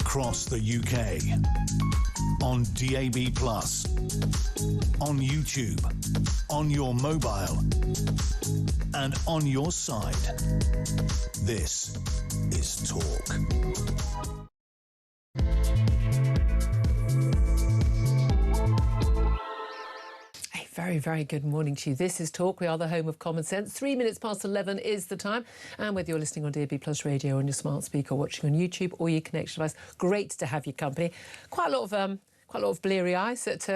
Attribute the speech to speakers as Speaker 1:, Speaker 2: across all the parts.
Speaker 1: across the UK, on DAB+, on YouTube, on your mobile, and on your side. This is Talk.
Speaker 2: Very, very good morning to you. This is Talk. We are the home of common sense. 3 minutes past 11 is the time. And whether you're listening on DAB Plus radio on your smart speaker or watching on YouTube or your connection device, great to have your company. Quite a lot of bleary eyes at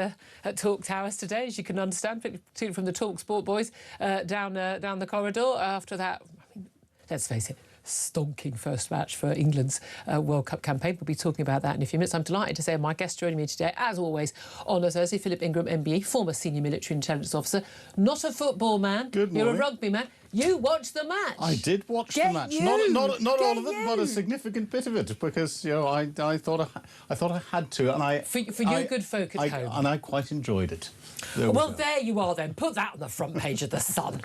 Speaker 2: Talk Towers today, as you can understand, particularly from the Talk Sport boys down the corridor. After that, I mean, let's face it, stonking first match for England's World Cup campaign. We'll be talking about that in a few minutes. I'm delighted to say my guest joining me today, as always, on a Thursday, Philip Ingram, MBE, former senior military intelligence officer, not a football man.
Speaker 3: Good morning.
Speaker 2: You're a rugby man. You watched the match.
Speaker 3: I did watch the match. Not all of it, but a significant bit of it, because I thought I had to, and I
Speaker 2: for you good folk at home,
Speaker 3: and I quite enjoyed it.
Speaker 2: There you are then. Put that on the front page of the Sun.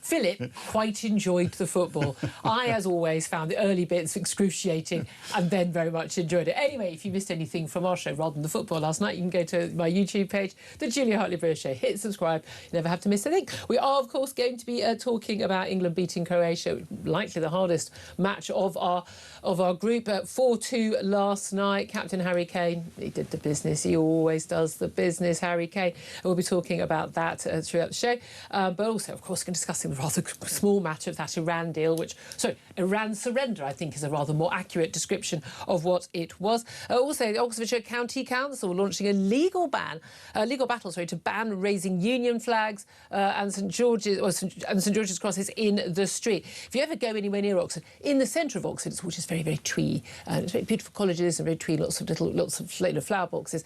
Speaker 2: Philip quite enjoyed the football. I, as always, found the early bits excruciating and then very much enjoyed it. Anyway, if you missed anything from our show rather than the football last night, you can go to my YouTube page, the Julia Hartley-Brewer Show. Hit subscribe. You never have to miss a thing. We are, of course, going to be talking about England beating Croatia, likely the hardest match of our group. 4-2 last night. Captain Harry Kane, he did the business. He always does the business, Harry Kane. We'll be talking about that throughout the show. But also, of course, discussing the rather small matter of that Iran deal, Iran surrender, I think, is a rather more accurate description of what it was. Also, the Oxfordshire County Council launching a legal battle to ban raising Union flags and St George's crosses in the street. If you ever go anywhere near Oxford, in the centre of Oxford, which is very, very twee, it's very beautiful colleges and very twee, lots of flower boxes.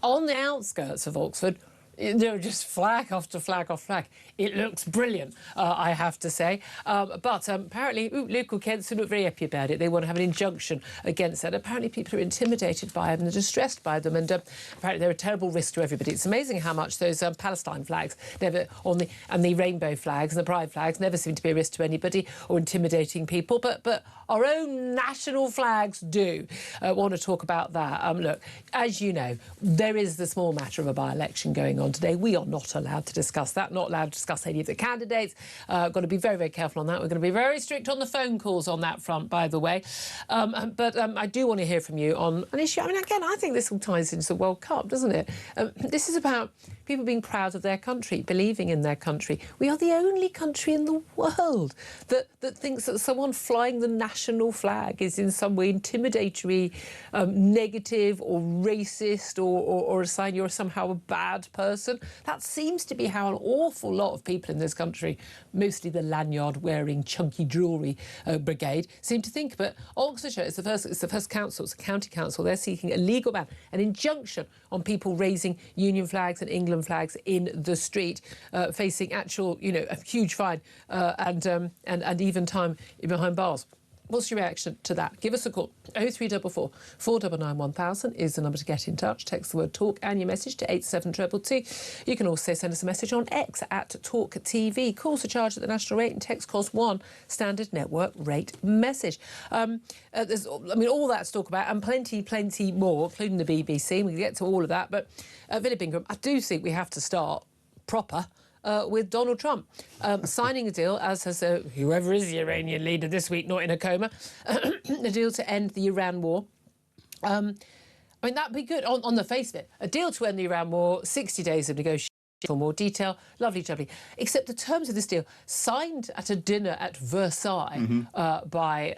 Speaker 2: On the outskirts of Oxford, there are just flag after flag after flag. It looks brilliant, I have to say. But apparently, local Kents look very happy about it. They want to have an injunction against that. Apparently, people are intimidated by them and distressed by them. And apparently, they're a terrible risk to everybody. It's amazing how much those Palestine flags and the rainbow flags and the pride flags never seem to be a risk to anybody or intimidating people. But our own national flags do. Want to talk about that. Look, as you know, there is the small matter of a by-election going on today. We are not allowed to discuss that, not allowed to discuss any of the candidates. Got to be very, very careful on that. We're going to be very strict on the phone calls on that front, by the way. But I do want to hear from you on an issue. I mean, again, I think this all ties into the World Cup, doesn't it? This is about people being proud of their country, believing in their country. We are the only country in the world that thinks that someone flying the national flag is in some way intimidatory, negative or racist or a sign you're somehow a bad person. That seems to be how an awful lot of people in this country, mostly the lanyard-wearing, chunky jewellery brigade, seem to think. But Oxfordshire is the first council, it's a county council. They're seeking a legal ban, an injunction on people raising Union flags and England flags in the street, facing actual, a huge fine and even time behind bars. What's your reaction to that? Give us a call. 0344 499 1000 is the number to get in touch. Text the word TALK and your message to 87222. You can also send us a message on X at Talk TV. Calls are charged at the national rate and text cost one standard network rate message. There's all that to talk about and plenty more, including the BBC. We can get to all of that. But Philip Ingram, I do think we have to start proper with Donald Trump signing a deal, as has whoever is the Iranian leader this week, not in a coma, a deal to end the Iran war. I mean, that'd be good on the face of it. A deal to end the Iran war, 60 days of negotiation for more detail. Lovely, lovely. Except the terms of this deal, signed at a dinner at Versailles by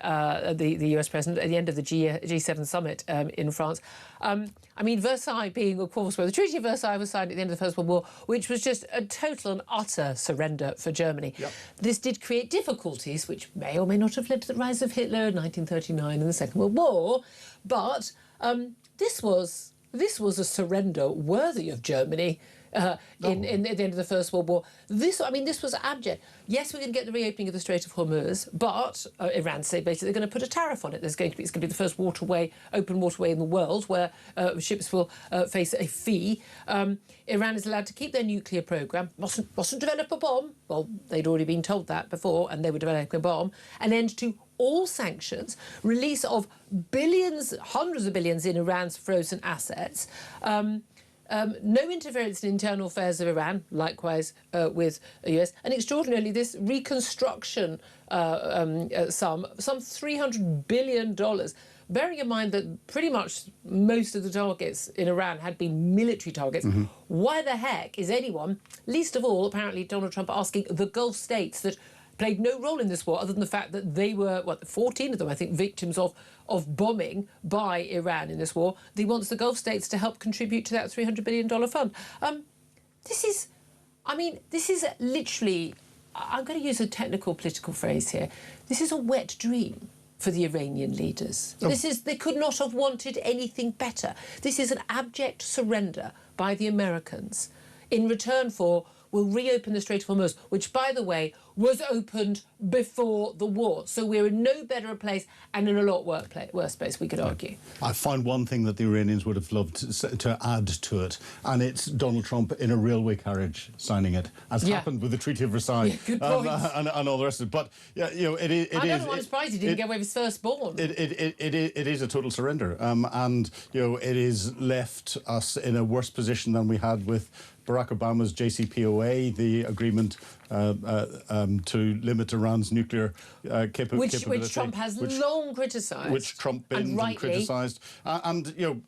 Speaker 2: the US president at the end of the G7 summit in France. I mean, Versailles being, of course, where the Treaty of Versailles was signed at the end of the First World War, which was just a total and utter surrender for Germany. Yep. This did create difficulties, which may or may not have led to the rise of Hitler in 1939 and the Second World War. But this was a surrender worthy of Germany. At the end of the First World War. This was abject. Yes, we're going to get the reopening of the Strait of Hormuz, but Iran say basically they're going to put a tariff on it. It's going to be the first open waterway in the world where ships will face a fee. Iran is allowed to keep their nuclear programme, mustn't develop a bomb. Well, they'd already been told that before, and they were developing a bomb. An end to all sanctions, release of billions, hundreds of billions in Iran's frozen assets, no interference in internal affairs of Iran, likewise with the US, and extraordinarily this reconstruction some $300 billion, bearing in mind that pretty much most of the targets in Iran had been military targets. Why the heck is anyone, least of all apparently Donald Trump, asking the Gulf states that played no role in this war other than the fact that they were, 14 of them, I think, victims of bombing by Iran in this war. He wants the Gulf states to help contribute to that $300 billion fund. This is literally, I'm going to use a technical political phrase here, this is a wet dream for the Iranian leaders. They could not have wanted anything better. This is an abject surrender by the Americans in return for, we'll reopen the Strait of Hormuz, which, by the way, was opened before the war. So we're in no better a place and in a lot worse place, we could argue.
Speaker 3: I find one thing that the Iranians would have loved to add to it, and it's Donald Trump in a railway carriage signing it, as happened with the Treaty of Versailles
Speaker 2: good point.
Speaker 3: And all the rest of it. But, yeah, you know,
Speaker 2: I'm surprised he didn't get away with his firstborn.
Speaker 3: It is a total surrender. And, you know, it has left us in a worse position than we had with Barack Obama's JCPOA, the agreement to limit Iran's nuclear capability.
Speaker 2: Which Trump has long criticised.
Speaker 3: Which Trump binned and criticised. And, you know,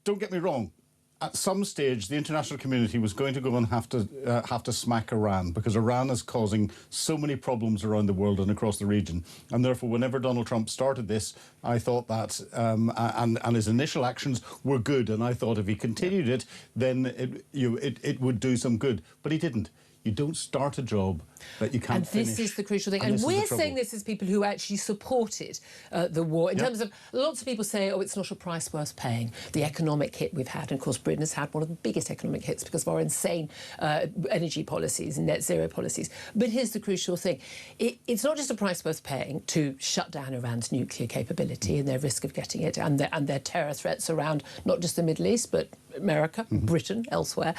Speaker 3: don't get me wrong, at some stage the international community was going to go and have to smack Iran, because Iran is causing so many problems around the world and across the region. And therefore, whenever Donald Trump started this, I thought that, and his initial actions were good, and I thought if he continued it, then it would do some good. But he didn't. You don't start a job that you can't finish. And
Speaker 2: this is the crucial thing. And we're saying this as people who actually supported the war. In terms of, lots of people say, oh, it's not a price worth paying, the economic hit we've had. And, of course, Britain has had one of the biggest economic hits because of our insane energy policies and net zero policies. But here's the crucial thing. It's not just a price worth paying to shut down Iran's nuclear capability and their risk of getting it and their terror threats around not just the Middle East, but America, Britain, elsewhere.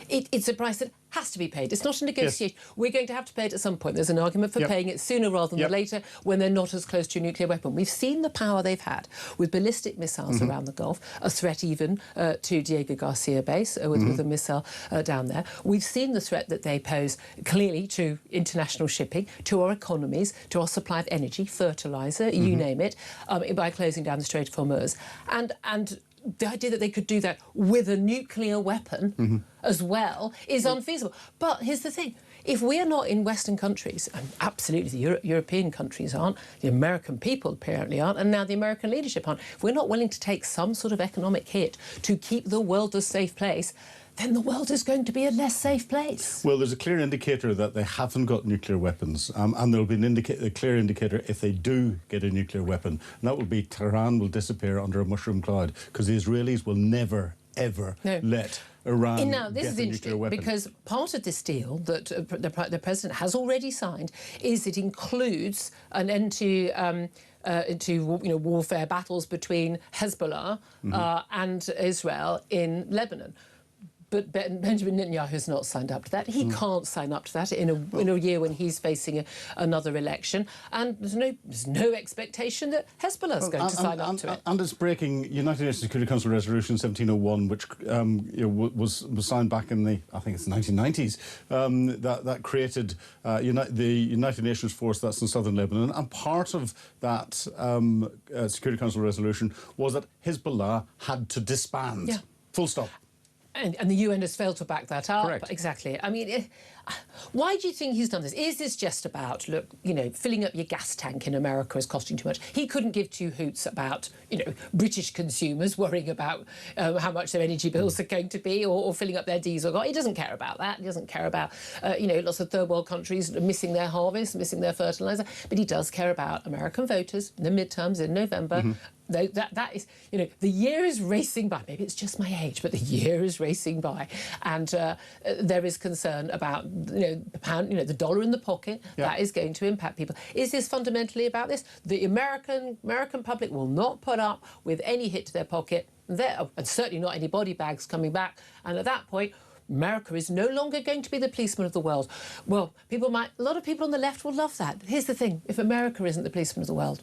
Speaker 2: It's a price that has to be paid. It's not a negotiation. Yes. We're going to have to pay it at some point. There's an argument for paying it sooner rather than later when they're not as close to a nuclear weapon. We've seen the power they've had with ballistic missiles around the Gulf, a threat even to Diego Garcia base with a missile down there. We've seen the threat that they pose clearly to international shipping, to our economies, to our supply of energy, fertiliser, you name it, by closing down the Strait of Hormuz. And the idea that they could do that with a nuclear weapon as well is unfeasible. But here's the thing. If we are not in Western countries, and absolutely the European countries aren't, the American people apparently aren't, and now the American leadership aren't, if we're not willing to take some sort of economic hit to keep the world a safe place, then the world is going to be a less safe place.
Speaker 3: Well, there's a clear indicator that they haven't got nuclear weapons, and there'll be a clear indicator if they do get a nuclear weapon, and that will be Tehran will disappear under a mushroom cloud, because the Israelis will never, ever let Iran
Speaker 2: now, this
Speaker 3: get
Speaker 2: is
Speaker 3: a nuclear
Speaker 2: interesting
Speaker 3: weapon.
Speaker 2: Because part of this deal that the president has already signed is it includes an end to warfare battles between Hezbollah and Israel in Lebanon. But Benjamin Netanyahu has not signed up to that. He can't sign up to that in a year when he's facing another election. And there's no expectation that Hezbollah is going to sign up to it.
Speaker 3: And it's breaking United Nations Security Council Resolution 1701, which was signed back in the, I think it's the 1990s, that created the United Nations force that's in southern Lebanon. And part of that Security Council resolution was that Hezbollah had to disband. Yeah. Full stop.
Speaker 2: And the UN has failed to back that up.
Speaker 3: Correct.
Speaker 2: Exactly. I mean, why do you think he's done this? Is this just about, look, filling up your gas tank in America is costing too much? He couldn't give two hoots about, British consumers worrying about how much their energy bills are going to be or filling up their diesel. He doesn't care about that. He doesn't care about, lots of third world countries missing their harvest, missing their fertiliser. But he does care about American voters, the midterms in November. That is, the year is racing by. Maybe it's just my age, but the year is racing by, and there is concern about the pound, the dollar in the pocket. Yeah. That is going to impact people. Is this fundamentally about this? The American public will not put up with any hit to their pocket, and certainly not any body bags coming back. And at that point, America is no longer going to be the policeman of the world. Well, a lot of people on the left will love that. Here's the thing, if America isn't the policeman of the world,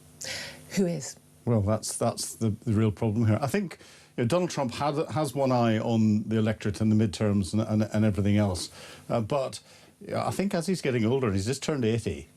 Speaker 2: who is?
Speaker 3: Well, that's the real problem here. I think Donald Trump has one eye on the electorate and the midterms and everything else, but I think as he's getting older, he's just turned 80.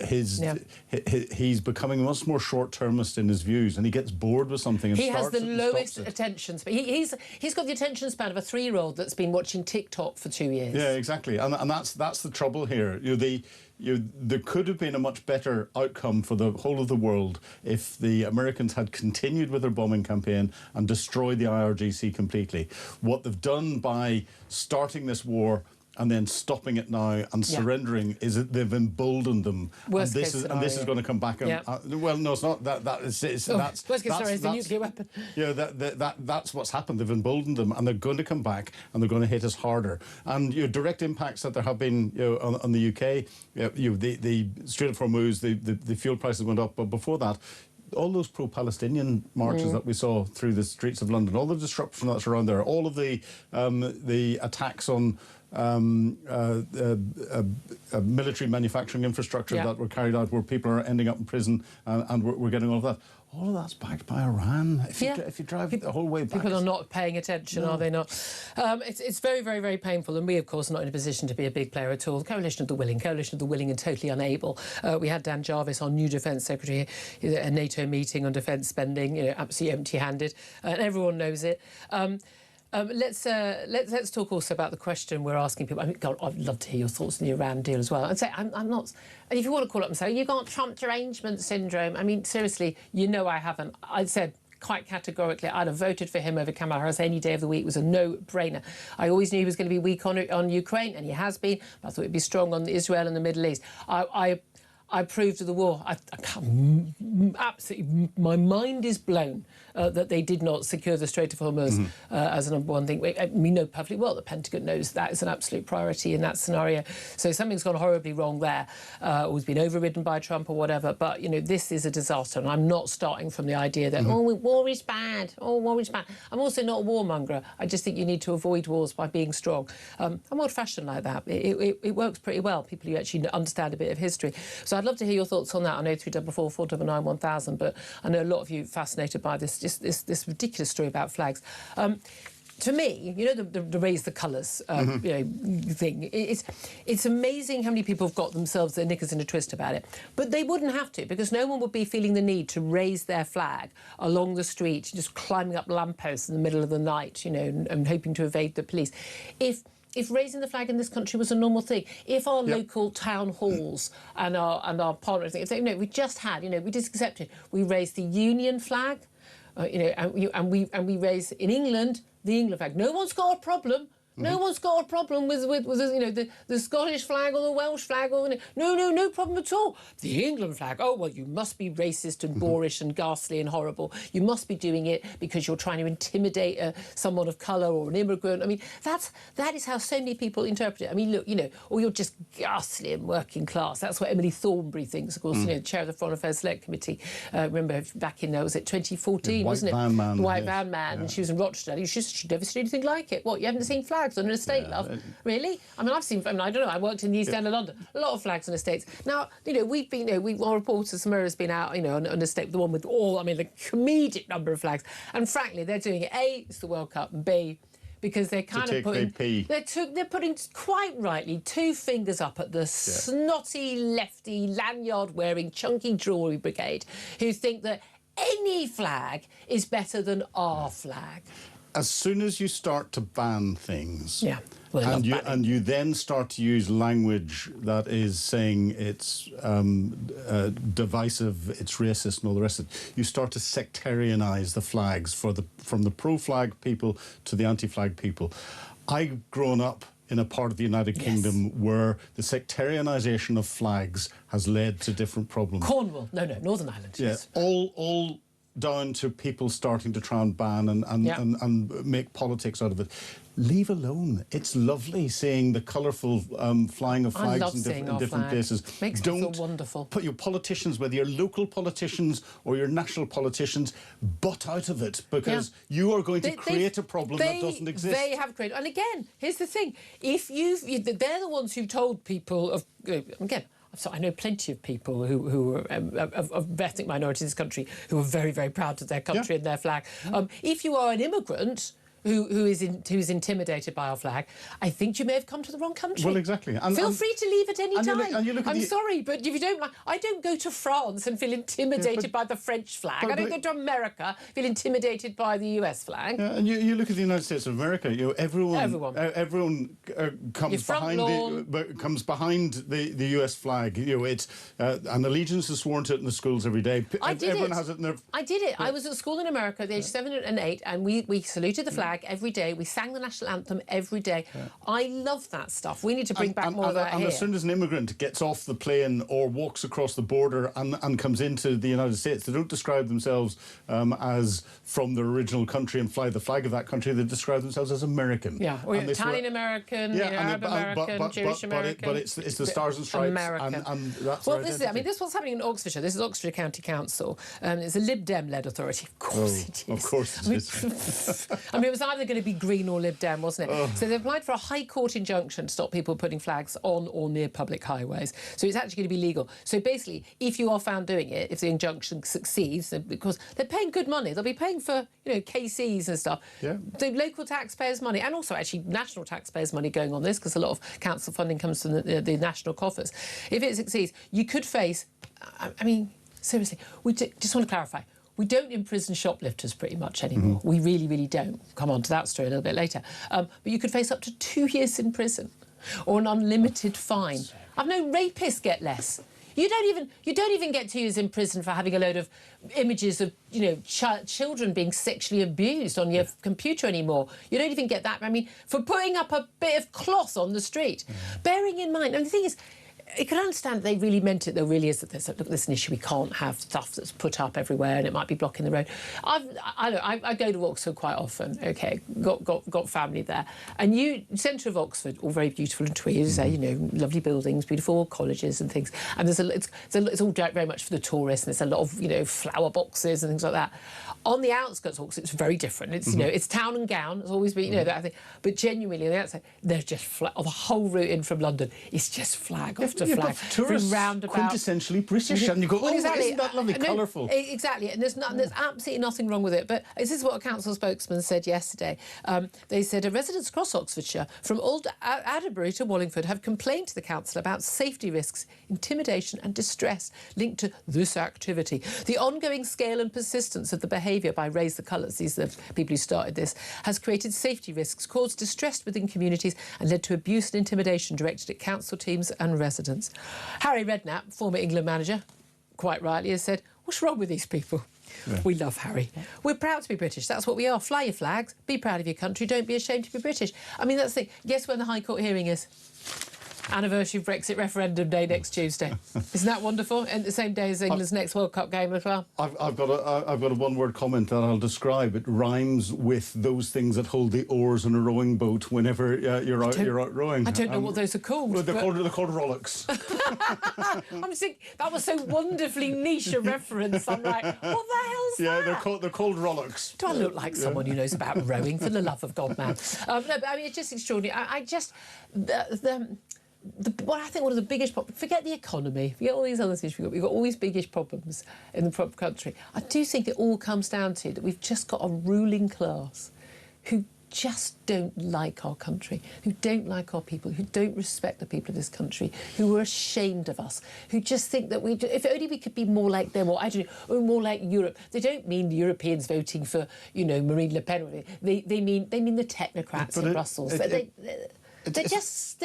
Speaker 3: He's becoming much more short-termist in his views, and he gets bored with something. And
Speaker 2: he has the lowest attention span. He's got the attention span of a 3-year-old that's been watching TikTok for 2 years.
Speaker 3: Yeah, exactly, and that's the trouble here. There could have been a much better outcome for the whole of the world if the Americans had continued with their bombing campaign and destroyed the IRGC completely. What they've done by starting this war and then stopping it now and surrendering is that they've emboldened them.
Speaker 2: Worst
Speaker 3: and
Speaker 2: case scenario.
Speaker 3: And this is going to come back. Well, no, it's not. Worst case
Speaker 2: scenario is the nuclear weapon.
Speaker 3: Yeah, that's what's happened. They've emboldened them, and they're going to come back, and they're going to hit us harder. And direct impacts that there have been on the UK, the Strait of Hormuz, the fuel prices went up, but before that, all those pro-Palestinian marches that we saw through the streets of London, all the disruption that's around there, all of the attacks on military manufacturing infrastructure that were carried out, where people are ending up in prison, and we're getting all of that. All of that's backed by Iran. If you drive the whole way back,
Speaker 2: people are not paying attention, are they not? It's very, very, very painful, and we, of course, are not in a position to be a big player at all. The coalition of the willing and totally unable. We had Dan Jarvis, our new Defence Secretary, at a NATO meeting on defence spending, absolutely empty-handed, and everyone knows it. Let's talk also about the question we're asking people. I mean, God, I'd love to hear your thoughts on the Iran deal as well. And say, I'm not. And if you want to call up and say, you've got Trump derangement syndrome. I mean, seriously, I haven't. I said quite categorically, I'd have voted for him over Kamala Harris any day of the week. It was a no-brainer. I always knew he was going to be weak on Ukraine, and he has been. But I thought he'd be strong on Israel and the Middle East. I approved of the war. I can't, absolutely, my mind is blown that they did not secure the Strait of Hormuz as a number one thing. We know perfectly well the Pentagon knows that is an absolute priority in that scenario. So something's gone horribly wrong there, or has been overridden by Trump or whatever. But, this is a disaster. And I'm not starting from the idea that, war is bad. Oh, war is bad. I'm also not a warmonger. I just think you need to avoid wars by being strong. I'm old-fashioned like that. It works pretty well, people who actually understand a bit of history. So I'd love to hear your thoughts on that on 0344 499 1000, but I know a lot of you fascinated by this ridiculous story about flags. To me, the raise the colours thing. It's amazing how many people have got themselves their knickers in a twist about it. But they wouldn't have to, because no one would be feeling the need to raise their flag along the street, just climbing up lampposts in the middle of the night, and hoping to evade the police. If raising the flag in this country was a normal thing, if our local town halls and our parliament, if we just had, we just accepted, we raised the Union flag, and we raised in England the England flag. No one's got a problem. No one's got a problem with the Scottish flag or the Welsh flag or no problem at all. The England flag, oh well, you must be racist and boorish and ghastly and horrible. You must be doing it because you're trying to intimidate someone of colour or an immigrant. I mean, that is how so many people interpret it. I mean, look, or you're just ghastly and working class. That's what Emily Thornberry thinks, of course. Chair of the Foreign Affairs Select Committee. Remember back in was it 2014, wasn't it?
Speaker 3: The
Speaker 2: White Van Man, and she was in Rochdale. She'd never seen anything like it. What, you haven't seen flags on an estate, love? Really? I mean, I don't know. I worked in the East End of London. A lot of flags on estates. Now, we've been, our reporter Samira's been out, on an estate, the one with the comedic number of flags. And frankly, they're doing it. A, it's the World Cup, and B, because they're kind of putting... They're putting, quite rightly, 2 fingers up at the snotty, lefty, lanyard-wearing, chunky jewellery brigade who think that any flag is better than our flag.
Speaker 3: As soon as you start to ban things,
Speaker 2: and
Speaker 3: you then start to use language that is saying it's divisive, it's racist, and all the rest of it, you start to sectarianise the flags from the pro-flag people to the anti-flag people. I've grown up in a part of the United Kingdom where the sectarianisation of flags has led to different problems.
Speaker 2: Cornwall, no, Northern Ireland.
Speaker 3: Yeah, all down to people starting to try and ban and make politics out of it. Leave alone. It's lovely seeing the colourful flying of flags in different places.
Speaker 2: Makes me feel wonderful.
Speaker 3: Put your politicians, whether you're local politicians or your national politicians, butt out of it, because you are going to create a problem that doesn't exist.
Speaker 2: They have created. And again, here's the thing: if they're the ones who've told people of again. So I know plenty of people who are of ethnic minorities in this country who are very, very proud of their country and their flag. If you are an immigrant who's intimidated by our flag, I think you may have come to the wrong country.
Speaker 3: Well, exactly.
Speaker 2: Feel free to leave at any time.
Speaker 3: I'm
Speaker 2: sorry, but if you don't mind, I don't go to France and feel intimidated by the French flag. I don't go to America, feel intimidated by the US flag.
Speaker 3: Yeah, and you look at the United States of America. You know, everyone comes behind the US flag. You know, it's an allegiance is sworn to it in the schools every day. Everyone has it in their.
Speaker 2: I did it. I was at school in America at the age 7 and 8, and we saluted the flag every day. We sang the national anthem every day. I love that stuff. We need to bring back more of that here.
Speaker 3: And as soon as an immigrant gets off the plane or walks across the border and comes into the United States, they don't describe themselves as from their original country and fly the flag of that country. They describe themselves as American.
Speaker 2: Yeah, or Italian-American, Arab-American, Jewish-American.
Speaker 3: But it's the Stars and Stripes.
Speaker 2: American.
Speaker 3: And that's
Speaker 2: well, this is what's happening in Oxfordshire. This is Oxfordshire County Council. It's a Lib Dem-led authority. Of course it is.
Speaker 3: Of course it is.
Speaker 2: I mean, it was either going to be Green or Lib Dem, wasn't it? So they've applied for a High Court injunction to stop people putting flags on or near public highways. So it's actually going to be legal. So basically, if you are found doing it, if the injunction succeeds, because they're paying good money, they'll be paying for, KCs and stuff. Yeah. The local taxpayers' money, and also actually national taxpayers' money going on this, because a lot of council funding comes from the national coffers. If it succeeds, you could face, I mean, seriously, just want to clarify, we don't imprison shoplifters pretty much anymore. We really, really don't. Come on to that story a little bit later. But you could face up to 2 years in prison or an unlimited fine. I've known rapists get less. You don't even get 2 years in prison for having a load of images of, children being sexually abused on your computer anymore. You don't even get that. I mean, for putting up a bit of cloth on the street. Bearing in mind, and the thing is, you can understand they really meant it. There really is that there's an issue. We can't have stuff that's put up everywhere, and it might be blocking the road. I go to Oxford quite often. Okay, got family there, and centre of Oxford, all very beautiful and tweed, lovely buildings, beautiful colleges and things. And it's all very much for the tourists, and there's a lot of flower boxes and things like that. On the outskirts of Oxford, it's very different. It's it's town and gown. It's always been that thing. But genuinely, on the outside, there's just the whole route in from London is just flag after flag.
Speaker 3: Tourists quintessentially British, and you go,
Speaker 2: exactly.
Speaker 3: Isn't that lovely, colourful?
Speaker 2: Exactly, and there's absolutely nothing wrong with it. But this is what a council spokesman said yesterday. They said residents across Oxfordshire, from Old Adderbury to Wallingford, have complained to the council about safety risks, intimidation and distress linked to this activity. The ongoing scale and persistence of the behaviour by Raise the Colours, these are the people who started this, has created safety risks, caused distress within communities and led to abuse and intimidation directed at council teams and residents. Harry Redknapp, former England manager, quite rightly has said, what's wrong with these people? Yeah. We love Harry. We're proud to be British. That's what we are. Fly your flags. Be proud of your country. Don't be ashamed to be British. I mean, that's the thing. Guess when the High Court hearing is? Anniversary of Brexit referendum day next Tuesday. Isn't that wonderful? And the same day as England's next World Cup game as well.
Speaker 3: I've got a one-word comment that I'll describe. It rhymes with those things that hold the oars in a rowing boat whenever you're out rowing.
Speaker 2: I don't know what those are called.
Speaker 3: Well, they're called rollocks.
Speaker 2: I'm thinking that was so wonderfully niche a reference. I'm like, what the hell's that?
Speaker 3: Yeah, they're called rollocks.
Speaker 2: Do I look like someone who knows about rowing? For the love of God, man. No, but I mean, it's just extraordinary. What I think one of the biggest problems, forget the economy, forget all these other things we've got all these biggish problems in the country. I do think it all comes down to that we've just got a ruling class who just don't like our country, who don't like our people, who don't respect the people of this country, who are ashamed of us, who just think that if only we could be more like them, or I don't know, or more like Europe. They don't mean the Europeans voting for, Marine Le Pen. They mean the technocrats in Brussels. They're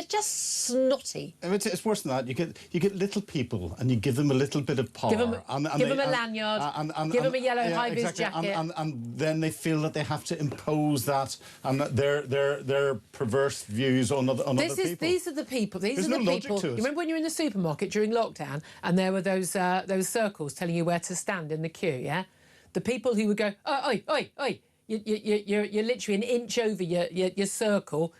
Speaker 2: just snotty.
Speaker 3: It's worse than that. You get little people and you give them a little bit of power.
Speaker 2: Give them a lanyard. Give them a yellow high-vis jacket.
Speaker 3: And then they feel that they have to impose that and their perverse views on other people.
Speaker 2: These are the people.
Speaker 3: There's no logic to it.
Speaker 2: You remember when you were in the supermarket during lockdown and there were those circles telling you where to stand in the queue, yeah? the people who would go, oh, oi, oi, oi, you're literally an inch over your circle.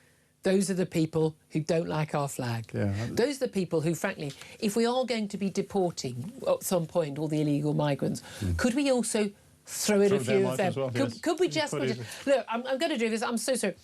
Speaker 2: Those are the people who don't like our flag.
Speaker 3: Yeah.
Speaker 2: Those are the people who, frankly, if we are going to be deporting at some point all the illegal migrants, could we also throw in a few of them?
Speaker 3: Well, yes.
Speaker 2: Could we just... Look, I'm going to do this. I'm so sorry.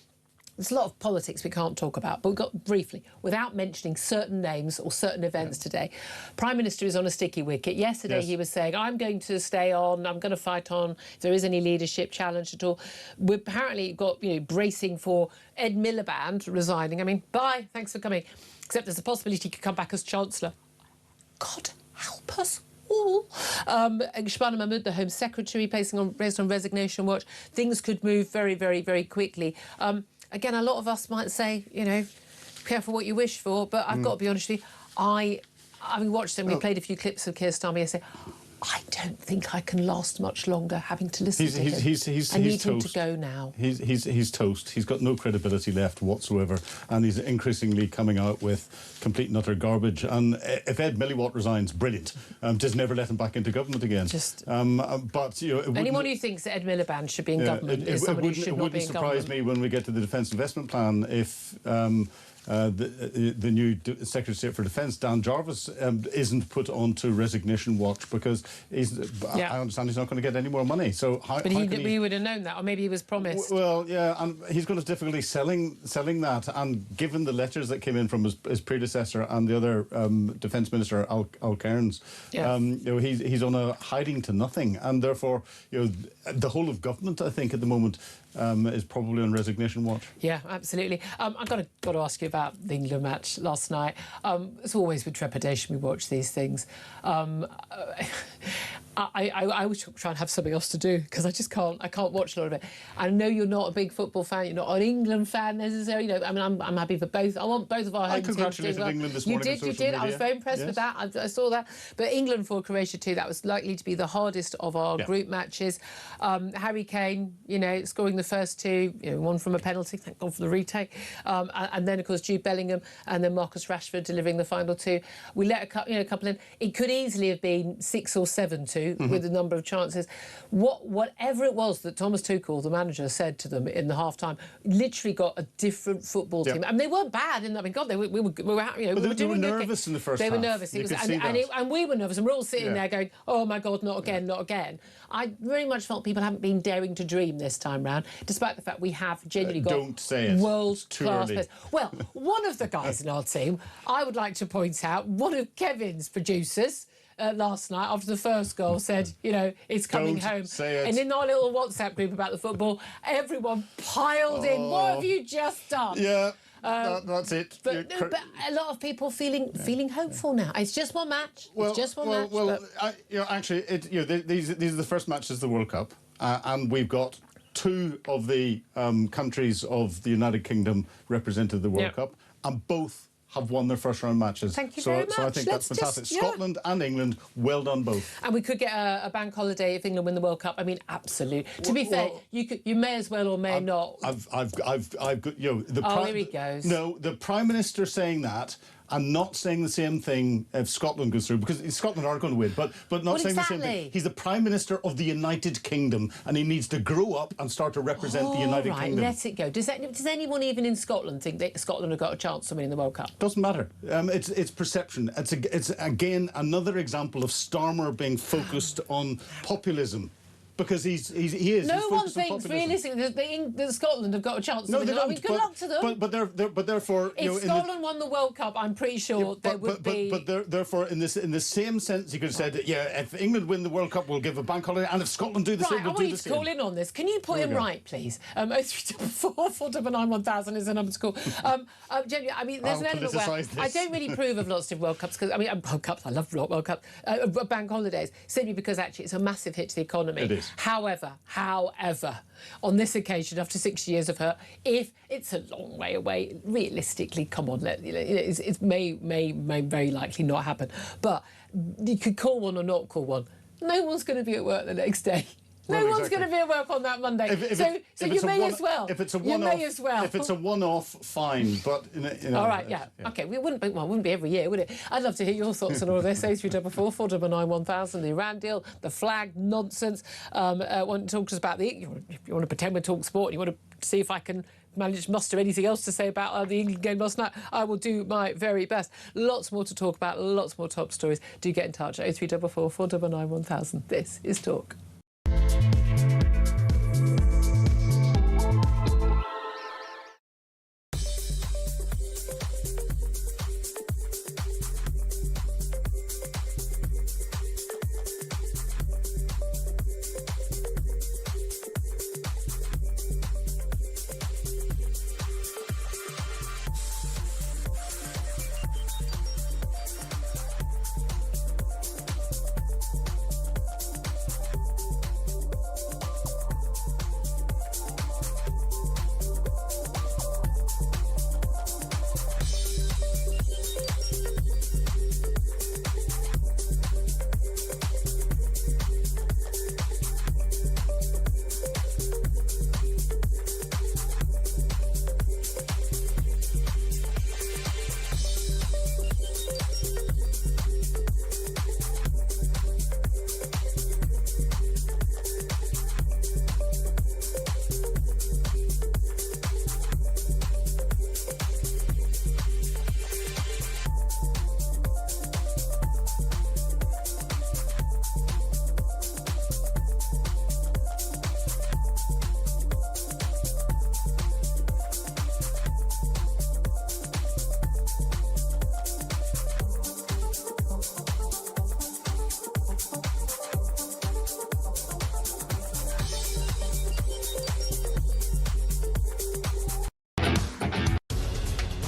Speaker 2: There's a lot of politics we can't talk about, but we've got briefly, without mentioning certain names or certain events today. Prime Minister is on a sticky wicket. Yesterday he was saying, I'm going to stay on, I'm going to fight on if there is any leadership challenge at all. We've apparently got, bracing for Ed Miliband resigning. I mean, bye, thanks for coming. Except there's a possibility he could come back as Chancellor. God help us all. Shbana Mahmood, the Home Secretary, based on resignation watch. Things could move very, very, very quickly. Again, a lot of us might say, careful what you wish for, but I've got to be honest with you, having watched them, we played a few clips of Keir Starmer yesterday, I don't think I can last much longer having to listen to him. I need him to go now.
Speaker 3: He's toast. He's got no credibility left whatsoever, and he's increasingly coming out with complete and utter garbage. And if Ed Miliband resigns, brilliant. Just never let him back into government again. But
Speaker 2: anyone who thinks that Ed Miliband should be in government is somebody who should not be in government.
Speaker 3: It wouldn't surprise me when we get to the Defence Investment Plan if the new Secretary of State for Defence, Dan Jarvis, isn't put onto resignation watch because I understand he's not going to get any more money. So
Speaker 2: he would have known that, or maybe he was promised.
Speaker 3: Well, yeah, and he's got his difficulty selling that. And given the letters that came in from his predecessor and the other Defence Minister, Al Cairns, he's on a hiding to nothing, and therefore, the whole of government, I think, at the moment, is probably on resignation watch. Yeah,
Speaker 2: absolutely. I've got to ask you about the England match last night. It's always with trepidation we watch these things. I always try and have something else to do because I just can't. I can't watch a lot of it. I know you're not a big football fan. You're not an England fan necessarily. I mean, I'm happy for both. I want both of our home teams to do well.
Speaker 3: I congratulated England this morning.
Speaker 2: You did. I was very impressed with that. I saw that. But England for Croatia too. That was likely to be the hardest of our group matches. Harry Kane, scoring the first two. One from a penalty. Thank God for the retake. And then of course Jude Bellingham and then Marcus Rashford delivering the final two. We let a couple in. It could easily have been 6 or 7-2. With a number of chances. Whatever it was that Thomas Tuchel, the manager, said to them in the half-time, literally got a different football team. And they weren't bad. I mean, God, we were happy.
Speaker 3: They were nervous in the first half.
Speaker 2: They were nervous. And we were nervous. And we're all sitting there going, oh, my God, not again, not again. I very much felt people haven't been daring to dream this time round, despite the fact we have genuinely got world-class players. Well, one of the guys in our team, I would like to point out, one of Kevin's producers, last night after the first goal said, it's coming home. And in our little WhatsApp group about the football, everyone piled in. What have you just done?
Speaker 3: Yeah, that's it.
Speaker 2: But a lot of people feeling hopeful now. It's just one match. It's just one match.
Speaker 3: Well, actually, these are the first matches of the World Cup, and we've got two of the countries of the United Kingdom represented in the World Cup, and both have won their first round matches.
Speaker 2: Thank you very much.
Speaker 3: So I think that's fantastic. Scotland and England, well done both. And
Speaker 2: we could get a bank holiday if England win the World Cup. I mean, absolutely. To be fair, you may as well or may not.
Speaker 3: I've got here
Speaker 2: he goes.
Speaker 3: No, the Prime Minister saying that. And not saying the same thing if Scotland goes through, because Scotland are going to win, but not saying the same thing. He's the Prime Minister of the United Kingdom, and he needs to grow up and start to represent the United Kingdom.
Speaker 2: Let it go. Does anyone even in Scotland think that Scotland have got a chance of winning the World Cup?
Speaker 3: Doesn't matter. It's perception. It's again another example of Starmer being focused on populism. Because he is.
Speaker 2: No one thinks realistically that Scotland have got a chance.
Speaker 3: No, they don't.
Speaker 2: I mean, good luck to them.
Speaker 3: But therefore,
Speaker 2: if Scotland won the World Cup, I'm pretty sure there would be.
Speaker 3: But therefore, in the same sense, you could have said, if England win the World Cup, we'll give a bank holiday, and if Scotland do the same, we'll do the same.
Speaker 2: I want you to call in on this. Can you put him right, please? 0344 499 1000 is the number to call. Genuinely, I mean, there's an element where I don't really approve of lots of World Cups because World Cups. I love World Cups. Bank holidays simply because actually it's a massive hit to the economy.
Speaker 3: It is.
Speaker 2: However, on this occasion, after 6 years of her, if it's a long way away, realistically, come on, it may very likely not happen. But you could call one or not call one. No one's going to be at work the next day. No
Speaker 3: Well,
Speaker 2: one's
Speaker 3: exactly.
Speaker 2: going to be at work on that Monday. So you may as well.
Speaker 3: If it's a
Speaker 2: you
Speaker 3: one-off,
Speaker 2: may as well.
Speaker 3: if it's a one-off, fine. But
Speaker 2: All right, yeah. Okay, it wouldn't be every year, would it? I'd love to hear your thoughts on all of this. 0344 499 1000, the Iran deal, the flag nonsense. Want to talk to us about if you want to pretend we're talking sport, and you want to see if I can manage to muster anything else to say about the England game last night, I will do my very best. Lots more to talk about, lots more top stories. Do get in touch. 0344 499 1000. This is Talk.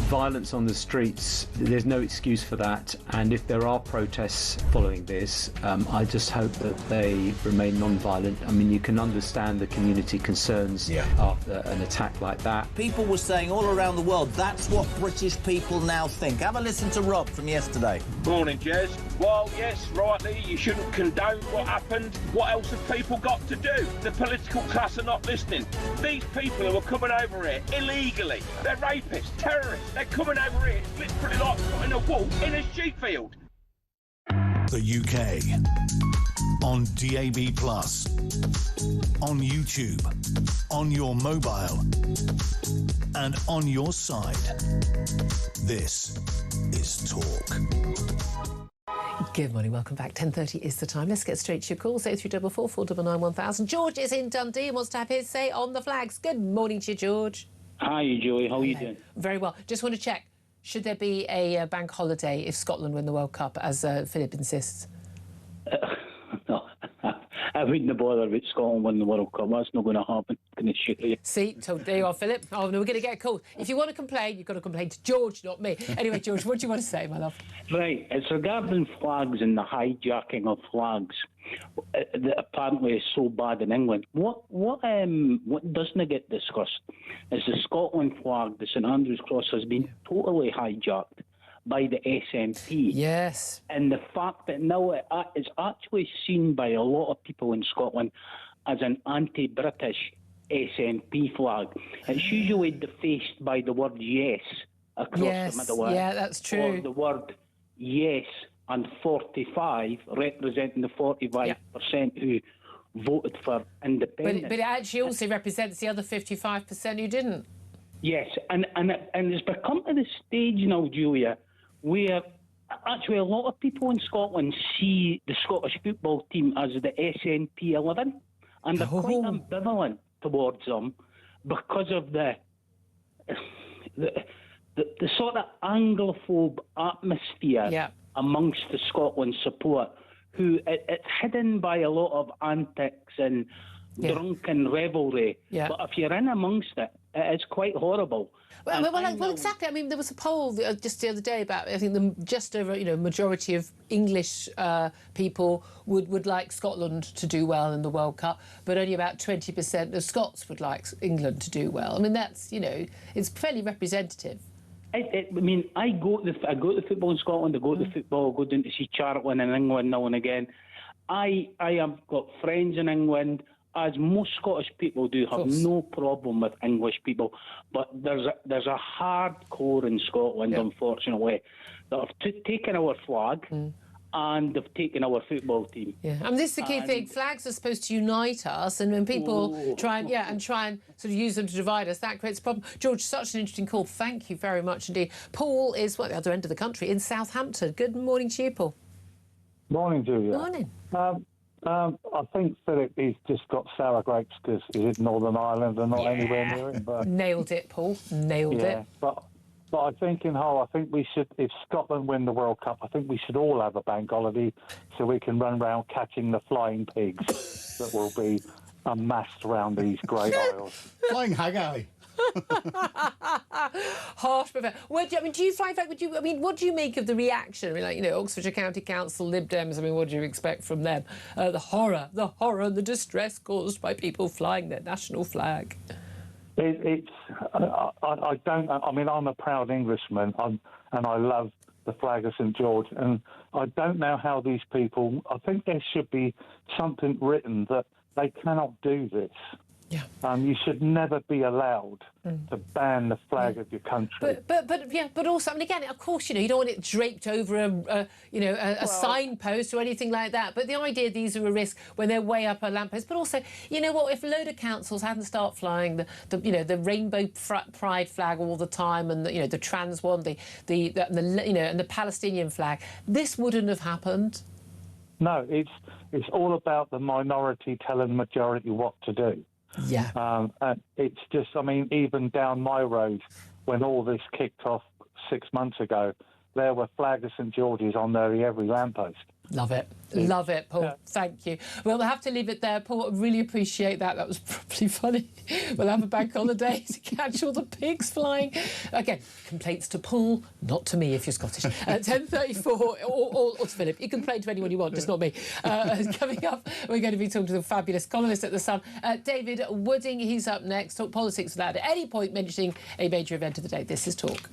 Speaker 4: Violence on the streets, there's no excuse for that, and if there are protests following this, I just hope that they remain non-violent. I mean, you can understand the community concerns after an attack like that.
Speaker 5: People were saying all around the world, that's what British people now think. Have a listen to Rob from yesterday.
Speaker 6: Morning, Jez. Well, yes, rightly, you shouldn't condone what happened. What else have people got to do? The political class are not listening. These people who are coming over here illegally, they're rapists, terrorists. They're coming over here, literally like putting a wall in a sheep field.
Speaker 1: The UK. On DAB+. On YouTube. On your mobile. And on your side. This is Talk.
Speaker 2: Good morning, welcome back. 10:30 is the time. Let's get straight to your calls. 0344 499 1000. George is in Dundee and wants to have his say on the flags. Good morning to you, George.
Speaker 7: Hi, Joey. How are you doing?
Speaker 2: Very well. Just want to check, should there be a bank holiday if Scotland win the World Cup, as Philip insists?
Speaker 7: No, I wouldn't bother about Scotland winning the World Cup. That's not going to happen. Can I shoot you?
Speaker 2: See, so there you are, Philip. Oh, no, we're going to get a call. If you want to complain, you've got to complain to George, not me. Anyway, George, what do you want to say, my love?
Speaker 7: Right, it's regarding flags and the hijacking of flags that apparently is so bad in England. What doesn't get discussed is the Scotland flag, the St Andrew's Cross, has been totally hijacked by the SNP.
Speaker 2: Yes.
Speaker 7: And the fact that now it is actually seen by a lot of people in Scotland as an anti-British SNP flag. It's usually defaced by the word yes across the middle.
Speaker 2: Yeah, that's true.
Speaker 7: Or the word yes and 45 representing the 45% who voted for independence.
Speaker 2: But it actually also represents the other 55% who didn't.
Speaker 7: Yes, and it's become to the stage now, Julia, where actually a lot of people in Scotland see the Scottish football team as the SNP 11, and they're quite ambivalent towards them because of the sort of Anglophobe atmosphere amongst the Scotland support, who it's hidden by a lot of antics and drunken revelry. Yeah. But if you're in amongst it, it is quite horrible.
Speaker 2: Well, exactly. I mean, there was a poll just the other day about, I think, just over, majority of English people would like Scotland to do well in the World Cup, but only about 20% of Scots would like England to do well. I mean, that's, it's fairly representative.
Speaker 7: I mean, I go to football in Scotland, I go to football, go down to see Charlton in England now and again. I have got friends in England. as most Scottish people do, have no problem with English people, but there's a hardcore in Scotland, unfortunately, that have taken our flag and they've taken our football team.
Speaker 2: Yeah, I mean, this is the key thing. Flags are supposed to unite us, and when people try and sort of use them to divide us, that creates a problem. George, such an interesting call. Thank you very much indeed. Paul is the other end of the country in Southampton. Good morning to you, Paul.
Speaker 8: Morning, Julia.
Speaker 2: Morning.
Speaker 8: I think Philip, he's just got sour grapes because he's in Northern Ireland and not anywhere near him. But
Speaker 2: nailed it, Paul. Nailed it.
Speaker 8: But I think in whole, I think we should, if Scotland win the World Cup, I think we should all have a bank holiday so we can run around catching the flying pigs that will be amassed around these great isles.
Speaker 3: Flying haggai.
Speaker 2: Harsh, but do you find that? What do you make of the reaction? I mean, Oxfordshire County Council, Lib Dems. I mean, what do you expect from them? The horror, and the distress caused by people flying their national flag.
Speaker 8: I don't. I mean, I'm a proud Englishman, and I love the flag of St George, and I don't know how these people. I think there should be something written that they cannot do this.
Speaker 2: Yeah.
Speaker 8: You should never be allowed to ban the flag of your country.
Speaker 2: But also, I mean, again, of course, you don't want it draped over a signpost or anything like that. But the idea these are a risk when they're way up a lamppost. But also, you know what? If a load of councils hadn't started flying the rainbow pride flag all the time, and the trans one, and the Palestinian flag, this wouldn't have happened.
Speaker 8: No, it's all about the minority telling the majority what to do.
Speaker 2: Yeah.
Speaker 8: And it's just, I mean, even down my road, when all this kicked off 6 months ago, there were flags of St George's on nearly every lamppost.
Speaker 2: Love it. Love it, Paul. Yeah. Thank you. Well, we'll have to leave it there, Paul. I really appreciate that. That was probably funny. We'll have a bank holiday to catch all the pigs flying. Again, complaints to Paul, not to me if you're Scottish. 10:34, or to Philip. You can complain to anyone you want, just not me. Coming up, we're going to be talking to the fabulous columnist at The Sun, David Wooding. He's up next. Talk politics without at any point mentioning a major event of the day. This is Talk.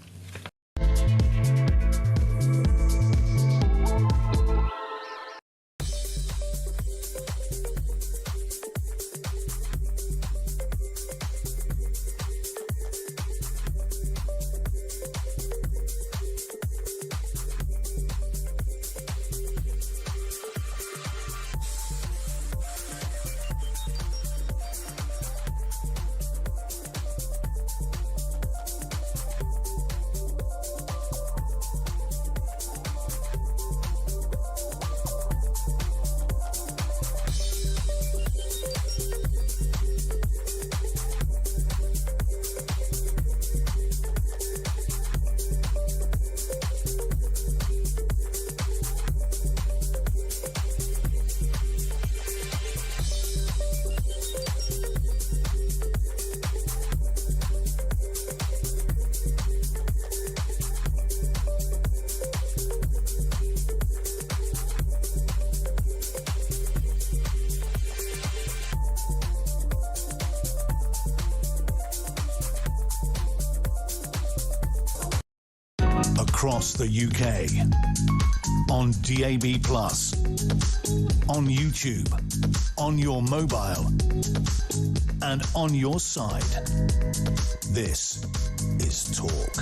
Speaker 1: Across the UK, on DAB+, on YouTube, on your mobile, and on your side. This is Talk.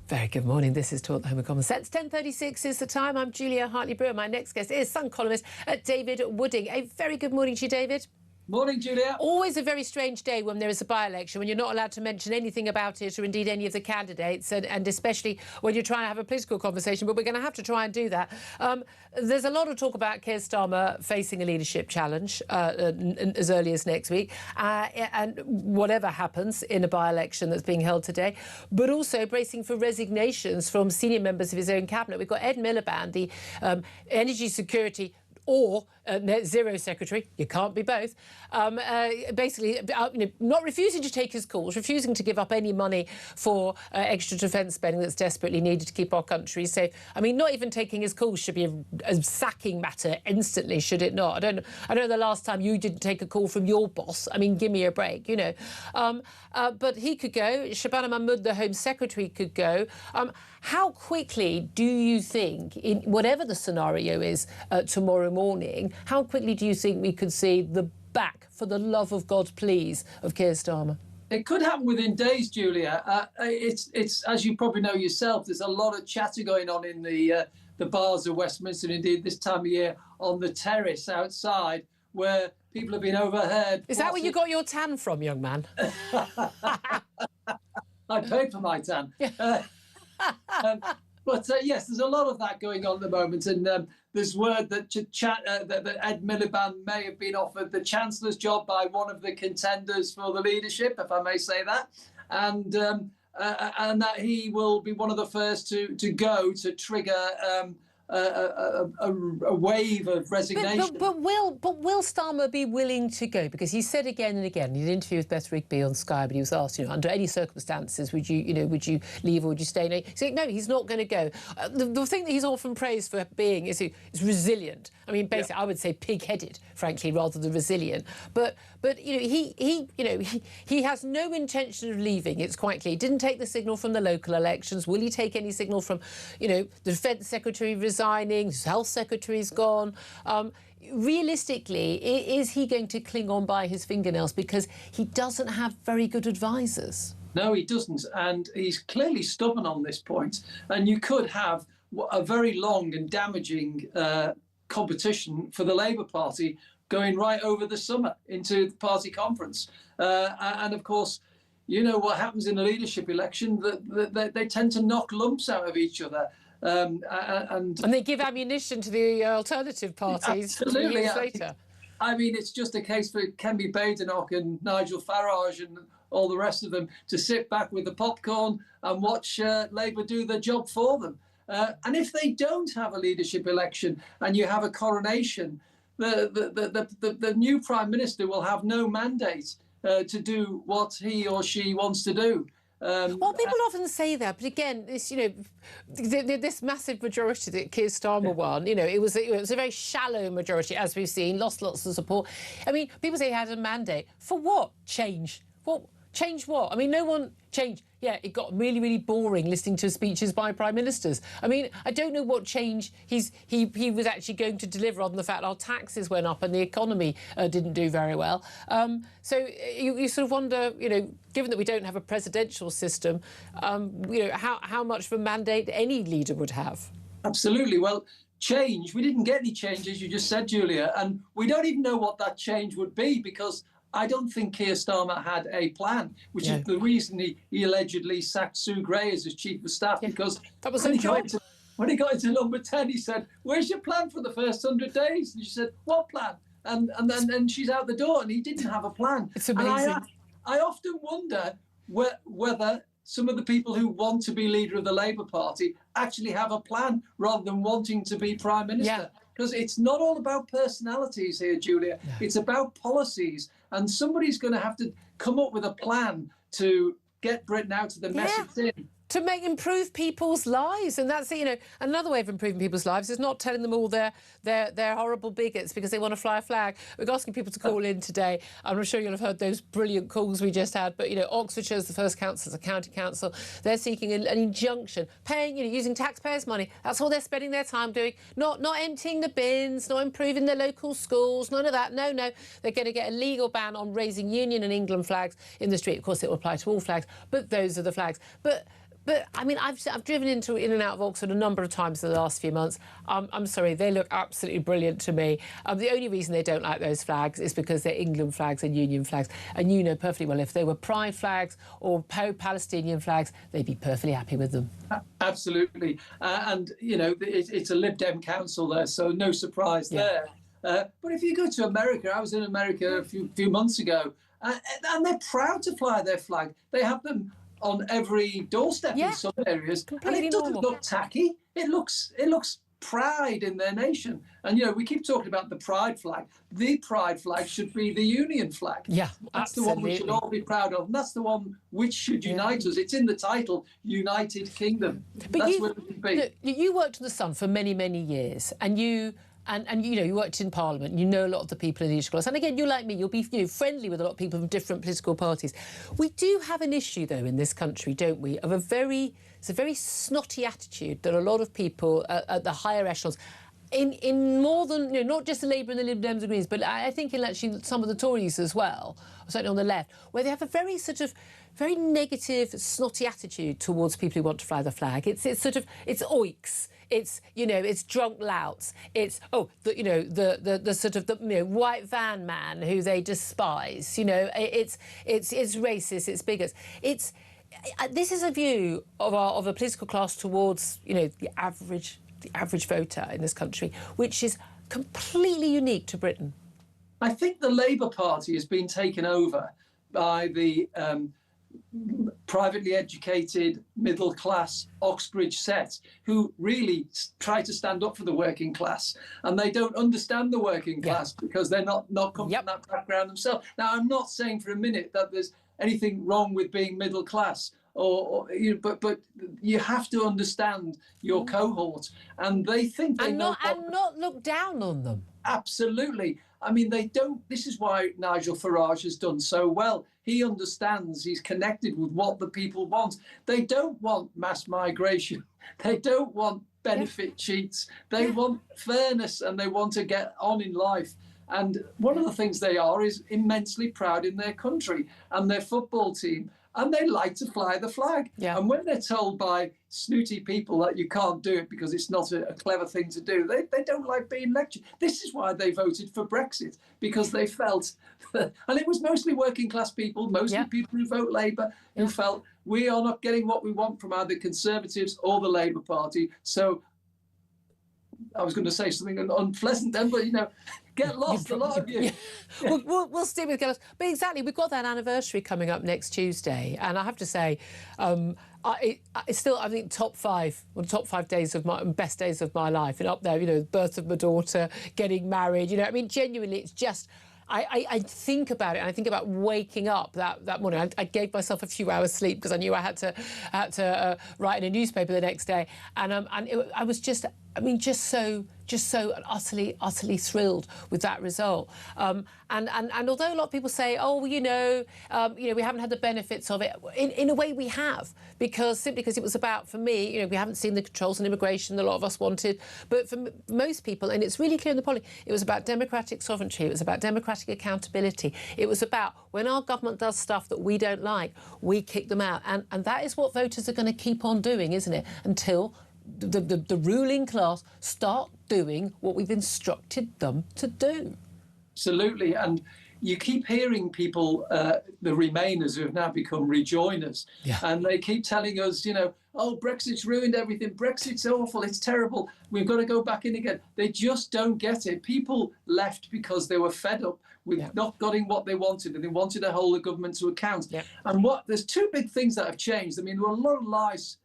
Speaker 2: Very good morning. This is Talk, the Home of Common Sense. 10:36 is the time. I'm Julia Hartley-Brewer. My next guest is Sun columnist David Wooding. A very good morning to you, David.
Speaker 9: Morning, Julia.
Speaker 2: Always a very strange day when there is a by-election, when you're not allowed to mention anything about it or indeed any of the candidates, and especially when you're trying to have a political conversation, but we're going to have to try and do that. There's a lot of talk about Keir Starmer facing a leadership challenge as early as next week, and whatever happens in a by-election that's being held today, but also bracing for resignations from senior members of his own cabinet. We've got Ed Miliband, the energy security or net zero secretary, you can't be both, basically not refusing to take his calls, refusing to give up any money for extra defence spending that's desperately needed to keep our country safe. I mean, not even taking his calls should be a sacking matter instantly, should it not? I don't know the last time you didn't take a call from your boss. I mean, give me a break, but he could go. Shabana Mahmood, the Home Secretary, could go. How quickly do you think, in whatever the scenario is tomorrow morning, mean, how quickly do you think we could see the back, for the love of God, please, of Keir Starmer?
Speaker 9: It could happen within days, Julia. It's as you probably know yourself, there's a lot of chatter going on in the bars of Westminster, and indeed this time of year on the terrace outside, where people have been overheard.
Speaker 2: Is that where you got your tan from, young man?
Speaker 9: I paid for my tan. But yes, there's a lot of that going on at the moment, and there's word that that Ed Miliband may have been offered the Chancellor's job by one of the contenders for the leadership, if I may say that, and that he will be one of the first to go to trigger a wave of resignation.
Speaker 2: But will Starmer be willing to go? Because he said again and again, in an interview with Beth Rigby on Sky, but he was asked, under any circumstances, would you leave or would you stay? No, he said, no, he's not going to go. The thing that he's often praised for being is resilient. I mean, basically, I would say pig-headed, frankly, rather than resilient. But he has no intention of leaving. It's quite clear. He didn't take the signal from the local elections. Will he take any signal from, the Defence Secretary resigning, his Health Secretary's gone? Realistically, is he going to cling on by his fingernails because he doesn't have very good advisors?
Speaker 9: No, he doesn't, and he's clearly stubborn on this point. And you could have a very long and damaging competition for the Labour Party going right over the summer into the party conference. And of course, you know what happens in a leadership election, that they tend to knock lumps out of each other. And
Speaker 2: they give ammunition to the alternative parties 2 years later.
Speaker 9: I mean, it's just a case for Kemi Badenoch and Nigel Farage and all the rest of them to sit back with the popcorn and watch Labour do their job for them. And if they don't have a leadership election and you have a coronation, the new Prime Minister will have no mandate to do what he or she wants to do.
Speaker 2: Well, people often say that, but again, this this massive majority that Keir Starmer won, it was a very shallow majority, as we've seen, lost lots of support. I mean, people say he had a mandate for what? Change. What? Change what? I mean, no one changed. Yeah, it got really, really boring listening to speeches by prime ministers. I mean, I don't know what change he was actually going to deliver on the fact our taxes went up and the economy didn't do very well. So you sort of wonder, given that we don't have a presidential system, how much of a mandate any leader would have.
Speaker 9: Absolutely. Well, change. We didn't get any change, as you just said, Julia, and we don't even know what that change would be because I don't think Keir Starmer had a plan, which is the reason he allegedly sacked Sue Gray as his chief of staff, because
Speaker 2: that was
Speaker 9: when he got into number 10, he said, "Where's your plan for the first 100 days?" And she said, "What plan?" And then she's out the door, and he didn't have a plan.
Speaker 2: It's amazing.
Speaker 9: And I often wonder whether some of the people who want to be leader of the Labour Party actually have a plan rather than wanting to be Prime Minister. Because it's not all about personalities here, Julia. No. It's about policies. And somebody's going to have to come up with a plan to get Britain out of the mess it's in.
Speaker 2: To improve people's lives. And that's, another way of improving people's lives is not telling them all they're horrible bigots because they want to fly a flag. We're asking people to call in today. I'm sure you'll have heard those brilliant calls we just had. But, Oxfordshire's the first council, the county council. They're seeking an injunction, paying, using taxpayers' money. That's all they're spending their time doing. Not emptying the bins, not improving their local schools, none of that. No. They're going to get a legal ban on raising Union and England flags in the street. Of course, it will apply to all flags, but those are the flags. But I mean, I've driven in and out of Oxford a number of times in the last few months. I'm sorry, they look absolutely brilliant to me. The only reason they don't like those flags is because they're England flags and Union flags. And you know perfectly well, if they were Pride flags or pro-Palestinian flags, they'd be perfectly happy with them.
Speaker 9: Absolutely. And, it's a Lib Dem council there, so no surprise there. But if you go to America, I was in America a few months ago, and they're proud to fly their flag. They have them on every doorstep in some areas, and it doesn't look tacky. It looks pride in their nation. And we keep talking about the pride flag. The pride flag should be the Union flag.
Speaker 2: Yeah,
Speaker 9: that's
Speaker 2: absolutely.
Speaker 9: The one we should all be proud of, and that's the one which should unite us. It's in the title, United Kingdom.
Speaker 2: But
Speaker 9: that's where we should be.
Speaker 2: Look, you worked in the Sun for many, many years, and you worked in Parliament, you know a lot of the people in the leadership class. And again, you like me, you'll be friendly with a lot of people from different political parties. We do have an issue, though, in this country, don't we, of it's a very snotty attitude that a lot of people at the higher echelons, in more than, not just the Labour and the Lib Dems and Greens, but I think in actually some of the Tories as well, certainly on the left, where they have a very very negative, snotty attitude towards people who want to fly the flag. It's oiks. It's drunk louts. It's the white van man who they despise. It's racist. It's bigots. This is a view of a political class towards the average voter in this country, which is completely unique to Britain.
Speaker 9: I think the Labour Party has been taken over by the privately educated, middle-class Oxbridge set, who really try to stand up for the working class, and they don't understand the working class because they're not come from that background themselves. Now, I'm not saying for a minute that there's anything wrong with being middle class, but you have to understand your cohort, and they think they know
Speaker 2: and not look down on them.
Speaker 9: Absolutely. I mean, they don't. This is why Nigel Farage has done so well. He understands, he's connected with what the people want. They don't want mass migration. They don't want benefit cheats. They want fairness, and they want to get on in life. And one of the things they are is immensely proud in their country and their football team. And they like to fly the flag. Yeah. And when they're told by snooty people that you can't do it because it's not a clever thing to do, they don't like being lectured. This is why they voted for Brexit, because they felt, and it was mostly working class people, mostly people who vote Labour, who felt we are not getting what we want from either Conservatives or the Labour Party. So I was going to say something unpleasant then, but get lost, a lot of you.
Speaker 2: We'll stick with get lost. But exactly, we've got that anniversary coming up next Tuesday, and I have to say, it's still, I think, top 5 days of my best days of my life, and up there, the birth of my daughter, getting married. Genuinely, it's just. I think about it, and I think about waking up that morning. I gave myself a few hours sleep because I knew I had to write in a newspaper the next day, and I was just so utterly thrilled with that result. And although a lot of people say, we haven't had the benefits of it, in a way we have, simply because it was about, for me, we haven't seen the controls on immigration that a lot of us wanted, but for most people, and it's really clear in the polling, it was about democratic sovereignty, it was about democratic accountability, it was about when our government does stuff that we don't like, we kick them out, and that is what voters are going to keep on doing, isn't it, until the ruling class start doing what we've instructed them to do.
Speaker 9: Absolutely. And you keep hearing people, the Remainers, who have now become rejoiners, and they keep telling us, Brexit's ruined everything. Brexit's awful. It's terrible. We've got to go back in again. They just don't get it. People left because they were fed up with not getting what they wanted, and they wanted to hold the government to account. And there's two big things that have changed. I mean, there were a lot of lies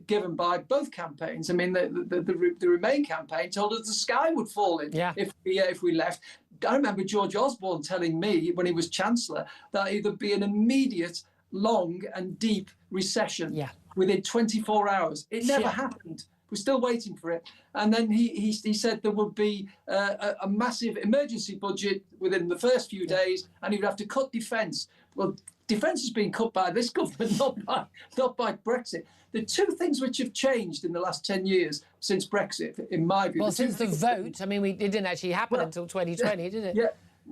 Speaker 9: given by both campaigns. I mean, the Remain campaign told us the sky would fall in if we left. I remember George Osborne telling me when he was Chancellor that it'd be an immediate, long and deep recession within 24 hours. It never happened. We're still waiting for it. And then he said there would be a massive emergency budget within the first few days, and he would have to cut defence. Well, defence has been cut by this government, not by Brexit. The two things which have changed in the last 10 years since Brexit, in my view...
Speaker 2: Well, since the vote, I mean, it didn't actually happen until 2020, did it?
Speaker 9: Yeah.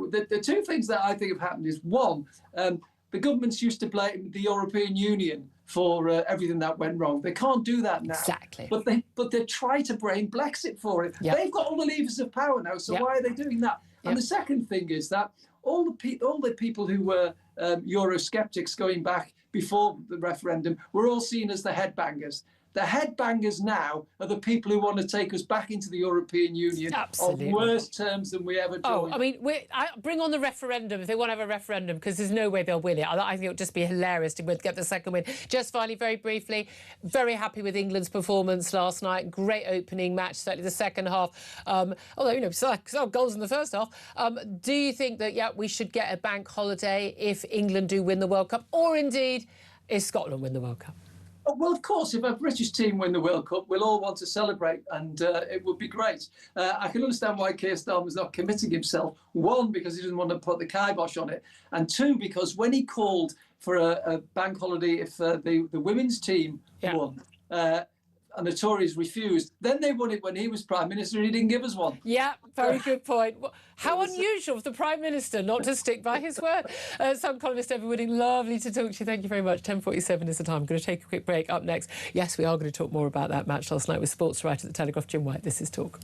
Speaker 9: The two things that I think have happened is, one, the governments used to blame the European Union for everything that went wrong. They can't do that now.
Speaker 2: Exactly.
Speaker 9: But they try to blame Brexit for it. Yep. They've got all the levers of power now, so why are they doing that? And the second thing is that all the people who were Eurosceptics going back before the referendum were all seen as the headbangers. The headbangers now are the people who want to take us back into the European Union on worse terms than we ever joined.
Speaker 2: I mean, bring on the referendum if they want to have a referendum, because there's no way they'll win it. I think it would just be hilarious to get the second win. Just finally, very briefly, very happy with England's performance last night. Great opening match, certainly the second half. Although, some goals in the first half. Do you think that, we should get a bank holiday if England do win the World Cup? Or indeed, is Scotland win the World Cup?
Speaker 9: Well, of course, if a British team win the World Cup, we'll all want to celebrate, and it would be great. I can understand why Keir Starmer's not committing himself. One, because he doesn't want to put the kibosh on it, and two, because when he called for a bank holiday if the women's team won, and the Tories refused. Then they won it when he was Prime Minister and he didn't give us one.
Speaker 2: Yeah, very good point. How unusual for the Prime Minister not to stick by his word. Some columnist ever winning. Lovely to talk to you. Thank you very much. 10:47 is the time. I'm going to take a quick break. Up next, yes, we are going to talk more about that match last night with sports writer at the Telegraph, Jim White. This is Talk.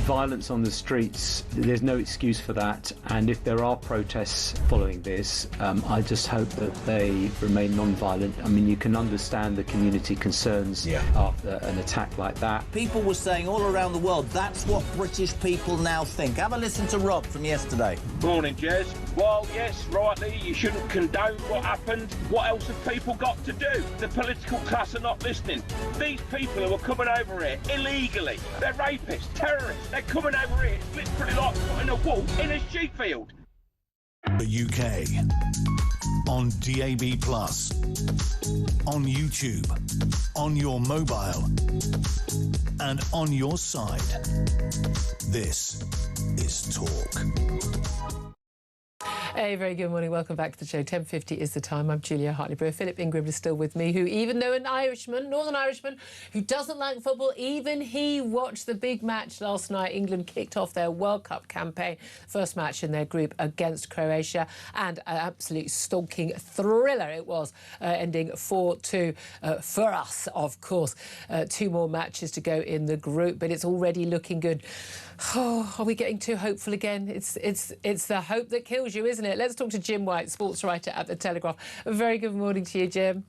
Speaker 4: Violence on the streets, there's no excuse for that, and if there are protests following this, I just hope that they remain non-violent. I mean, you can understand the community concerns after an attack like that.
Speaker 5: People were saying all around the world, that's what British people now think. Have a listen to Rob from yesterday.
Speaker 6: Morning, Jez. Well, yes, rightly, you shouldn't condone what happened. What else have people got to do? The political class are not listening. These people who are coming over here illegally, they're rapists, terrorists. They're coming over here. It's literally like putting a wolf in a sheep field.
Speaker 1: The UK. On DAB+, on YouTube, on your mobile, and on your side. This is Talk.
Speaker 2: A very good morning. Welcome back to the show. 10:50 is the time. I'm Julia Hartley-Brewer. Philip Ingram is still with me, who, even though an Irishman, Northern Irishman, who doesn't like football, even he watched the big match last night. England kicked off their World Cup campaign, first match in their group against Croatia, and an absolute stonking thriller it was, ending 4-2 for us, of course. 2 more matches to go in the group, but it's already looking good. Oh, are we getting too hopeful again? It's the hope that kills you, isn't it? Let's talk to Jim White, sports writer at the Telegraph. A very good morning to you, Jim.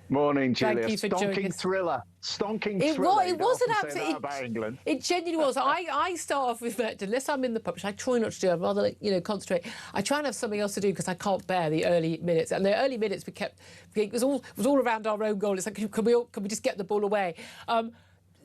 Speaker 10: Morning, Julia.
Speaker 2: Thank you for joining us.
Speaker 10: Thriller. Stonking thriller.
Speaker 2: It was an absolute...
Speaker 10: about England.
Speaker 2: It genuinely was. I start off with that, unless I'm in the pub, which I try not to do. I'd rather, concentrate. I try and have something else to do because I can't bear the early minutes. And the early minutes it was all around our own goal. It's like, can we just get the ball away?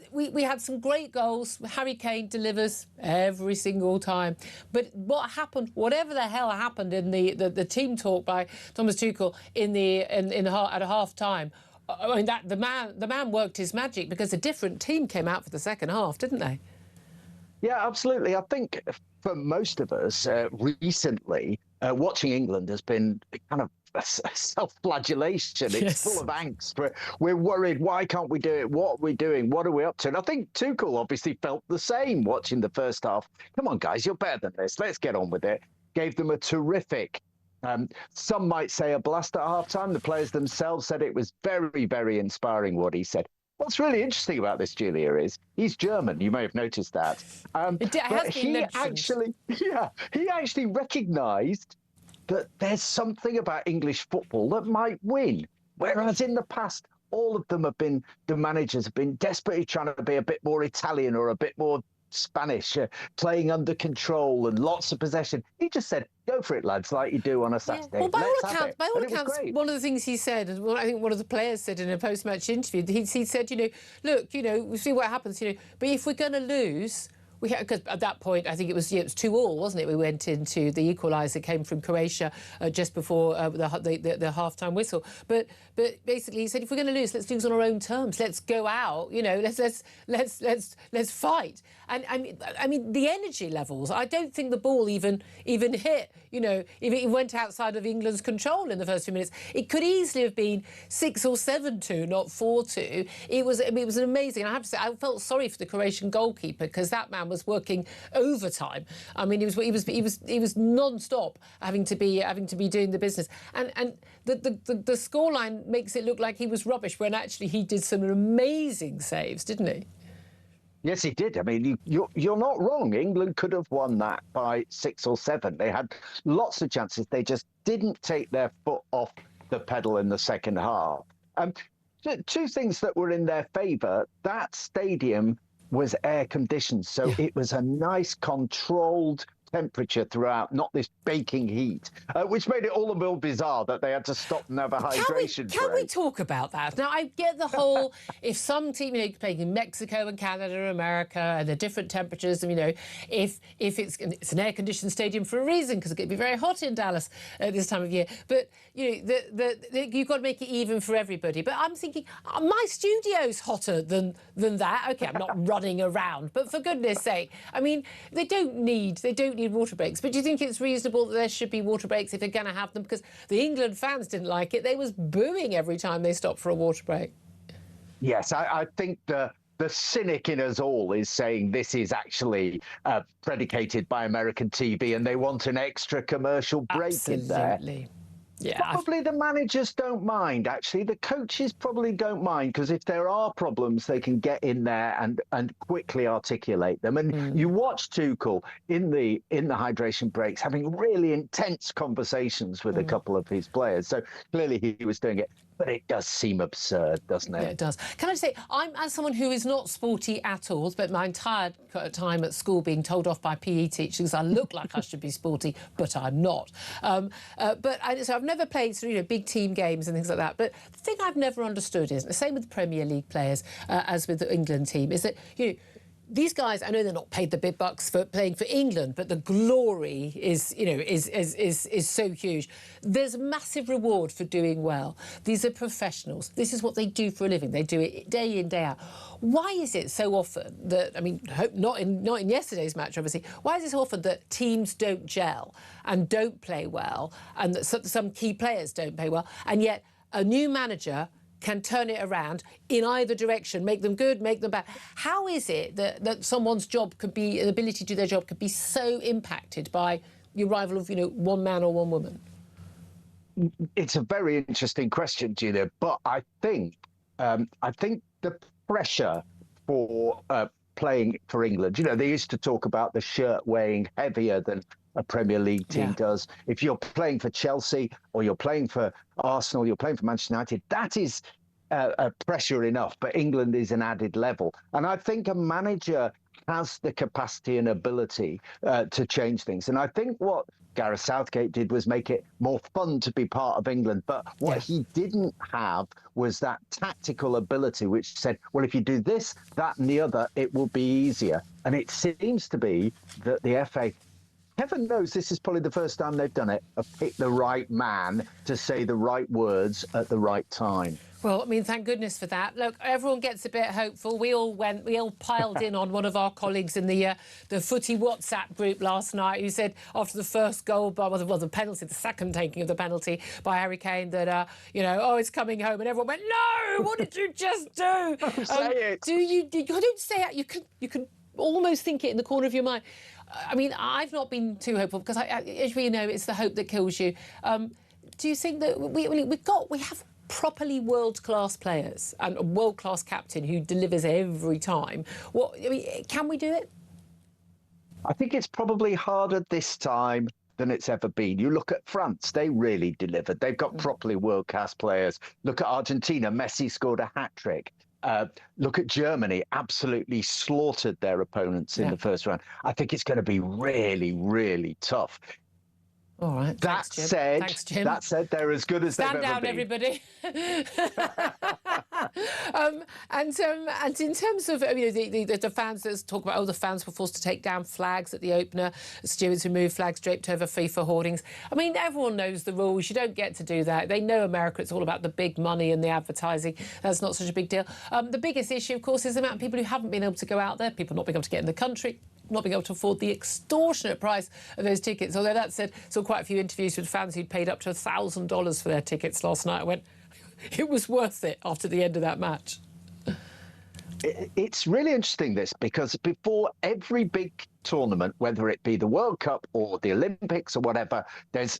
Speaker 2: We had some great goals. Harry Kane delivers every single time. But what happened, whatever the hell happened in the team talk by Thomas Tuchel at a half time, I mean, that the man worked his magic, because a different team came out for the second half, didn't they?
Speaker 10: Yeah, absolutely. I think for most of us recently, watching England has been kind of a self-flagellation. It's full of angst. We're worried. Why can't we do it? What are we doing? What are we up to? And I think Tuchel obviously felt the same watching the first half. Come on, guys, you're better than this. Let's get on with it. Gave them a terrific, some might say a blast at half-time. The players themselves said it was very, very inspiring what he said. What's really interesting about this, Julia, is he's German. You may have noticed that. He actually recognised that there's something about English football that might win. Whereas in the past, all of them the managers have been desperately trying to be a bit more Italian or a bit more Spanish, playing under control and lots of possession. He just said, go for it, lads, like you do on a Saturday.
Speaker 2: Yeah. Well, by all accounts, one of the things he said, and I think one of the players said in a post-match interview, he said, look, we see what happens, but if we're going to lose, because at that point I think it was 2-2, wasn't it? We went into the equaliser, came from Croatia just before the half-time whistle. But basically he said, if we're going to lose, let's lose on our own terms. Let's go out, let's fight. And I mean the energy levels. I don't think the ball even hit. If it went outside of England's control in the first few minutes, it could easily have been 6 or 7-2, not 4-2. It was amazing. I have to say, I felt sorry for the Croatian goalkeeper because that man was working overtime. I mean, he was non-stop having to be doing the business. And the scoreline makes it look like he was rubbish when actually he did some amazing saves, didn't he?
Speaker 10: Yes, he did. I mean, you're not wrong. England could have won that by 6 or 7. They had lots of chances. They just didn't take their foot off the pedal in the second half. Two things that were in their favour. That stadium was air conditioned, so it was a nice controlled temperature throughout, not this baking heat, which made it all the more bizarre that they had to stop and have a hydration break.
Speaker 2: Can we talk about that? Now, I get the whole, if some team, playing in Mexico and Canada and America, and they're different temperatures, and, if it's an air-conditioned stadium for a reason, because it's going to be very hot in Dallas at this time of year, but, you've got to make it even for everybody. But I'm thinking, my studio's hotter than that. OK, I'm not running around, but for goodness sake, I mean, they don't need water breaks. But do you think it's reasonable that there should be water breaks if they're going to have them? Because the England fans didn't like it. They was booing every time they stopped for a water break.
Speaker 10: Yes, I think the cynic in us all is saying this is actually predicated by American TV and they want an extra commercial break in there.
Speaker 2: Absolutely. Yeah,
Speaker 10: probably the managers don't mind, actually. The coaches probably don't mind, because if there are problems, they can get in there and quickly articulate them. And you watch Tuchel in the hydration breaks having really intense conversations with a couple of his players. So clearly he was doing it. But it does seem absurd, doesn't it?
Speaker 2: Yeah, it does. Can I say, I'm, as someone who is not sporty at all, spent my entire time at school being told off by PE teachers I look like I should be sporty, but I'm not. So I've never played big team games and things like that. But the thing I've never understood is, the same with the Premier League players as with the England team, is that, these guys, I know they're not paid the big bucks for playing for England, but the glory is so huge. There's a massive reward for doing well. These are professionals. This is what they do for a living. They do it day in, day out. Why is it so often that, I mean, not in yesterday's match, obviously, why is it so often that teams don't gel and don't play well, and that some key players don't play well, and yet a new manager can turn it around in either direction, make them good, make them bad? How is it that someone's job could be, an ability to do their job could be so impacted by the arrival of, one man or one woman?
Speaker 10: It's a very interesting question, Julia, but I think the pressure for playing for England, they used to talk about the shirt weighing heavier than a Premier League team does. If you're playing for Chelsea or you're playing for Arsenal, you're playing for Manchester United, that is pressure enough, but England is an added level. And I think a manager has the capacity and ability to change things. And I think what Gareth Southgate did was make it more fun to be part of England. But what he didn't have was that tactical ability, which said, well, if you do this, that and the other, it will be easier. And it seems to be that the FA, heaven knows this is probably the first time they've done it, have picked the right man to say the right words at the right time.
Speaker 2: Well, I mean, thank goodness for that. Look, everyone gets a bit hopeful. We all piled in on one of our colleagues in the footy WhatsApp group last night, who said after the first goal, the penalty, the second taking of the penalty by Harry Kane, that it's coming home, and everyone went, no, what did you just do?
Speaker 10: Don't say it.
Speaker 2: Don't say it. You can almost think it in the corner of your mind. I mean, I've not been too hopeful because, as we know, it's the hope that kills you. Do you think that we have properly world-class players and a world-class captain who delivers every time? Can we do it?
Speaker 10: I think it's probably harder this time than it's ever been. You look at France, they really delivered. They've got properly world-class players. Look at Argentina, Messi scored a hat-trick. Look at Germany, absolutely slaughtered their opponents in the first round. I think it's going to be really, really tough.
Speaker 2: All right.
Speaker 10: That
Speaker 2: Thanks, Jim.
Speaker 10: That said, they're as good as
Speaker 2: Stand
Speaker 10: they've ever
Speaker 2: down,
Speaker 10: been.
Speaker 2: everybody. And in terms of the fans, there's talk about the fans were forced to take down flags at the opener. Stewards removed flags draped over FIFA hoardings. I mean, everyone knows the rules. You don't get to do that. They know America. It's all about the big money and the advertising. That's not such a big deal. The biggest issue, of course, is the amount of people who haven't been able to go out there. People not being able to get in the country, not being able to afford the extortionate price of those tickets. Although that said, saw quite a few interviews with fans who'd paid up to $1,000 for their tickets last night. I went, it was worth it after the end of that match.
Speaker 10: It's really interesting, this, because before every big tournament, whether it be the World Cup or the Olympics or whatever, there's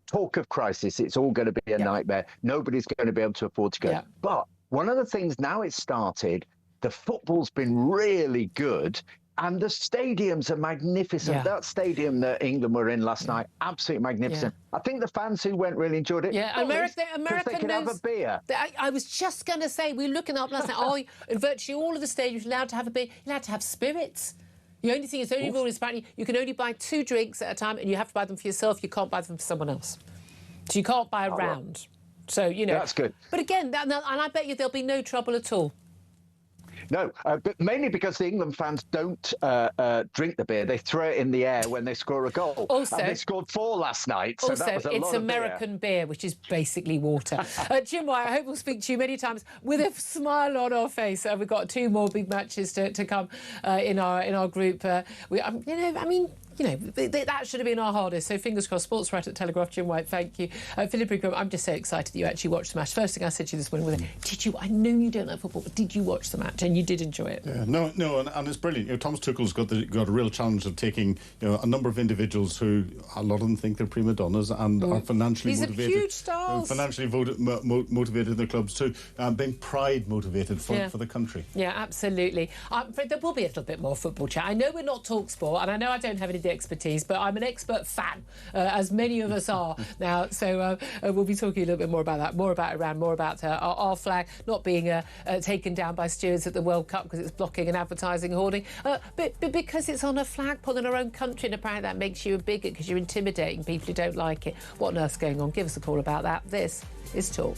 Speaker 10: talk of crisis. It's all going to be a nightmare. Nobody's going to be able to afford to go. But one of the things now it's started, the football's been really good. And the stadiums are magnificent. That stadium that England were in last night, absolutely magnificent. I think the fans who went really enjoyed it.
Speaker 2: Yeah, America
Speaker 10: they could have a beer.
Speaker 2: I was just going to say, we were looking up last night. In virtually all of the stadiums, you're allowed to have a beer. You're allowed to have spirits. The only thing is, the only rule is apparently you can only buy 2 drinks at a time, and you have to buy them for yourself. You can't buy them for someone else. So you can't buy a round. So
Speaker 10: that's good.
Speaker 2: But again, and I bet you there'll be no trouble at all.
Speaker 10: No, but mainly because the England fans don't drink the beer. They throw it in the air when they score a goal.
Speaker 2: Also,
Speaker 10: and they scored 4 last night, so that was a lot
Speaker 2: it's
Speaker 10: of
Speaker 2: American beer, which is basically water. Jim White, I hope we'll speak to you many times with a smile on our face. We've got 2 more big matches to come in our group. That should have been our hardest. So fingers crossed. Sports writer at Telegraph, Jim White, thank you. Philip Ingram, I'm just so excited that you actually watched the match. First thing I said to you this morning was, I know you don't like football, but did you watch the match? And you did enjoy it.
Speaker 3: Yeah, no, and it's brilliant. Thomas Tuchel's got a real challenge of taking a number of individuals who a lot of them think they're prima donnas and are financially motivated.
Speaker 2: These are huge stars.
Speaker 3: Financially motivated in their clubs too, being pride motivated for the country.
Speaker 2: Yeah, absolutely. There will be a little bit more football chat. I know we're not TalkSport, and I know I don't have any of the expertise, but I'm an expert fan, as many of us are now. So we'll be talking a little bit more about that, more about Iran, more about our flag not being taken down by stewards at the World Cup because it's blocking and advertising hoarding, but because it's on a flagpole in our own country, and apparently that makes you a bigot because you're intimidating people who don't like it. What on earth's going on? Give us a call about that. This is Talk.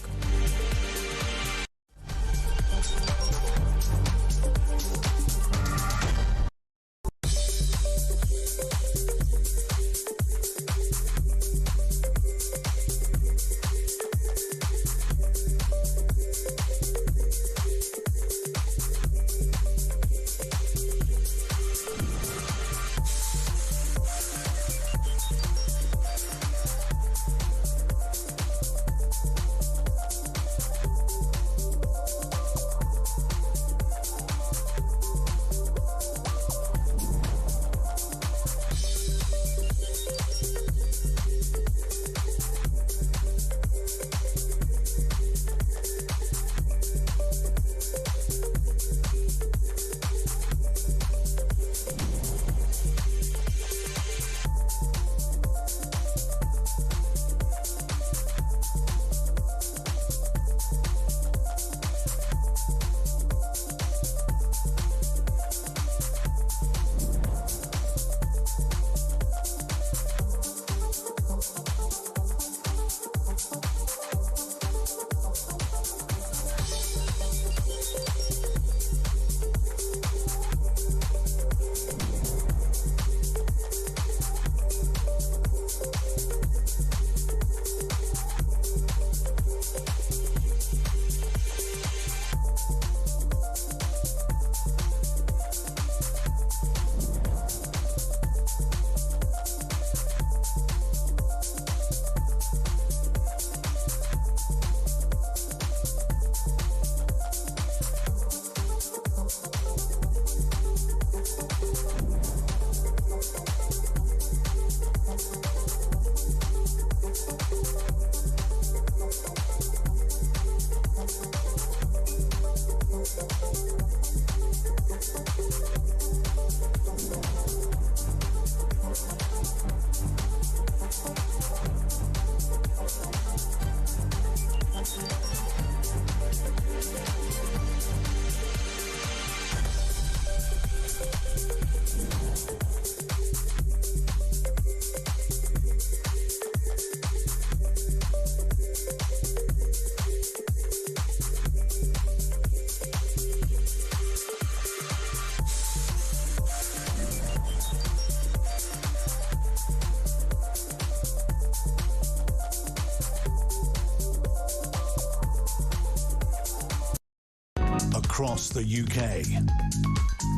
Speaker 1: across the UK.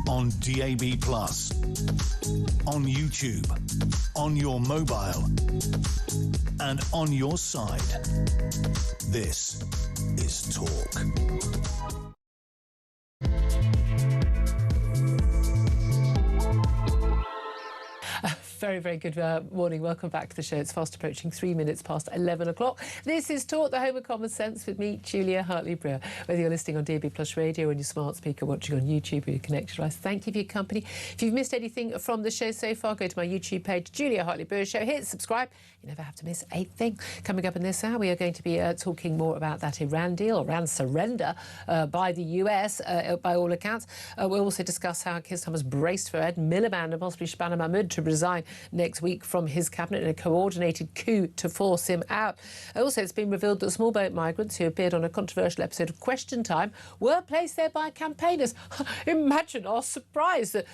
Speaker 1: On DAB+, on YouTube, on your mobile, and on your side. This is Talk.
Speaker 2: Very, very good morning. Welcome back to the show. It's fast approaching 3 minutes past 11 o'clock. This is Talk, the home of common sense, with me, Julia Hartley-Brewer. Whether you're listening on DAB Plus Radio, on your smart speaker, watching on YouTube, or your connected device, thank you for your company. If you've missed anything from the show so far, go to my YouTube page, Julia Hartley-Brewer Show. Hit subscribe. You never have to miss a thing. Coming up in this hour, we are going to be talking more about that Iran deal, Iran surrender by the US, by all accounts. We'll also discuss how Keir Starmer's braced for Ed Miliband and possibly Shabana Mahmood to resign next week from his cabinet in a coordinated coup to force him out. Also, it's been revealed that small boat migrants who appeared on a controversial episode of Question Time were placed there by campaigners. Imagine our surprise that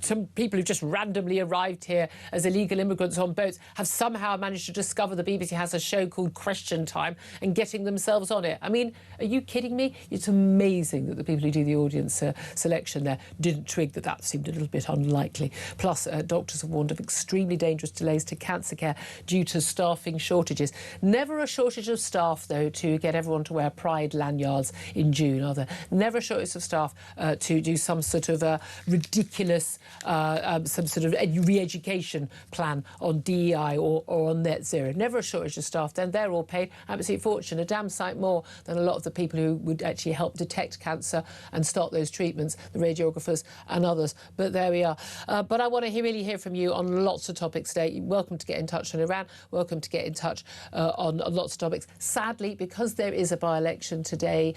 Speaker 2: some people who just randomly arrived here as illegal immigrants on boats have somehow managed to discover the BBC has a show called Question Time and getting themselves on it. I mean, are you kidding me? It's amazing that the people who do the audience selection there didn't twig that that seemed a little bit unlikely. Plus, doctors have warned of extremely dangerous delays to cancer care due to staffing shortages. Never a shortage of staff, though, to get everyone to wear pride lanyards in June, are there? Never a shortage of staff to do some sort of ridiculous, some sort of re-education plan on DEI or on net zero. Never a shortage of staff. Then they're all paid absolute fortune, a damn sight more than a lot of the people who would actually help detect cancer and start those treatments, the radiographers and others. But there we are. But I want to really hear from you on lots of topics today. You're welcome to get in touch on Iran. Welcome to get in touch on lots of topics. Sadly, because there is a by-election today,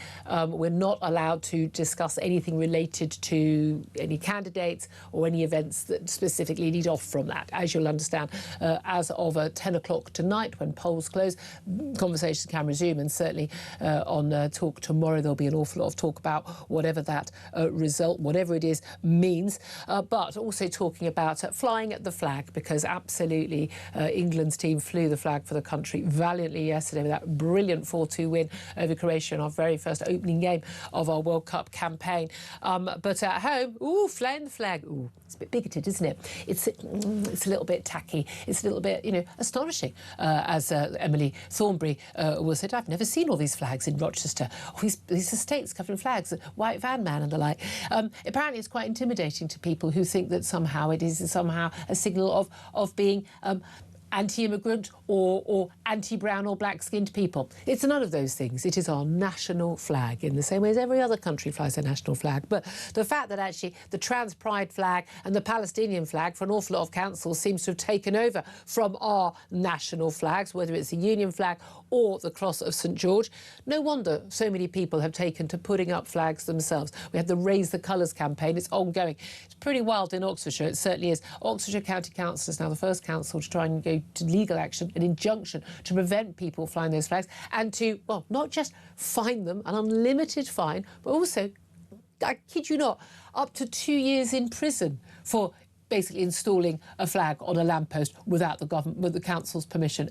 Speaker 2: we're not allowed to discuss anything related to any candidates or any events that specifically lead off from that. As you'll understand, as of 10 o'clock tonight, when polls close, conversations can resume, and certainly on Talk tomorrow there'll be an awful lot of talk about whatever that result, whatever it is, means, but also talking about flying at the flag, because absolutely England's team flew the flag for the country valiantly yesterday with that brilliant 4-2 win over Croatia in our very first opening game of our World Cup campaign. But at home, flying the flag, it's a bit bigoted, isn't it? It's a little bit tacky. It's a little bit, astonishing. As Emily Thornberry will say, I've never seen all these flags in Rochester. These estates covered in flags, white van man and the like. Apparently it's quite intimidating to people who think that somehow it is somehow a signal of being anti-immigrant or anti-brown or black-skinned people. It's none of those things. It is our national flag, in the same way as every other country flies their national flag. But the fact that actually the trans pride flag and the Palestinian flag for an awful lot of councils seems to have taken over from our national flags, whether it's the Union flag or the Cross of St George. No wonder so many people have taken to putting up flags themselves. We had the Raise the Colours campaign. It's ongoing. It's pretty wild in Oxfordshire. It certainly is. Oxfordshire County Council is now the first council to try and go to legal action, an injunction to prevent people flying those flags and to, well, not just fine them, an unlimited fine, but also, I kid you not, up to 2 years in prison for basically installing a flag on a lamppost without the government, with the council's permission.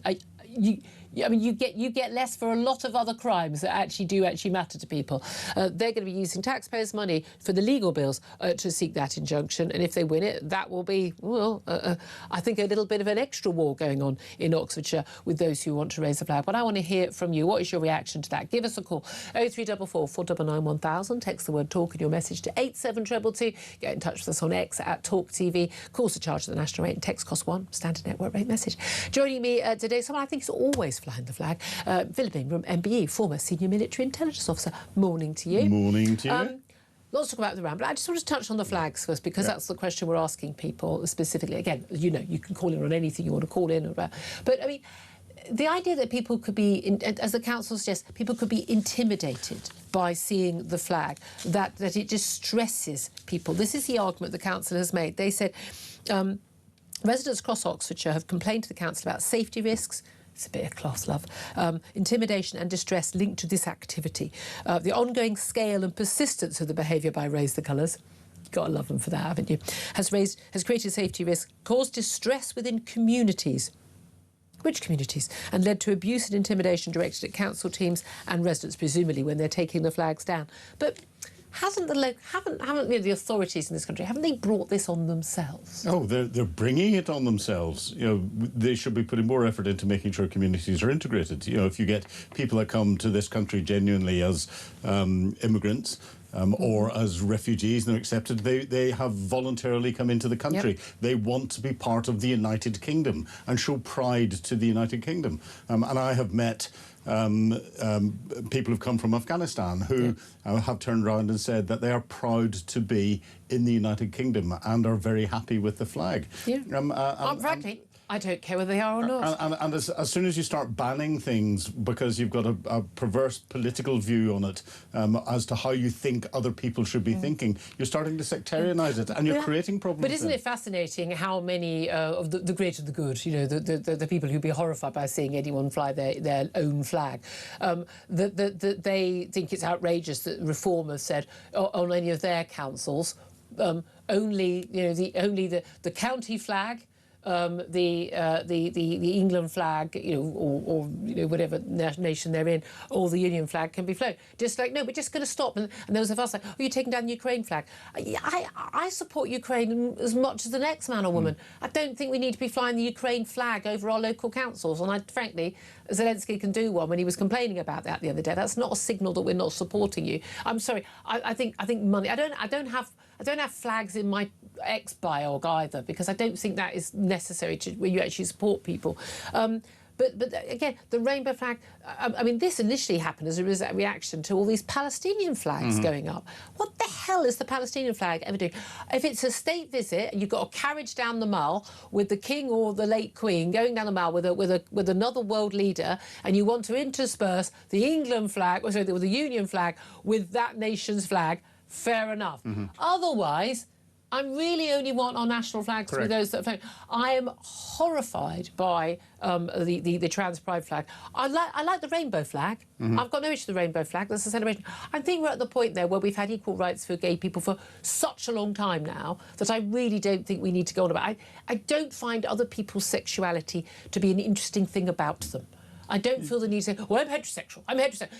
Speaker 2: You get less for a lot of other crimes that actually matter to people. They're going to be using taxpayers' money for the legal bills to seek that injunction, and if they win it, that will be, I think, a little bit of an extra war going on in Oxfordshire with those who want to raise the flag. But I want to hear from you. What is your reaction to that? Give us a call, 0344 499 1000. Text the word talk in your message to 87222. Get in touch with us on X at Talk TV. Calls are charged at the national rate and text cost £1, standard network rate message. Joining me today, someone I think is always flying the flag, Philip Ingram, MBE, former senior military intelligence officer. Morning to you.
Speaker 3: Morning to you.
Speaker 2: Lots to talk about the Iran, but I just want to touch on the flags first, because that's the question we're asking people specifically. Again, you can call in on anything you want to call in about. But, I mean, the idea that people could be, as the council suggests, people could be intimidated by seeing the flag, that it distresses people. This is the argument the council has made. They said residents across Oxfordshire have complained to the council about safety risks. It's a bit of class love. Intimidation and distress linked to this activity. The ongoing scale and persistence of the behaviour by Raise the Colours, you've got to love them for that, haven't you, has created safety risks, caused distress within communities. Which communities? And led to abuse and intimidation directed at council teams and residents, presumably, when they're taking the flags down. But haven't the authorities in this country, haven't they brought this on themselves?
Speaker 3: Oh, they're bringing it on themselves. You know, they should be putting more effort into making sure communities are integrated. You know, if you get people that come to this country genuinely as immigrants, or as refugees and they're accepted, they have voluntarily come into the country.
Speaker 2: Yep.
Speaker 3: They want to be part of the United Kingdom and show pride to the United Kingdom. And I have met people who've come from Afghanistan who have turned around and said that they are proud to be in the United Kingdom and are very happy with the flag.
Speaker 2: Yeah. Frankly, I don't care whether they are or not.
Speaker 3: And as soon as you start banning things because you've got a perverse political view on it as to how you think other people should be thinking, you're starting to sectarianise it and you're creating problems.
Speaker 2: But isn't it fascinating how many of the great and the good, you know, the people who'd be horrified by seeing anyone fly their own flag, that they think it's outrageous that Reform have said on any of their councils, only the county flag, the England flag, you know, or you know, whatever nation they're in, or the Union flag can be flown. Just like, no, we're just going to stop. And those of us like, oh, you're taking down the Ukraine flag. I support Ukraine as much as the next man or woman. I don't think we need to be flying the Ukraine flag over our local councils. And frankly, Zelensky can do one when he was complaining about that the other day. That's not a signal that we're not supporting you. I'm sorry. I think money. I don't have flags in my ex-biog either, because I don't think that is necessary when you actually support people. But again, the rainbow flag, I mean, this initially happened as a reaction to all these Palestinian flags going up. What the hell is the Palestinian flag ever doing? If it's a state visit and you've got a carriage down the mall with the king or the late queen going down the mall with another world leader, and you want to intersperse the England flag, or sorry, the Union flag with that nation's flag, fair enough. Otherwise, I really only want our national flags to be those that float. I am horrified by the trans pride flag. I like the rainbow flag. I've got no issue with the rainbow flag. That's a celebration. I think we're at the point there where we've had equal rights for gay people for such a long time now that I really don't think we need to go on about it. I don't find other people's sexuality to be an interesting thing about them. I don't feel the need to say, well, I'm heterosexual.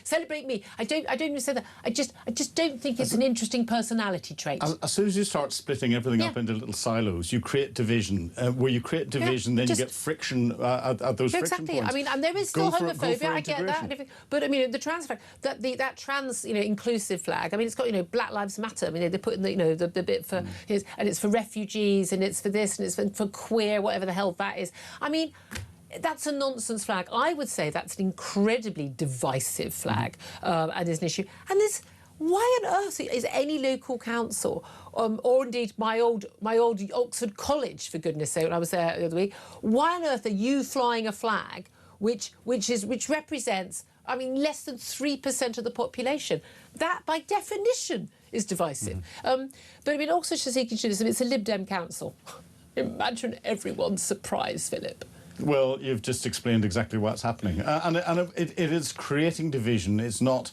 Speaker 2: Celebrate me. I don't even say that. I just don't think it's an interesting personality trait.
Speaker 3: As soon as you start splitting everything up into little silos, you create division. Where you create division, then you get friction at those friction points.
Speaker 2: I mean, and there is still homophobia. I get that. But I mean, the trans flag, that trans, inclusive flag. I mean, it's got Black Lives Matter. I mean, they put in the bit for and it's for refugees, and it's for this, and it's for queer, whatever the hell that is. I mean, that's a nonsense flag. I would say that's an incredibly divisive flag and is an issue. And why on earth is any local council, or indeed my old Oxford College, for goodness sake, when I was there the other week, why on earth are you flying a flag which represents, I mean, less than 3% of the population? That, by definition, is divisive. But I mean, also just thinking, it's a Lib Dem council. Imagine everyone's surprise, Philip.
Speaker 3: Well, you've just explained exactly what's happening. And it is creating division. It's not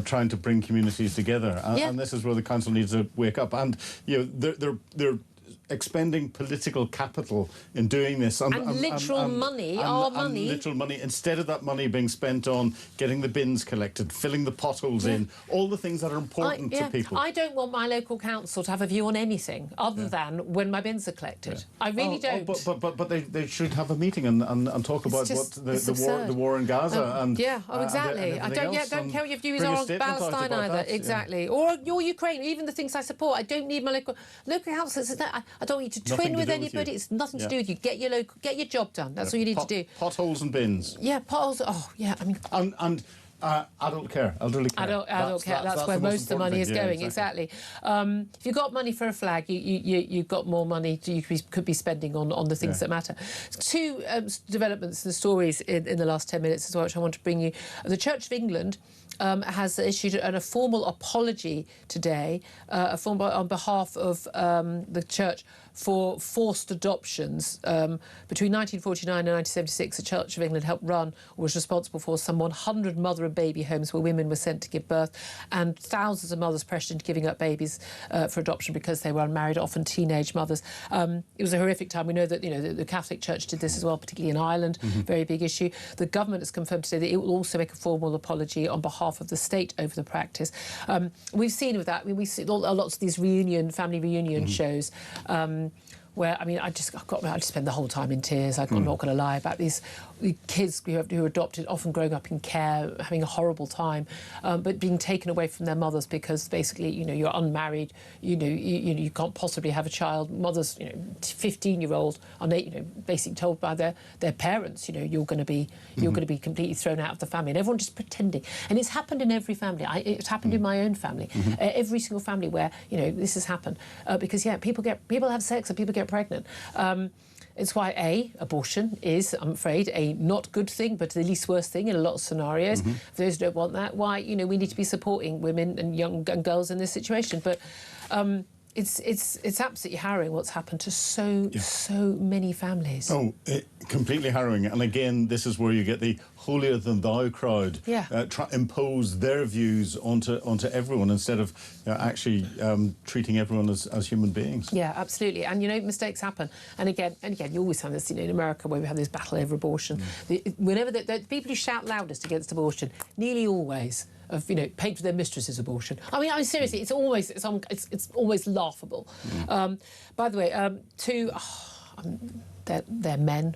Speaker 3: trying to bring communities together. And this is where the council needs to wake up. And, they're expending political capital in doing this.
Speaker 2: And literal money, our money.
Speaker 3: Literal money, instead of that money being spent on getting the bins collected, filling the potholes in, all the things that are important to people.
Speaker 2: I don't want my local council to have a view on anything other than when my bins are collected. I really don't.
Speaker 3: But they should have a meeting and talk about the war in Gaza and
Speaker 2: exactly. I don't care what your views are on Palestine either. Exactly. Or Ukraine, even the things I support. I don't need my local councils. I don't need to twin with anybody. It's nothing to do with you. Get your job done. That's all you need to do.
Speaker 3: Potholes and bins.
Speaker 2: Yeah, potholes. Oh, yeah. I mean,
Speaker 3: and adult care, elderly care.
Speaker 2: Adult care. That's where most of the money is going. Exactly. If you've got money for a flag, you've got more money you could be spending on the things that matter. Two developments and stories in the last 10 minutes as well, which I want to bring you. The Church of England has issued a formal apology today on behalf of the Church for forced adoptions. Between 1949 and 1976, the Church of England helped run or was responsible for some 100 mother of baby homes where women were sent to give birth, and thousands of mothers pressured into giving up babies for adoption because they were unmarried, often teenage mothers. It was a horrific time. We know that the Catholic Church did this as well, particularly in Ireland. Very big issue. The government has confirmed today that it will also make a formal apology on behalf of the state over the practice. We've seen with that. I mean, we see lots of these family reunion shows. Where, I mean, I just spend the whole time in tears. I'm not going to lie about these kids who are adopted, often growing up in care, having a horrible time, but being taken away from their mothers because basically, you're unmarried, you can't possibly have a child. Mothers, 15-year-old are basically told by their parents, you're going to be completely thrown out of the family, and everyone just pretending. And it's happened in every family. It's happened in my own family, every single family where this has happened because people have sex and people get pregnant. It's why abortion is, I'm afraid, a not good thing, but the least worst thing in a lot of scenarios. For those who don't want that, why we need to be supporting women and young girls in this situation. But it's absolutely harrowing what's happened to so many families.
Speaker 3: Oh, completely harrowing. And again, this is where you get the holier than thou crowd impose their views onto everyone instead of actually treating everyone as human beings.
Speaker 2: Yeah, absolutely. And mistakes happen. And again, you always have this. In America, where we have this battle over abortion, whenever the people who shout loudest against abortion, nearly always paid for their mistress's abortion. I mean, seriously, it's always laughable. By the way, they're men.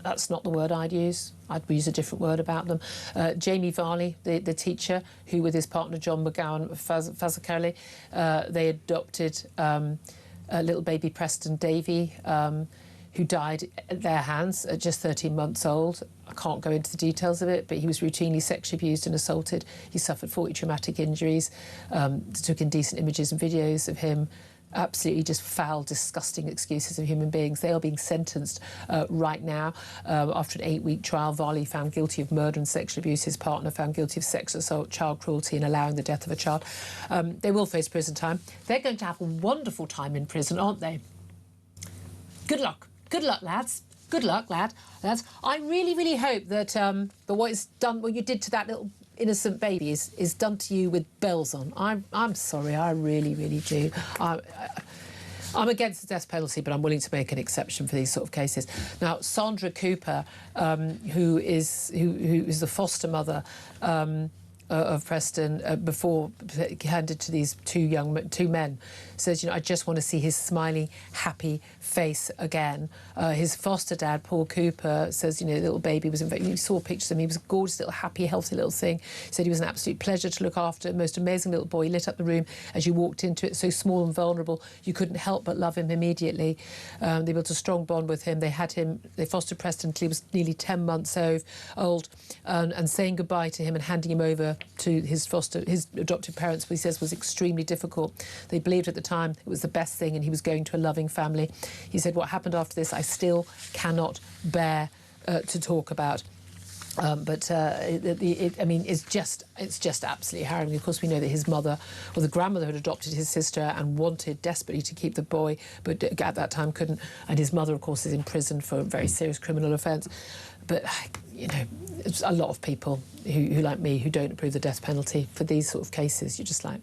Speaker 2: That's not the word I'd use. I'd use a different word about them. Jamie Varley, the teacher, who with his partner John McGowan Fazakerley, they adopted little baby Preston Davy, who died at their hands at just 13 months old. I can't go into the details of it, but he was routinely sexually abused and assaulted. He suffered 40 traumatic injuries, took indecent images and videos of him. Absolutely just foul, disgusting excuses of human beings. They are being sentenced right now. After an 8-week trial, Varley found guilty of murder and sexual abuse. His partner found guilty of sex assault, child cruelty and allowing the death of a child. They will face prison time. They're going to have a wonderful time in prison, aren't they? Good luck. Good luck, lads. Good luck, lads. I really, really hope that what you did to that little innocent baby is done to you with bells on. I'm sorry, I really, really do. I'm against the death penalty, but I'm willing to make an exception for these sort of cases. Now, Sandra Cooper, who is the foster mother of Preston before handed to these two men, says, I just want to see his smiling, happy face again. His foster dad, Paul Cooper, says, the little baby was, you saw pictures of him, he was a gorgeous little, happy, healthy little thing. Said he was an absolute pleasure to look after, most amazing little boy. He lit up the room as you walked into it, so small and vulnerable, you couldn't help but love him immediately. They built a strong bond with him. They fostered Preston until he was nearly 10 months old, and saying goodbye to him and handing him over to his adoptive parents, he says, was extremely difficult. They believed at the time it was the best thing and he was going to a loving family. He said, what happened after this, I still cannot bear to talk about. It's just absolutely harrowing. Of course, we know that his mother, or the grandmother, had adopted his sister and wanted desperately to keep the boy, but at that time couldn't. And his mother, of course, is in prison for a very serious criminal offence. But it's a lot of people who like me, who don't approve the death penalty for these sort of cases. You're just like,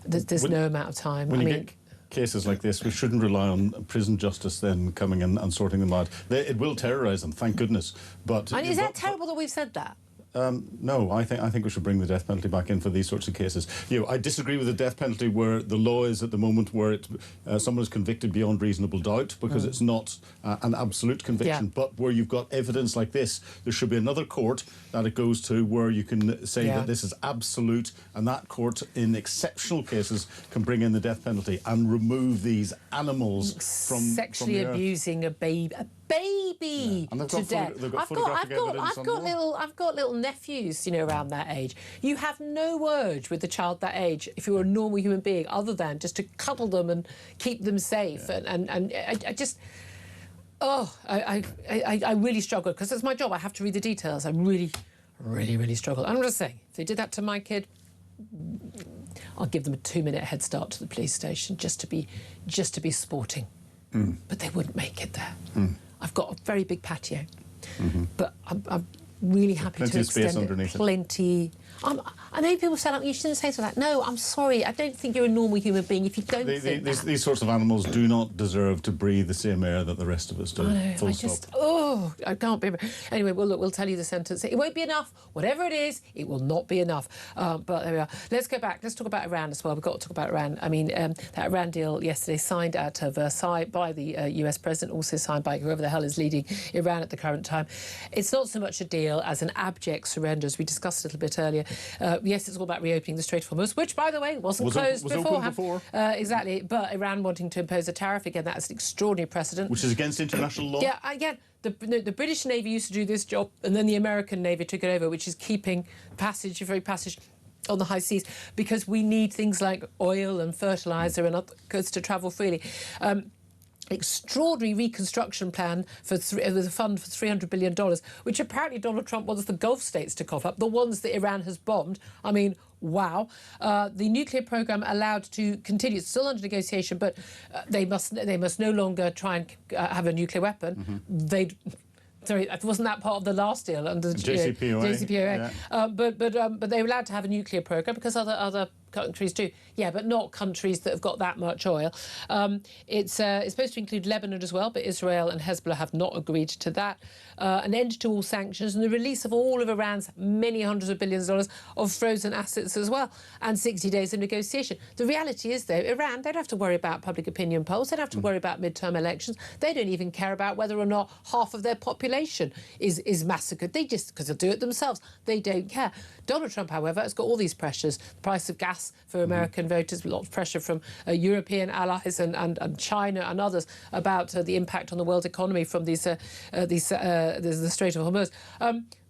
Speaker 2: there's no amount of time.
Speaker 3: When you get cases like this, we shouldn't rely on prison justice then coming in and sorting them out. It will terrorise them, thank goodness. But
Speaker 2: is that terrible that we've said that?
Speaker 3: No, I think we should bring the death penalty back in for these sorts of cases. I disagree with the death penalty where the law is at the moment, where someone is convicted beyond reasonable doubt, because it's not an absolute conviction. Yeah. But where you've got evidence like this, there should be another court that it goes to where you can say that this is absolute, and that court, in exceptional cases, can bring in the death penalty and remove these animals from sexually
Speaker 2: abusing a baby. To death. I've got little nephews, around that age. You have no urge with the child that age, if you're a normal human being, other than just to cuddle them and keep them safe. Yeah. And I just, I really struggle, because it's my job. I have to read the details. I really, really, really struggle. I'm just saying, if they did that to my kid, I'll give them a 2-minute head start to the police station just to be sporting. But they wouldn't make it there. I've got a very big patio, but really happy
Speaker 3: plenty
Speaker 2: to
Speaker 3: of space
Speaker 2: extend
Speaker 3: underneath
Speaker 2: it. Plenty. I know people say, like, you shouldn't say something like that. No, I'm sorry. I don't think you're a normal human being if you don't think that.
Speaker 3: These sorts of animals do not deserve to breathe the same air that the rest of us do.
Speaker 2: I know,
Speaker 3: Full stop.
Speaker 2: I can't be. Anyway, well, look, we'll tell you the sentence. It won't be enough. Whatever it is, it will not be enough. But there we are. Let's go back. Let's talk about Iran as well. We've got to talk about Iran. I mean, that Iran deal yesterday signed at Versailles by the US president, also signed by whoever the hell is leading Iran at the current time. It's not so much a deal as an abject surrender, as we discussed a little bit earlier. Yes, it's all about reopening the Strait of Hormuz, which, by the way, wasn't closed before. Exactly. But Iran wanting to impose a tariff, again, that's an extraordinary precedent.
Speaker 3: Which is against international law?
Speaker 2: Yeah, again, the British Navy used to do this job, and then the American Navy took it over, which is keeping free passage on the high seas, because we need things like oil and fertiliser and other goods to travel freely. Extraordinary reconstruction plan with a fund for $300 billion, which apparently Donald Trump wants the Gulf states to cough up, the ones that Iran has bombed. I mean, wow. The nuclear programme allowed to continue. It's still under negotiation, but they must no longer try and have a nuclear weapon. Sorry, wasn't that part of the last deal under JCPOA?
Speaker 3: Yeah.
Speaker 2: But they were allowed to have a nuclear programme because other countries do. Yeah, but not countries that have got that much oil. It's supposed to include Lebanon as well, but Israel and Hezbollah have not agreed to that. An end to all sanctions and the release of all of Iran's many hundreds of billions of dollars of frozen assets as well, and 60 days of negotiation. The reality is, though, Iran, they don't have to worry about public opinion polls. They don't have to worry about midterm elections. They don't even care about whether or not half of their population is massacred. They just, because they'll do it themselves, they don't care. Donald Trump, however, has got all these pressures. The price of gas for American voters, a lot of pressure from European allies and China and others about the impact on the world economy from the Strait of Hormuz.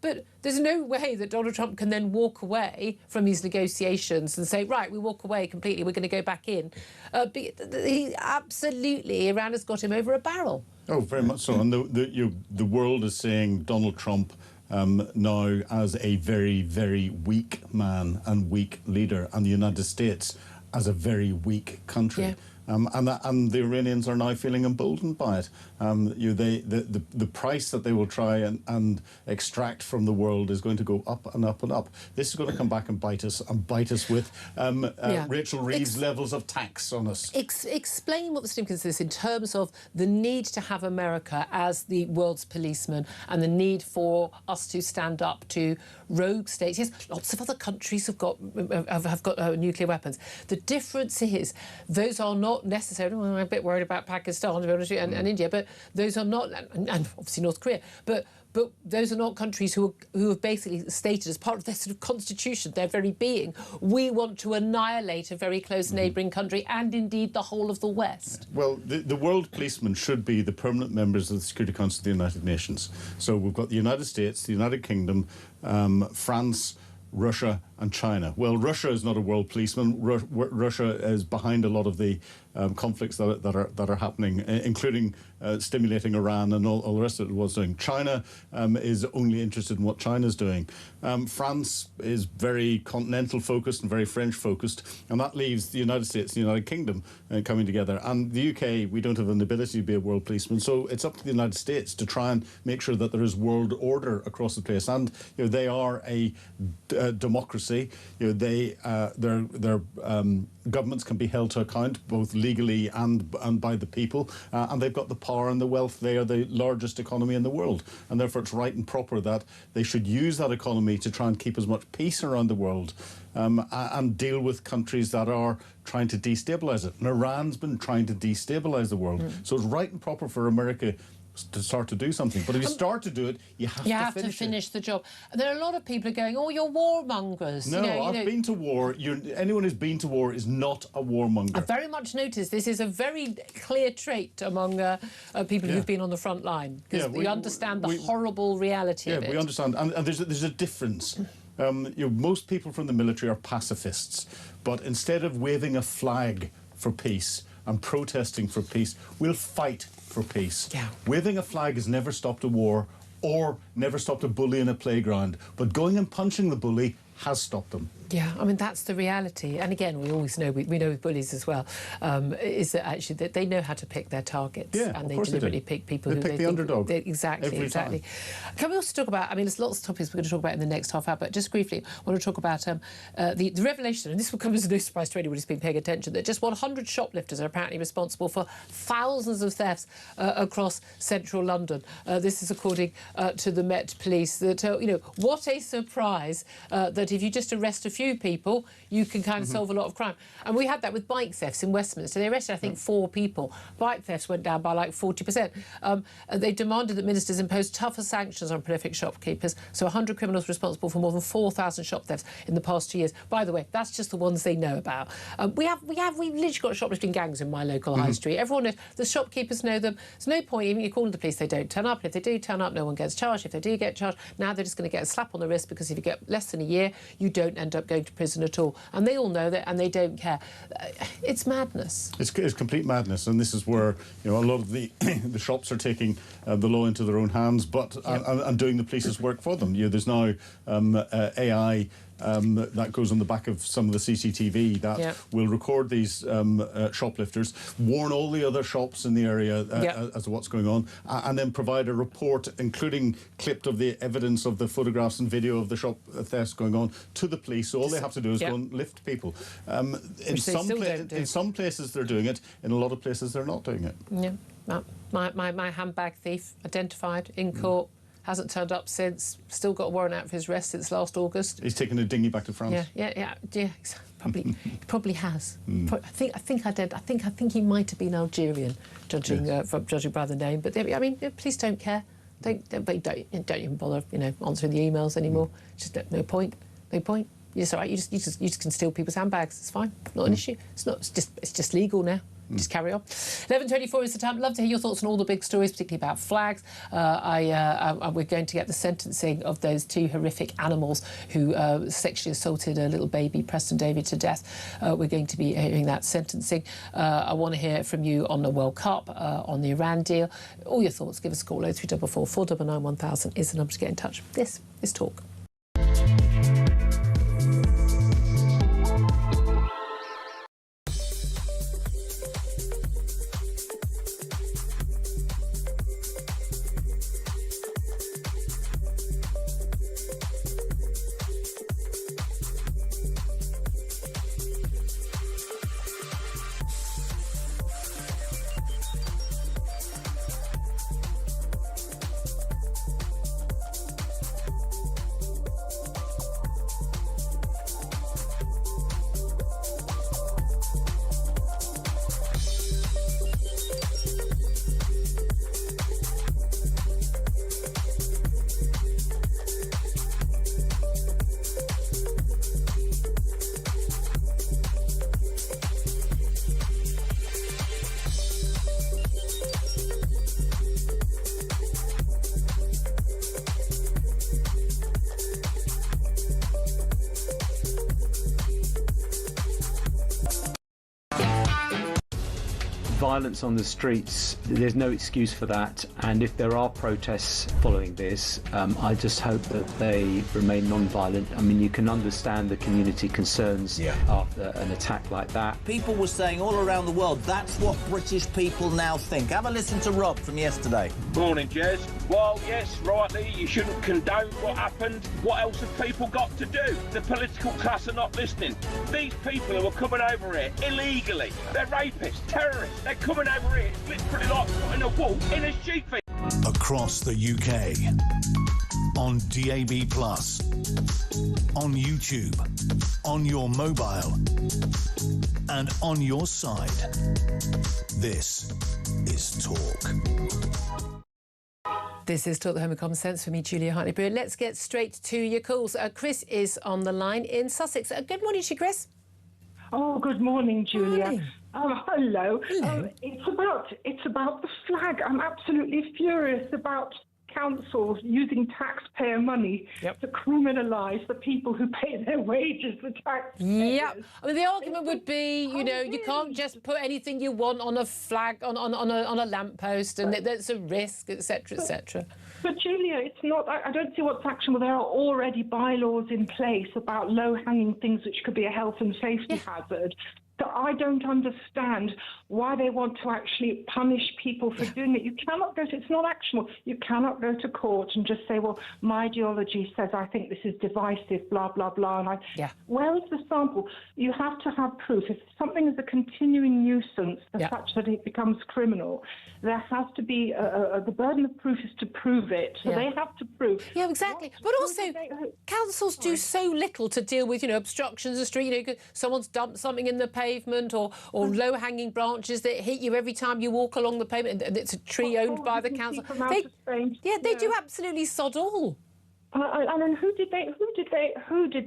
Speaker 2: But there's no way that Donald Trump can then walk away from these negotiations and say, right, we walk away completely, we're going to go back in. Absolutely, Iran has got him over a barrel.
Speaker 3: Oh, very much so. And the world is saying Donald Trump now as a very, very weak man and weak leader, and the United States as a very weak country.
Speaker 2: Yeah.
Speaker 3: And the Iranians are now feeling emboldened by it. The price that they will try and extract from the world is going to go up and up and up. This is going to come back and bite us with Rachel Reeves levels of tax on us.
Speaker 2: Explain what the significance is in terms of the need to have America as the world's policeman and the need for us to stand up to rogue states. Yes, lots of other countries have got nuclear weapons. The difference is those are not necessarily, well, I'm a bit worried about Pakistan and India, but those are not, and obviously North Korea, but those are not countries who have basically stated as part of their sort of constitution, their very being, we want to annihilate a very close neighbouring country and indeed the whole of the West.
Speaker 3: Well, the world policemen should be the permanent members of the Security Council of the United Nations. So we've got the United States, the United Kingdom, France, Russia and China. Well, Russia is not a world policeman. Russia is behind a lot of the conflicts that are happening, including stimulating Iran and all the rest of it was doing. China is only interested in what China's doing. France is very continental focused and very French focused, and that leaves the United States and the United Kingdom coming together. And the UK, we don't have an ability to be a world policeman, so it's up to the United States to try and make sure that there is world order across the place. And they are a democracy. Their governments can be held to account both legally and by the people, and they've got the power and the wealth. They are the largest economy in the world, and therefore it's right and proper that they should use that economy to try and keep as much peace around the world and deal with countries that are trying to destabilise it. And Iran's been trying to destabilise the world, so it's right and proper for America to start to do something. But if you start to do it, you have to finish
Speaker 2: the job. There are a lot of people going, oh, you're warmongers.
Speaker 3: No, I've been to war. Anyone who's been to war is not a warmonger.
Speaker 2: I very much noticed this is a very clear trait among people who've been on the front line, because we understand the horrible reality of it.
Speaker 3: Yeah, we understand. And there's a difference. Most people from the military are pacifists, but instead of waving a flag for peace and protesting for peace, we'll fight for peace.
Speaker 2: Yeah.
Speaker 3: Waving a flag has never stopped a war or never stopped a bully in a playground, but going and punching the bully has stopped them.
Speaker 2: Yeah, I mean, that's the reality. And again, we always know, we know with bullies as well, is that actually that they know how to pick their targets.
Speaker 3: Yeah,
Speaker 2: and they
Speaker 3: of course
Speaker 2: deliberately pick people
Speaker 3: they
Speaker 2: who
Speaker 3: pick
Speaker 2: they
Speaker 3: the
Speaker 2: think
Speaker 3: underdog.
Speaker 2: Exactly.
Speaker 3: Time.
Speaker 2: Can we also talk about, I mean, there's lots of topics we're going to talk about in the next half hour, but just briefly, I want to talk about the revelation, and this will come as no surprise to anyone who's been paying attention, that just 100 shoplifters are apparently responsible for thousands of thefts across central London. This is according to the Met Police. That, you know, what a surprise that if you just arrest a few people, you can kind of solve a lot of crime. And we had that with bike thefts in Westminster. They arrested, I think, 4 people. Bike thefts went down by like 40%. They demanded that ministers impose tougher sanctions on prolific shopkeepers. So 100 criminals responsible for more than 4,000 shop thefts in the past 2 years. By the way, that's just the ones they know about. We've literally got shoplifting gangs in my local high street. Everyone knows. The shopkeepers know them. There's no point even you calling the police. They don't turn up. And if they do turn up, no one gets charged. If they do get charged, now they're just going to get a slap on the wrist, because if you get less than a year, you don't end up going to prison at all. And they all know that, and they don't care. It's madness.
Speaker 3: It's complete madness, and this is where, you know, a lot of the the shops are taking the law into their own hands, but and doing the police's work for them. You know, there's now AI. That goes on the back of some of the CCTV that will record these shoplifters, warn all the other shops in the area as to what's going on, and then provide a report, including clipped of the evidence of the photographs and video of the shop thefts going on, to the police. So all they have to do is go and lift people. In some places they're doing it, in a lot of places they're not doing it.
Speaker 2: Yeah, my handbag thief identified in court. Hasn't turned up since. Still got a warrant out for his arrest since last August.
Speaker 3: He's taken a dinghy back to France.
Speaker 2: Yeah. Probably has. I think he might have been Algerian, judging by the name. But I mean, police don't care. Don't even bother, you know, answering the emails anymore. Just no point. It's all right. You just can steal people's handbags. It's fine. Not an issue. It's just legal now. Just carry on. 11:24 is the time. Love to hear your thoughts on all the big stories, particularly about flags. We're going to get the sentencing of those 2 horrific animals who sexually assaulted a little baby, Preston David, to death. We're going to be hearing that sentencing. I want to hear from you on the World Cup, on the Iran deal. All your thoughts, give us a call. 0344 499 1000 is the number to get in touch. This is Talk.
Speaker 4: Violence on the streets, there's no excuse for that, and if there are protests following this, I just hope that they remain non-violent. I mean, you can understand the community concerns after an attack like that.
Speaker 5: People were saying all around the world, that's what British people now think. Have a listen to Rob from yesterday.
Speaker 6: Morning, Jez. Well, yes, rightly, you shouldn't condone what happened. What else have people got to do? The political class are not listening. These people who are coming over here illegally, they're rapists, terrorists. They're coming over here, it's literally like putting a wolf in a sheep pen.
Speaker 1: Across the UK, on DAB+, on YouTube, on your mobile, and on your side. This is Talk.
Speaker 2: This is Talk, the Home of Common Sense, for me, Julia Hartley-Brewer. Let's get straight to your calls. Chris is on the line in Sussex. Good morning to you, Chris.
Speaker 11: Oh, good morning, Julia.
Speaker 2: Morning.
Speaker 11: Hello. It's about the flag. I'm absolutely furious about councils using taxpayer money to criminalise the people who pay their wages, the taxpayers.
Speaker 2: Yep. I mean, the argument would be, you know, you can't just put anything you want on a flag, on a lamppost, and that's a risk, etc., etc.
Speaker 11: But Julia, it's not. I don't see what's actionable. There are already bylaws in place about low-hanging things which could be a health and safety hazard. So I don't understand why they want to actually punish people for doing it. You cannot go to, it's not actionable. You cannot go to court and just say, well, my ideology says I think this is divisive, blah, blah, blah. And where is the sample? You have to have proof. If something is a continuing nuisance such that it becomes criminal, there has to be, the burden of proof is to prove it. So they have to prove.
Speaker 2: Yeah, exactly. But also, councils do so little to deal with, obstructions of the street. Someone's dumped something in the pavement or low-hanging branches that hit you every time you walk along the pavement, and it's a tree owned by the council. They do absolutely sod all.
Speaker 11: And then who did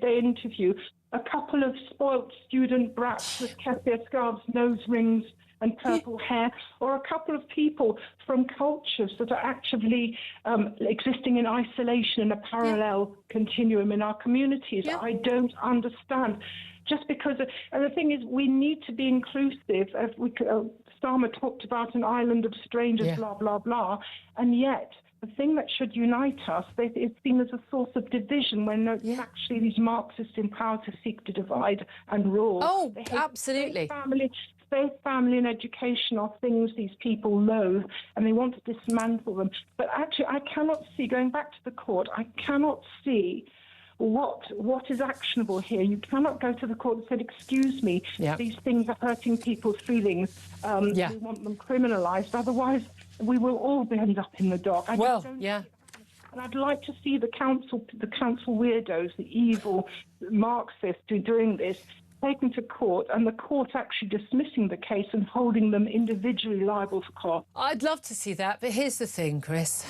Speaker 11: they interview? A couple of spoilt student brats with keffir scarves, nose rings, and purple hair, or a couple of people from cultures that are actively existing in isolation in a parallel continuum in our communities. I don't understand. Just because, and the thing is, we need to be inclusive. Starmer talked about an island of strangers, blah, blah, blah, and yet the thing that should unite us is seen as a source of division when it's actually these Marxists in power to seek to divide and rule.
Speaker 2: Oh, absolutely.
Speaker 11: Faith, family and education are things these people loathe, and they want to dismantle them. But actually, I cannot see, going back to the court, I cannot see what is actionable here. You cannot go to the court and say, excuse me, these things are hurting people's feelings. We want them criminalised. Otherwise, we will all end up in the dock. And I'd like to see the council weirdos, the evil Marxists who are doing this, taken to court, and the court actually dismissing the case and holding them individually liable for cost.
Speaker 2: I'd love to see that, but here's the thing, Chris.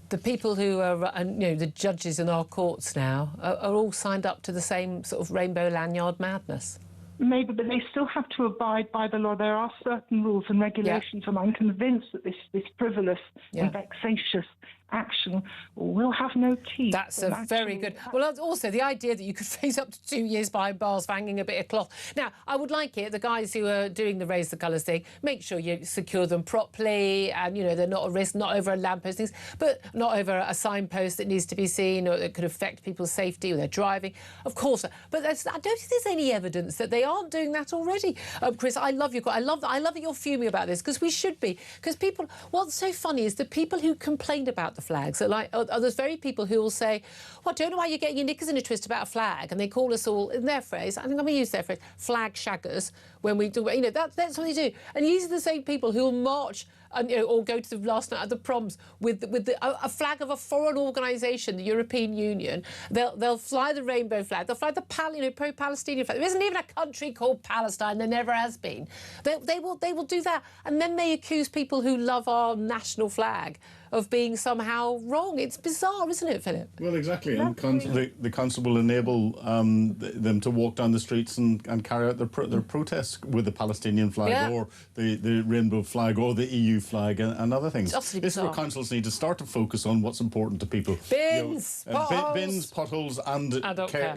Speaker 2: The people who are, the judges in our courts now are all signed up to the same sort of rainbow lanyard madness.
Speaker 11: Maybe, but they still have to abide by the law. There are certain rules and regulations, and I'm convinced that this frivolous and vexatious action will have no teeth.
Speaker 2: That's a very good... Well, also, the idea that you could face up to 2 years behind bars for hanging a bit of cloth. Now, I would like it, the guys who are doing the Raise the Colours thing, make sure you secure them properly and, they're not a risk, not over a lamppost, things, but not over a signpost that needs to be seen or that could affect people's safety or their driving. Of course. But I don't think there's any evidence that they aren't doing that already. Chris, I love you. I love that you're fuming about this, because we should be. Because people... What's so funny is the people who complained about the flags are those very people who will say, well, I don't know why you're getting your knickers in a twist about a flag, and they call us all, in their phrase, I think I'm going to use their phrase, flag shaggers, when we do, that's what they do. And these are the same people who will march and, or go to the last night at the proms with a flag of a foreign organisation, the European Union. They'll fly the rainbow flag. They'll fly the pro-Palestinian flag. There isn't even a country called Palestine. There never has been. They will do that, and then they accuse people who love our national flag of being somehow wrong. It's bizarre, isn't it, Philip?
Speaker 3: Well, exactly. And the council will enable them to walk down the streets and carry out their protests with the Palestinian flag or the rainbow flag or the EU flag and other things. This is where councils need to start to focus on what's important to people.
Speaker 2: Bins, potholes.
Speaker 3: Bins, potholes and adult care.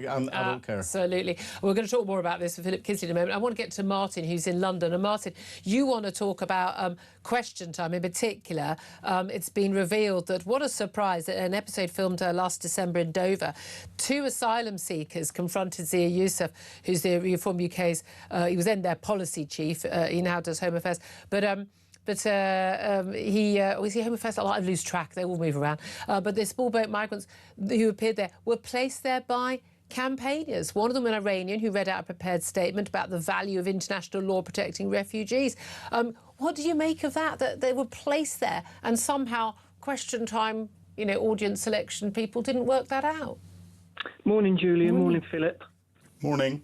Speaker 2: Absolutely. We're going to talk more about this with Philip Kinsey in a moment. I want to get to Martin, who's in London. And Martin, you want to talk about Question Time in particular. It's been revealed that, what a surprise, that an episode filmed last December in Dover, 2 asylum seekers confronted Zia Youssef, who's the Reform UK's, he was then their policy chief, he now does Home Affairs, but he was Home Affairs. I lose track, they all move around. But the small boat migrants who appeared there were placed there by campaigners, one of them an Iranian who read out a prepared statement about the value of international law protecting refugees. What do you make of that they were placed there and somehow Question Time, audience selection people didn't work that out?
Speaker 12: Morning, Julia. Morning, Philip.
Speaker 3: Morning.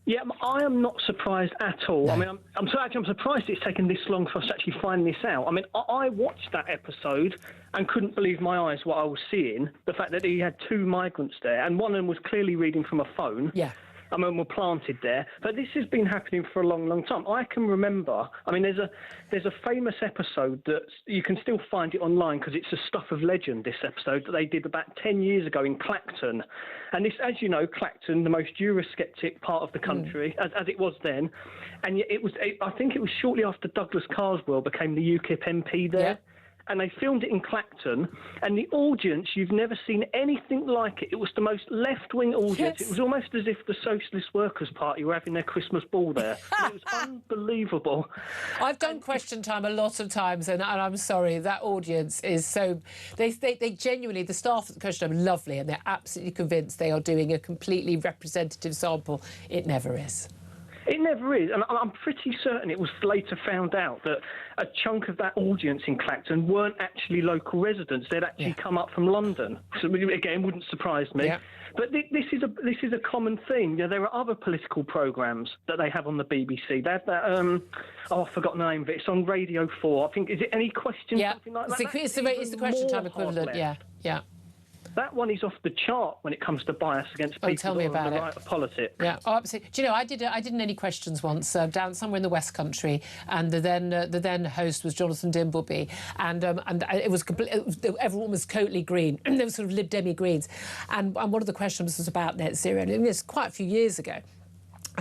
Speaker 12: Yeah, I am not surprised at all. No. I mean, I'm surprised it's taken this long for us to actually find this out. I mean, I watched that episode and couldn't believe my eyes what I was seeing. The fact that he had 2 migrants there, and one of them was clearly reading from a phone. Yeah. I mean, were planted there. But this has been happening for a long, long time. I can remember, I mean, there's a famous episode that you can still find it online because it's a stuff of legend, this episode, that they did about 10 years ago in Clacton. And this, as you know, Clacton, the most Eurosceptic part of the country, as it was then. And I think it was shortly after Douglas Carswell became the UKIP MP there. Yeah. and they filmed it in Clacton, and the audience, you've never seen anything like it. It was the most left-wing audience. It was almost as if the Socialist Workers' Party were having their Christmas ball there. It was unbelievable.
Speaker 2: I've done Question Time a lot of times, and I'm sorry, that audience is so... They genuinely, the staff at Question Time are lovely, and they're absolutely convinced they are doing a completely representative sample. It never is.
Speaker 12: It never is, and I'm pretty certain it was later found out that a chunk of that audience in Clacton weren't actually local residents. They'd actually come up from London. So again, wouldn't surprise me. Yeah. But this is a common theme. You know, there are other political programmes that they have on the BBC. They have that I've forgotten the name of it. It's on Radio 4. I think, is it Any Questions?
Speaker 2: Yeah,
Speaker 12: something like that?
Speaker 2: It's the Question Time equivalent. Yeah.
Speaker 12: That one is off the chart when it comes to bias against people
Speaker 2: tell me about
Speaker 12: on the right of politics.
Speaker 2: Yeah, absolutely. Do you know, I did an Any Questions once down somewhere in the West Country, and the then host was Jonathan Dimbleby, and it was everyone was totally green. There was sort of Lib Demi Greens, and one of the questions was about net zero, and it was quite a few years ago.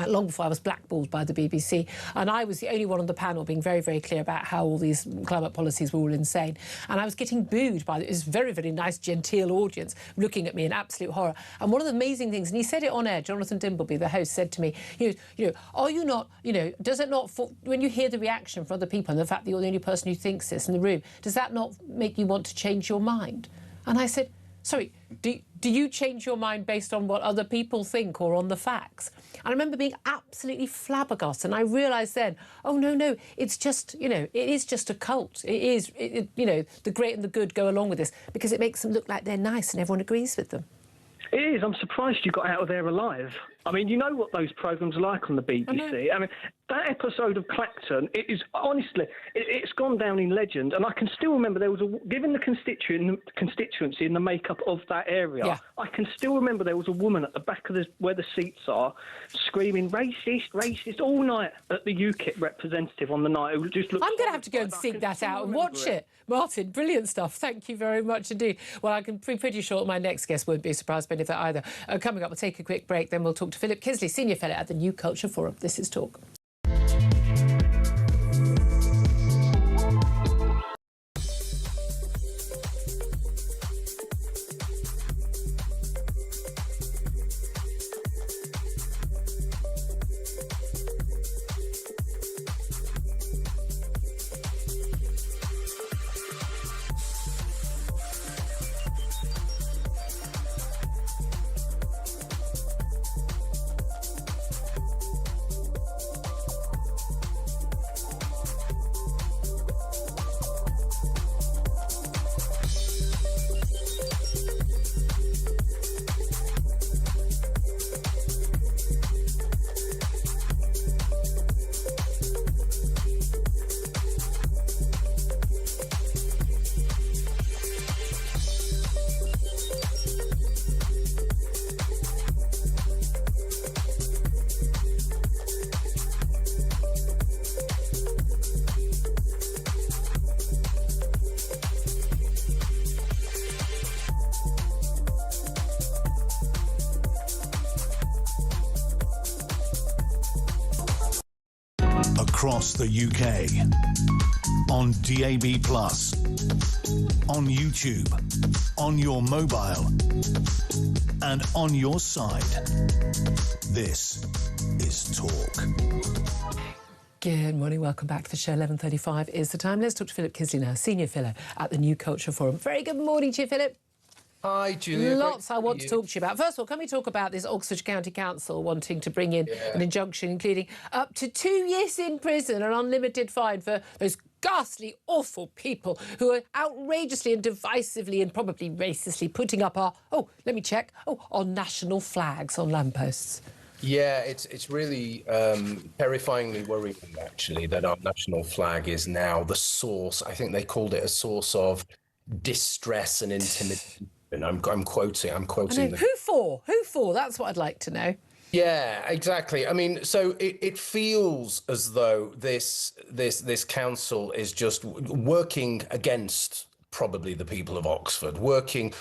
Speaker 2: Long before I was blackballed by the BBC, and I was the only one on the panel being very, very clear about how all these climate policies were all insane. And I was getting booed by this very, very nice, genteel audience looking at me in absolute horror. And one of the amazing things, and he said it on air, Jonathan Dimbleby, the host, said to me, you know, are you not, you know, does it not, when you hear the reaction from other people and the fact that you're the only person who thinks this in the room, does that not make you want to change your mind? And I said, sorry, do you change your mind based on what other people think or on the facts? And I remember being absolutely flabbergasted, and I realised then, oh, no, it's just, you know, it is just a cult. It is, you know, the great and the good go along with this because it makes them look like they're nice and everyone agrees with them.
Speaker 12: It is. I'm surprised you got out of there alive. I mean, you know what those programmes are like on the BBC. I mean, that episode of Clacton, it is honestly, it's gone down in legend. And I can still remember there was given the constituency and the makeup of that area, I can still remember there was a woman at the back of where the seats are, screaming racist all night at the UKIP representative on the night. Who just looked.
Speaker 2: I'm going to have to go and seek that out and watch it. Martin, brilliant stuff. Thank you very much indeed. Well, I can be pretty sure my next guest won't be surprised by any of that either. Coming up, we'll take a quick break, then we'll talk to Philip Kisley, Senior Fellow at the New Culture Forum. This is Talk.
Speaker 1: Across the UK, on DAB+, on YouTube, on your mobile, and on your side. This is Talk.
Speaker 2: Good morning, welcome back to the show. 11:35 is the time. Let's talk to Philip Kisley now, Senior Fellow at the New Culture Forum. Very good morning to you, Philip.
Speaker 13: Hi, Julia.
Speaker 2: Lots I want to talk to you about. First of all, can we talk about this Oxford County Council wanting to bring in an injunction including up to 2 years in prison and unlimited fine for those ghastly, awful people who are outrageously and divisively and probably racistly putting up our national flags on lampposts.
Speaker 13: Yeah, it's really terrifyingly worrying, actually, that our national flag is now the source. I think they called it a source of distress and intimidation. And I'm quoting.
Speaker 2: Who for? That's what I'd like to know.
Speaker 13: Yeah, exactly. I mean, so it feels as though this council is just working against probably the people of Oxford, working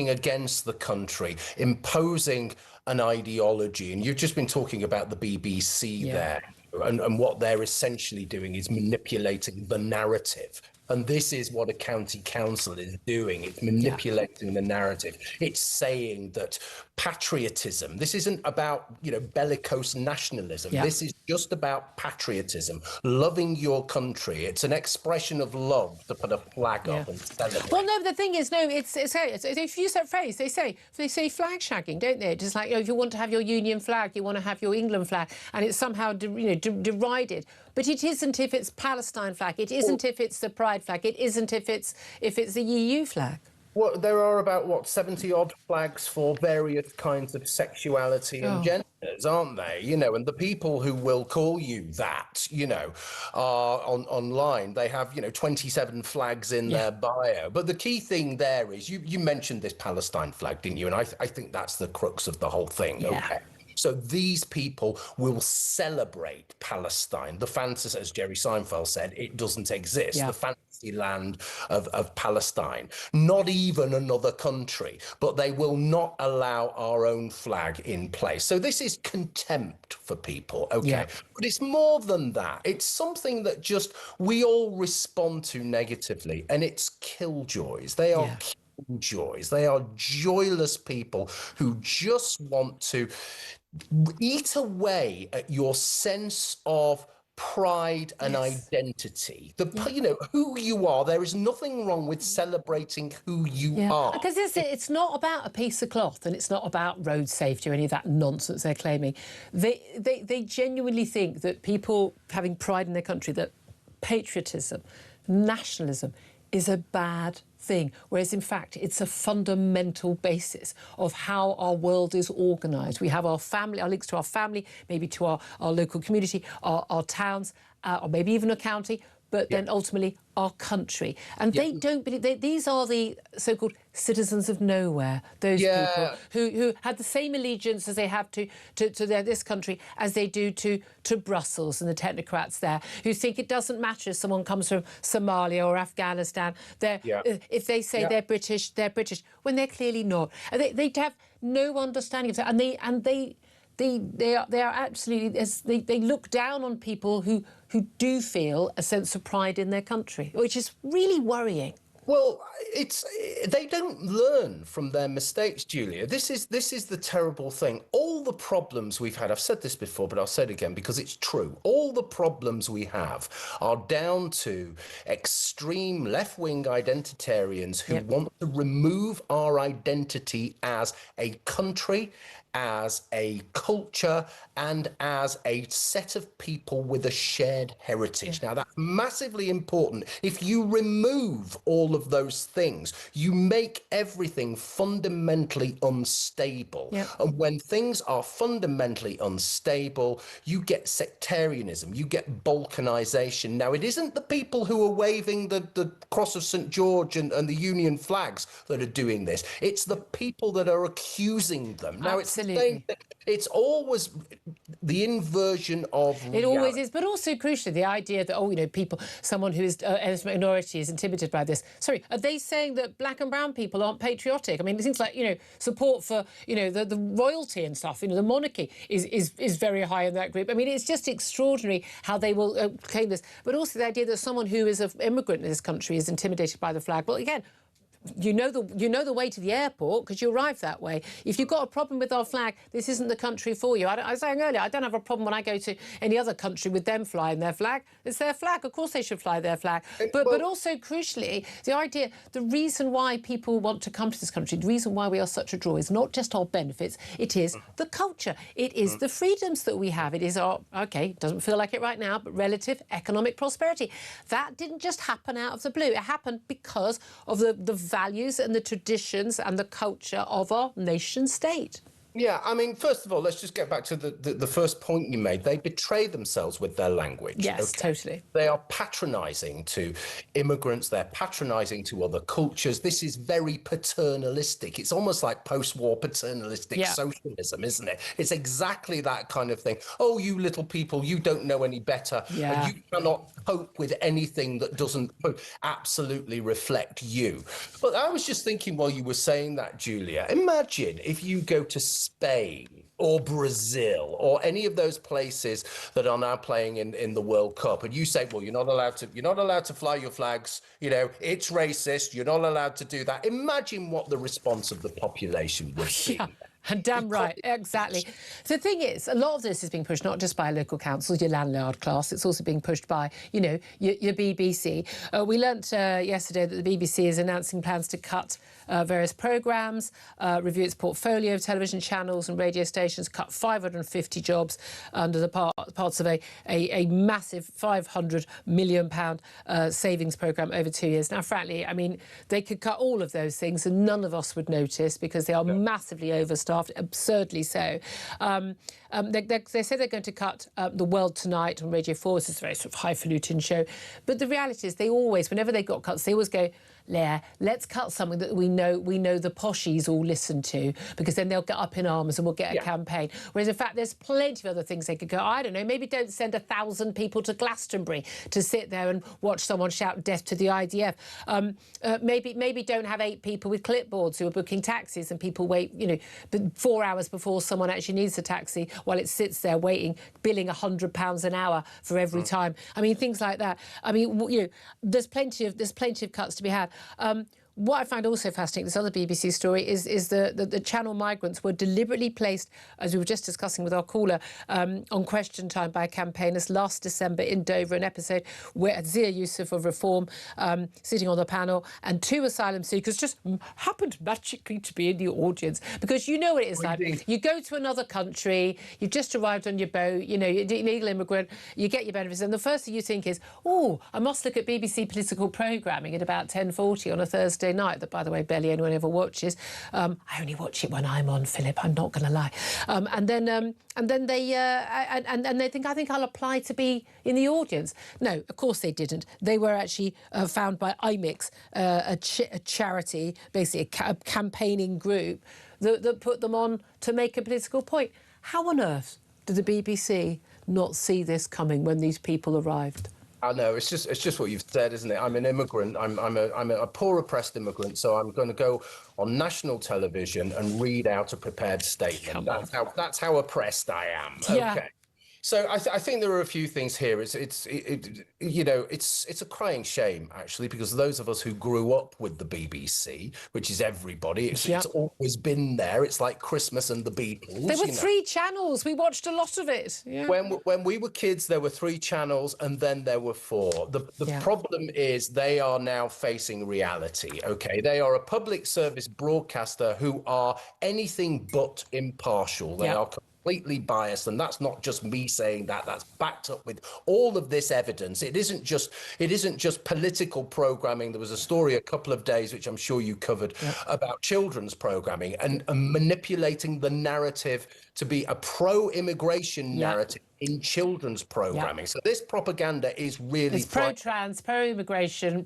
Speaker 13: against the country, imposing an ideology. And you've just been talking about the BBC there. And what they're essentially doing is manipulating the narrative And this is what a county council is doing. It's manipulating the narrative. It's saying that patriotism, this isn't about, bellicose nationalism. This is just about patriotism, loving your country. It's an expression of love to put a flag up and celebrate.
Speaker 2: Well, no, the thing is, it's if you use that phrase, they say flag shagging, don't they? Just like, if you want to have your Union flag, you want to have your England flag, and it's somehow derided. But it isn't if it's Palestine flag. It isn't if it's the Pride flag. It isn't if it's the EU flag.
Speaker 13: Well, there are about, 70-odd flags for various kinds of sexuality and genders, aren't they? And the people who will call you that, are online. They have, 27 flags in their bio. But the key thing there is, you mentioned this Palestine flag, didn't you? And I think that's the crux of the whole thing. Okay. So these people will celebrate Palestine. The fantasy, as Jerry Seinfeld said, it doesn't exist. The fantasy land of Palestine. Not even another country, but they will not allow our own flag in place. So this is contempt for people, okay? But it's more than that. It's something that just we all respond to negatively, and it's killjoys. They are killjoys. They are joyless people who just want to eat away at your sense of pride and identity. Who you are. There is nothing wrong with celebrating who you are.
Speaker 2: Because it's not about a piece of cloth, and it's not about road safety or any of that nonsense they're claiming. They genuinely think that people having pride in their country, that patriotism, nationalism is a bad thing, whereas in fact it's a fundamental basis of how our world is organised. We have our family, our links to our family, maybe to our local community, our towns, or maybe even a county, but then ultimately our country. And they don't believe, these are the so-called citizens of nowhere, those people who had the same allegiance as they have to this country as they do to Brussels and the technocrats there, who think it doesn't matter if someone comes from Somalia or Afghanistan. If they say they're British, when they're clearly not. They have no understanding of that, and they are absolutely, they look down on people who do feel a sense of pride in their country, which is really worrying.
Speaker 13: Well, they don't learn from their mistakes, Julia. This is the terrible thing. All the problems we've had, I've said this before, but I'll say it again because it's true. All the problems we have are down to extreme left-wing identitarians who want to remove our identity as a country, as a culture, and as a set of people with a shared heritage. Now, that's massively important. If you remove all of those things, you make everything fundamentally unstable. And when things are fundamentally unstable, you get sectarianism, you get balkanization. Now, it isn't the people who are waving the cross of St. George and the Union flags that are doing this. It's the people that are accusing them. Now, it's always the inversion of reality.
Speaker 2: It always is, but also crucially the idea that someone who is a minority is intimidated by this. Sorry, are they saying that black and brown people aren't patriotic? I mean, it seems like support for the royalty and stuff, the monarchy is very high in that group. I mean, it's just extraordinary how they will claim this, but also the idea that someone who is an immigrant in this country is intimidated by the flag. Well, again, you know the way to the airport because you arrive that way. If you've got a problem with our flag, this isn't the country for you. I was saying earlier, I don't have a problem when I go to any other country with them flying their flag. It's their flag. Of course they should fly their flag. But also, crucially, the reason why people want to come to this country, the reason why we are such a draw is not just our benefits, it is the culture. It is the freedoms that we have. It is our, doesn't feel like it right now, but relative economic prosperity. That didn't just happen out of the blue. It happened because of the values and the traditions and the culture of our nation state.
Speaker 13: Yeah, I mean, first of all, let's just get back to the first point you made. They betray themselves with their language.
Speaker 2: Yes, totally.
Speaker 13: They are patronising to immigrants. They're patronising to other cultures. This is very paternalistic. It's almost like post-war paternalistic socialism, isn't it? It's exactly that kind of thing. Oh, you little people, you don't know any better.
Speaker 2: Yeah.
Speaker 13: You cannot cope with anything that doesn't absolutely reflect you. But I was just thinking while you were saying that, Julia, imagine if you go to Spain or Brazil or any of those places that are now playing in the World Cup, and you say, well, you're not allowed to fly your flags, it's racist, you're not allowed to do that. Imagine what the response of the population would be.
Speaker 2: Yeah. And damn right, exactly. The thing is, a lot of this is being pushed not just by local councils, your landlord class, it's also being pushed by, your BBC. We learnt yesterday that the BBC is announcing plans to cut various programmes, review its portfolio of television channels and radio stations, cut 550 jobs under the parts of a massive £500 million savings programme over 2 years. Now, frankly, I mean, they could cut all of those things and none of us would notice because they are massively overstaffed, absurdly so. They say they're going to cut The World Tonight on Radio 4. This is a very sort of highfalutin show. But the reality is they always, whenever they got cuts, they always go, let's cut something that we know the poshies all listen to, because then they'll get up in arms and we'll get a campaign. Whereas, in fact, there's plenty of other things they could go, I don't know, maybe don't send 1,000 people to Glastonbury to sit there and watch someone shout death to the IDF. Maybe don't have 8 people with clipboards who are booking taxis and people wait, 4 hours before someone actually needs a taxi while it sits there waiting, billing £100 an hour for every time. I mean, things like that. I mean, there's plenty of cuts to be had. What I find also fascinating, this other BBC story, is the Channel migrants were deliberately placed, as we were just discussing with our caller, on Question Time by campaigners last December in Dover, an episode where Zia Yusuf of Reform, sitting on the panel, and 2 asylum seekers just happened magically to be in the audience. Because you know what it is like. You go to another country, you've just arrived on your boat, you're an illegal immigrant, you get your benefits, and the first thing you think is, I must look at BBC political programming at about 10:40 on a Thursday night, that, by the way, barely anyone ever watches. I only watch it when I'm on, Philip, I'm not going to lie. And then they think, I think I'll apply to be in the audience. No, of course they didn't. They were actually found by IMIX, a charity, basically a campaigning group that put them on to make a political point. How on earth did the BBC not see this coming when these people arrived?
Speaker 13: I know, it's just what you've said, isn't it? I'm an immigrant. I'm a poor oppressed immigrant, so I'm going to go on national television and read out a prepared statement. That's how oppressed I am.
Speaker 2: Yeah.
Speaker 13: Okay. So I think there are a few things here. It's a crying shame, actually, because those of us who grew up with the BBC, which is everybody, it's always been there. It's like Christmas and the Beatles.
Speaker 2: There were 3 channels. We watched a lot of it. Yeah.
Speaker 13: When we were kids, there were 3 channels, and then there were 4. The problem is they are now facing reality. Okay, they are a public service broadcaster who are anything but impartial. They are completely biased, and that's not just me saying that. That's backed up with all of this evidence. It isn't just political programming. There was a story a couple of days, which I'm sure you covered, about children's programming and manipulating the narrative to be a pro-immigration narrative in children's programming. So this propaganda is really...
Speaker 2: It's pro-trans, pro-immigration,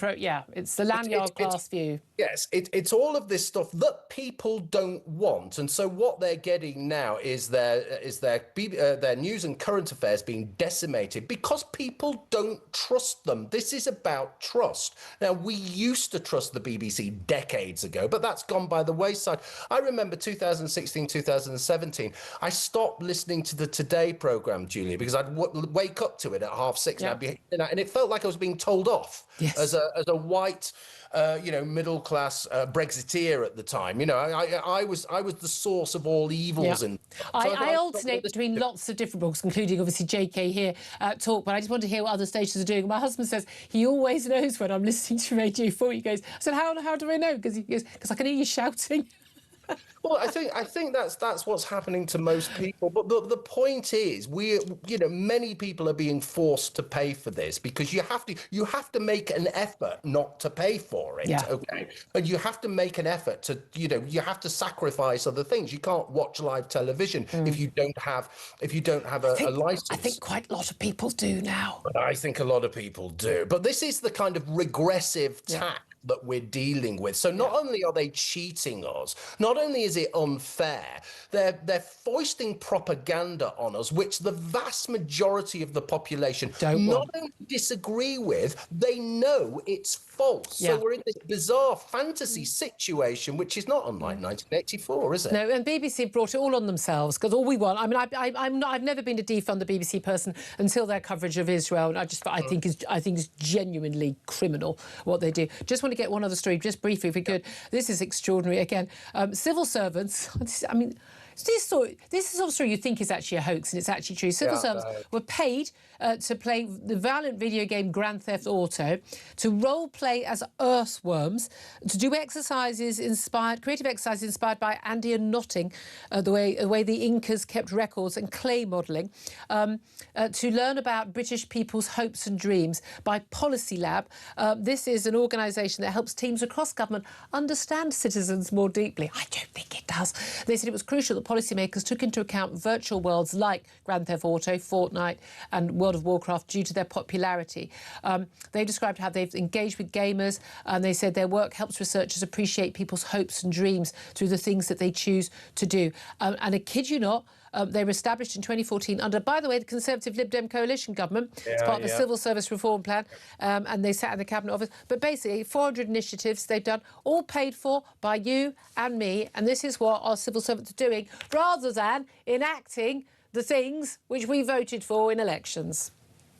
Speaker 2: it's the lanyard class view.
Speaker 13: Yes, it's all of this stuff that people don't want. And so what they're getting now is their news and current affairs being decimated because people don't trust them. This is about trust. Now, we used to trust the BBC decades ago, but that's gone by the wayside. I remember 2016, 2017, I stopped listening to the Today programme, Julia, because I'd wake up to it at 6:30, and I'd be, and it felt like I was being told off as a white, middle-class Brexiteer at the talk. I was the source of all evils. And so
Speaker 2: I alternate between lots of different books, including obviously JK here talk, but I just want to hear what other stations are doing. My husband says he always knows when I'm listening to Radio 4. He goes, I said, how do I know? Because I can hear you shouting.
Speaker 13: Well, I think that's what's happening to most people. But the point is, many people are being forced to pay for this because you have to make an effort not to pay for it. Okay, and you have to make an effort to you have to sacrifice other things. You can't watch live television if you don't have a license.
Speaker 2: I think quite a lot of people do now.
Speaker 13: But I think a lot of people do. But this is the kind of regressive tack that we're dealing with. So not only are they cheating us, not only is it unfair, they're foisting propaganda on us, which the vast majority of the population not only disagree with, they know it's false. So we're in this bizarre fantasy situation, which is not unlike 1984, is it?
Speaker 2: No, and BBC brought it all on themselves, because all we want, I mean, I've never been a defund the BBC person until their coverage of Israel, and I think it's genuinely criminal what they do. Just want to get one other story, just briefly, if we could. This is extraordinary. Again, civil servants, I mean, this is sort of story you think is actually a hoax, and it's actually true. Civil servants were paid to play the violent video game Grand Theft Auto, to role play as earthworms, to do creative exercises inspired by Andean-knotting, the way the Incas kept records, and clay modelling, to learn about British people's hopes and dreams by Policy Lab. This is an organisation that helps teams across government understand citizens more deeply. I don't think it does. They said it was crucial that policymakers took into account virtual worlds like Grand Theft Auto, Fortnite and World of Warcraft due to their popularity. They described how they've engaged with gamers, and they said their work helps researchers appreciate people's hopes and dreams through the things that they choose to do. And I kid you not, they were established in 2014 under, by the way, the Conservative Lib Dem coalition government. It's part of the Civil Service Reform Plan, and they sat in the Cabinet Office. But basically, 400 initiatives they've done, all paid for by you and me, and this is what our civil servants are doing, rather than enacting the things which we voted for in elections.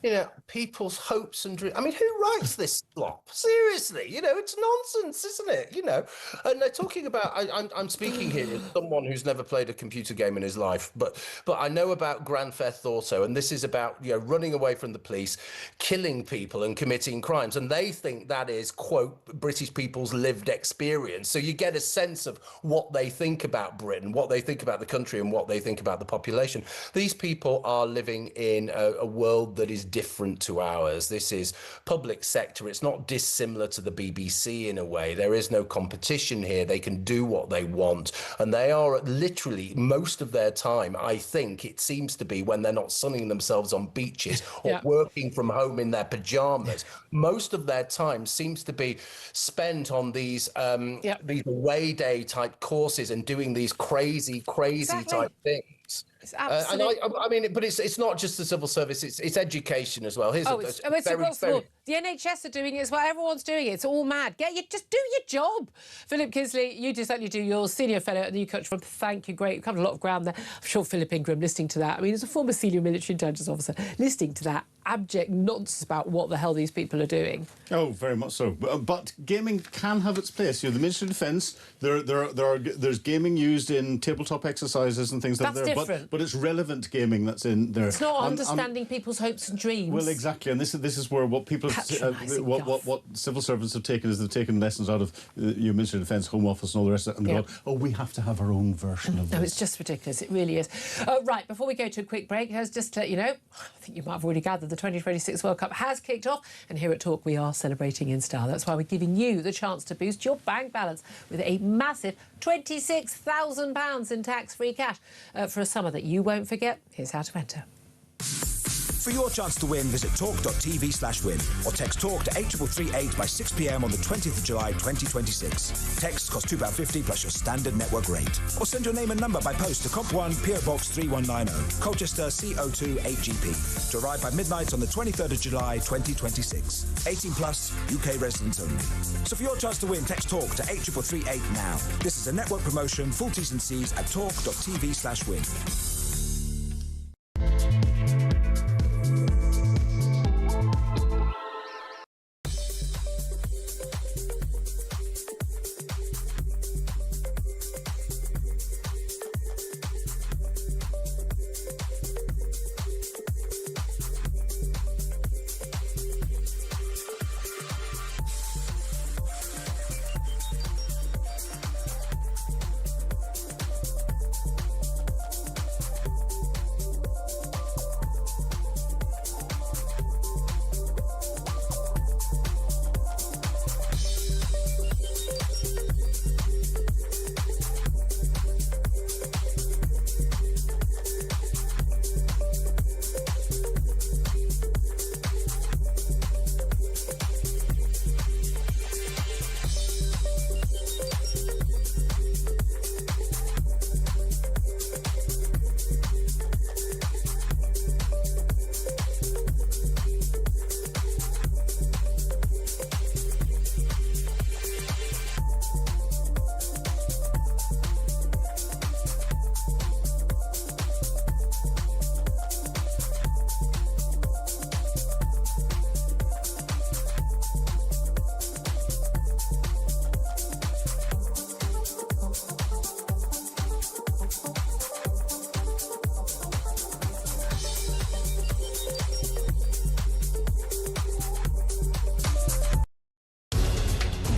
Speaker 13: You know, people's hopes and dreams. I mean, who writes this slop? Seriously, you know, it's nonsense, isn't it? You know, and they're talking about. I'm speaking here as someone who's never played a computer game in his life, but I know about Grand Theft Auto, and this is about, you know, running away from the police, killing people, and committing crimes, and they think that is, quote, British people's lived experience. So you get a sense of what they think about Britain, what they think about the country, and what they think about the population. These people are living in a world that is different to ours. This is public sector. It's not dissimilar to the BBC in a way. There is no competition here. They can do what they want. And they are literally, most of their time, I think, it seems to be when they're not sunning themselves on beaches or working from home in their pajamas. Most of their time seems to be spent on these away day type courses and doing these crazy type things. And I mean, but it's not just the civil service; it's education as well. It's across the board. The NHS are doing it as well. Everyone's doing it. It's all mad. Just do your job. Philip Kisley, you just certainly do your senior fellow at the New Country Fund. Thank you. Great. You've covered a lot of ground there. I'm sure Philip Ingram, listening to that. I mean, as a former senior military intelligence officer, listening to that abject nonsense about what the hell these people are doing.
Speaker 3: Oh, very much so. But gaming can have its place. You know, the Ministry of Defence, there's gaming used in tabletop exercises and things like that.
Speaker 2: That's different.
Speaker 3: But it's relevant gaming that's in there.
Speaker 2: It's not understanding people's hopes and dreams.
Speaker 3: Well, exactly, and this is where what people what civil servants have taken is they've taken lessons out of your Ministry of Defence, Home Office, and all the rest of it, and gone, oh, we have to have our own version of this.
Speaker 2: No, it's just ridiculous. It really is. Right, before we go to a quick break, just to let you know, I think you might have already gathered the 2026 World Cup has kicked off, and here at Talk we are celebrating in style. That's why we're giving you the chance to boost your bank balance with a massive £26,000 in tax-free cash for a summer that you won't forget. Here's how to enter.
Speaker 14: For your chance to win, visit talk.tv/win or text TALK to 83338 by 6 p.m. on the 20th of July 2026. Texts cost £2.50 plus your standard network rate. Or send your name and number by post to Comp 1, PO Box 3190, Colchester CO2 8GP. To arrive by midnight on the 23rd of July 2026. 18 plus, UK residents only. So for your chance to win, text TALK to 83338 now. This is a network promotion. Full T's and C's at talk.tv/win.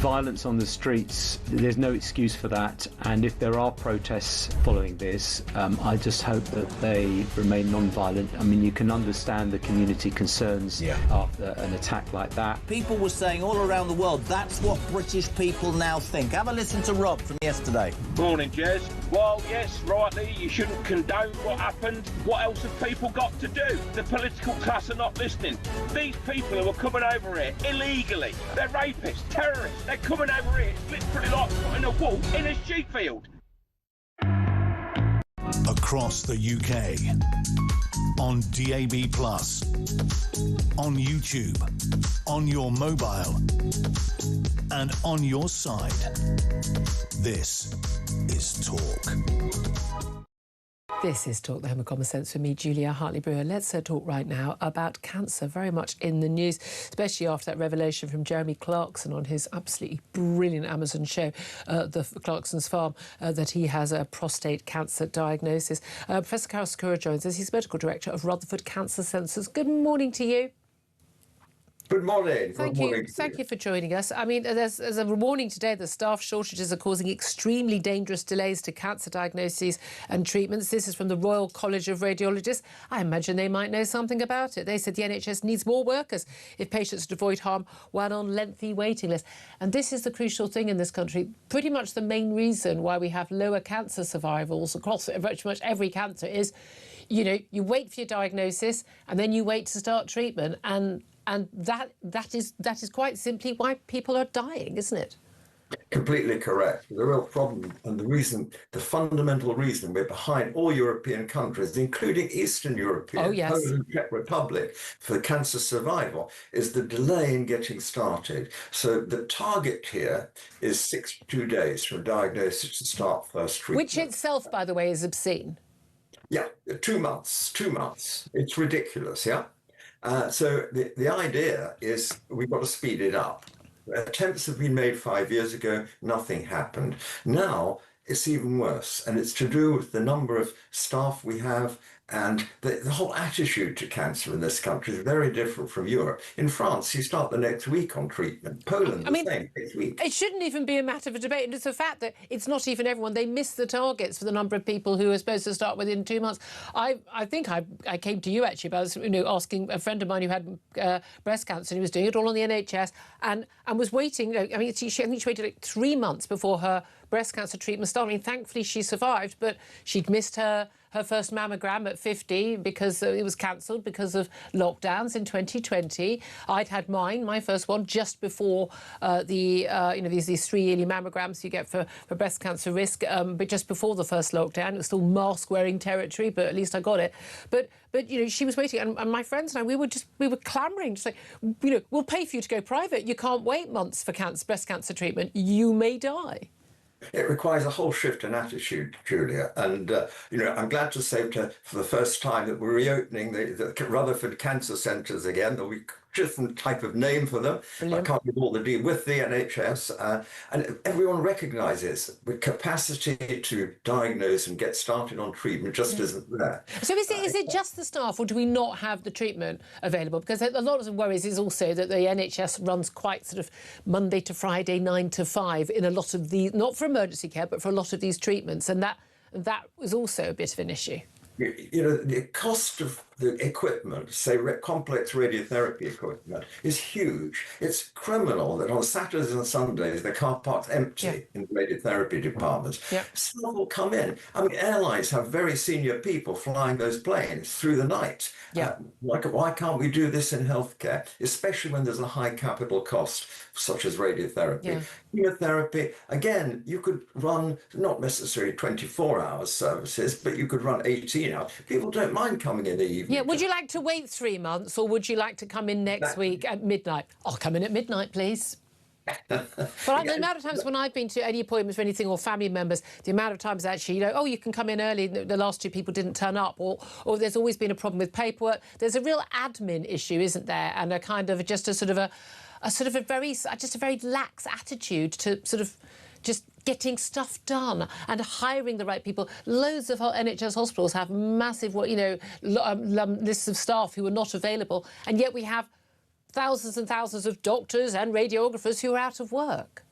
Speaker 4: violence on the streets, there's no excuse for that. And if there are protests following this, I just hope that they remain non-violent. I mean, you can understand the community concerns after an attack like that.
Speaker 5: People were saying all around the world, that's what British people now think. Have a listen to Rob from yesterday.
Speaker 6: Morning, Jez. Well, yes, rightly, you shouldn't condone what happened. What else have people got to do? The political class are not listening. These people who are coming over here illegally, they're rapists, terrorists. They're coming over here. It's literally like putting a wolf in a sheep field.
Speaker 1: Across the UK, on DAB+, on YouTube, on your mobile, and on your side. This is Talk.
Speaker 2: This is Talk, the Home of Common Sense, for me, Julia Hartley-Brewer. Let's talk right now about cancer, very much in the news, especially after that revelation from Jeremy Clarkson on his absolutely brilliant Amazon show, The Clarkson's Farm, that he has a prostate cancer diagnosis. Professor Carol Sakura joins us. He's medical director of Rutherford Cancer Centres. Good morning to you.
Speaker 15: Good morning.
Speaker 2: Thank you for joining us. I mean, there's a warning today that staff shortages are causing extremely dangerous delays to cancer diagnoses and treatments. This is from the Royal College of Radiologists. I imagine they might know something about it. They said the NHS needs more workers if patients avoid harm while on lengthy waiting lists. And this is the crucial thing in this country. Pretty much the main reason why we have lower cancer survivals across pretty much every cancer is, you know, you wait for your diagnosis and then you wait to start treatment. And that is quite simply why people are dying, isn't it?
Speaker 15: Completely correct. The real problem and the fundamental reason we're behind all European countries, including Eastern European, Poland and Czech Republic, for cancer survival, is the delay in getting started. So the target here is 62 days from diagnosis to start first treatment.
Speaker 2: Which itself, by the way, is obscene.
Speaker 15: Yeah, 2 months. It's ridiculous, yeah? So the idea is we've got to speed it up. Attempts have been made 5 years ago, nothing happened. Now it's even worse, and it's to do with the number of staff we have, and the whole attitude to cancer in this country is very different from Europe. In France, you start the next week on treatment. Poland, the same, next week.
Speaker 2: It shouldn't even be a matter of debate. And it's the fact that it's not even everyone. They miss the targets for the number of people who are supposed to start within 2 months. I think I came to you, actually, about asking a friend of mine who had breast cancer, and he was doing it all on the NHS and was waiting. I think she waited like 3 months before her breast cancer treatment started. I mean, thankfully she survived, but she'd missed her first mammogram at 50 because it was cancelled because of lockdowns in 2020. I'd had my first one, just before these 3 yearly mammograms you get for breast cancer risk, but just before the first lockdown. It was still mask-wearing territory, but at least I got it. But she was waiting, and my friends and I, we were clamouring to say, we'll pay for you to go private. You can't wait months for breast cancer treatment. You may die.
Speaker 15: It requires a whole shift in attitude, Julia. And, I'm glad to say for the first time that we're reopening the Rutherford Cancer Centres again. There'll be a different type of name for them. Brilliant. I can't give all the deal with the NHS. And everyone recognises the capacity to diagnose and get started on treatment just isn't there.
Speaker 2: So is it just the staff, or do we not have the treatment available? Because a lot of the worries is also that the NHS runs quite sort of Monday to Friday, 9 to 5 in a lot of these, not for emergency care, but for a lot of these treatments. And that was also a bit of an issue.
Speaker 15: The cost of the equipment, say complex radiotherapy equipment, is huge. It's criminal that on Saturdays and Sundays the car park's empty in the radiotherapy departments. Some will come in. I mean, airlines have very senior people flying those planes through the night. Why can't we do this in healthcare, especially when there's a high capital cost, such as radiotherapy? Chemotherapy, again, you could run not necessarily 24-hour services, but you could run 18 hours. People don't mind coming in the evening.
Speaker 2: Yeah, would you like to wait 3 months, or would you like to come in next week at midnight? I'll come in at midnight, please. But the amount of times when I've been to any appointments for anything, or family members, the amount of times actually, you can come in early, the last 2 people didn't turn up, or there's always been a problem with paperwork. There's a real admin issue, isn't there? And a kind of just a very lax attitude to sort of just getting stuff done and hiring the right people. Loads of NHS hospitals have massive, lists of staff who are not available, and yet we have thousands and thousands of doctors and radiographers who are out of work.